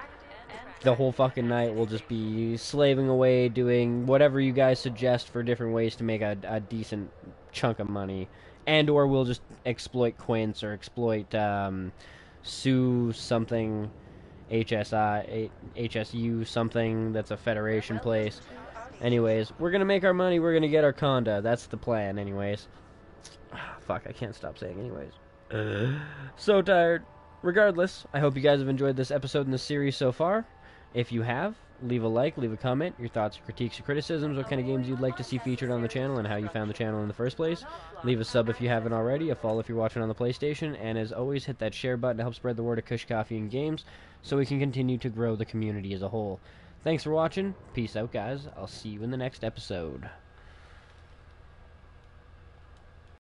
The whole fucking night we'll just be slaving away, doing whatever you guys suggest for different ways to make a decent chunk of money. And or we'll just exploit Quince or exploit Sue something, HSU something that's a Federation place. Anyways, we're gonna make our money, we're gonna get our conda. That's the plan, anyways. Fuck, I can't stop saying anyways. So tired. Regardless, I hope you guys have enjoyed this episode in the series so far. If you have, leave a like, leave a comment, your thoughts, critiques, or criticisms, what kind of games you'd like to see featured on the channel, and how you found the channel in the first place. Leave a sub if you haven't already, a follow if you're watching on the PlayStation, and as always, hit that share button to help spread the word of Kush Coffee and Games, so we can continue to grow the community as a whole. Thanks for watching, peace out guys, I'll see you in the next episode.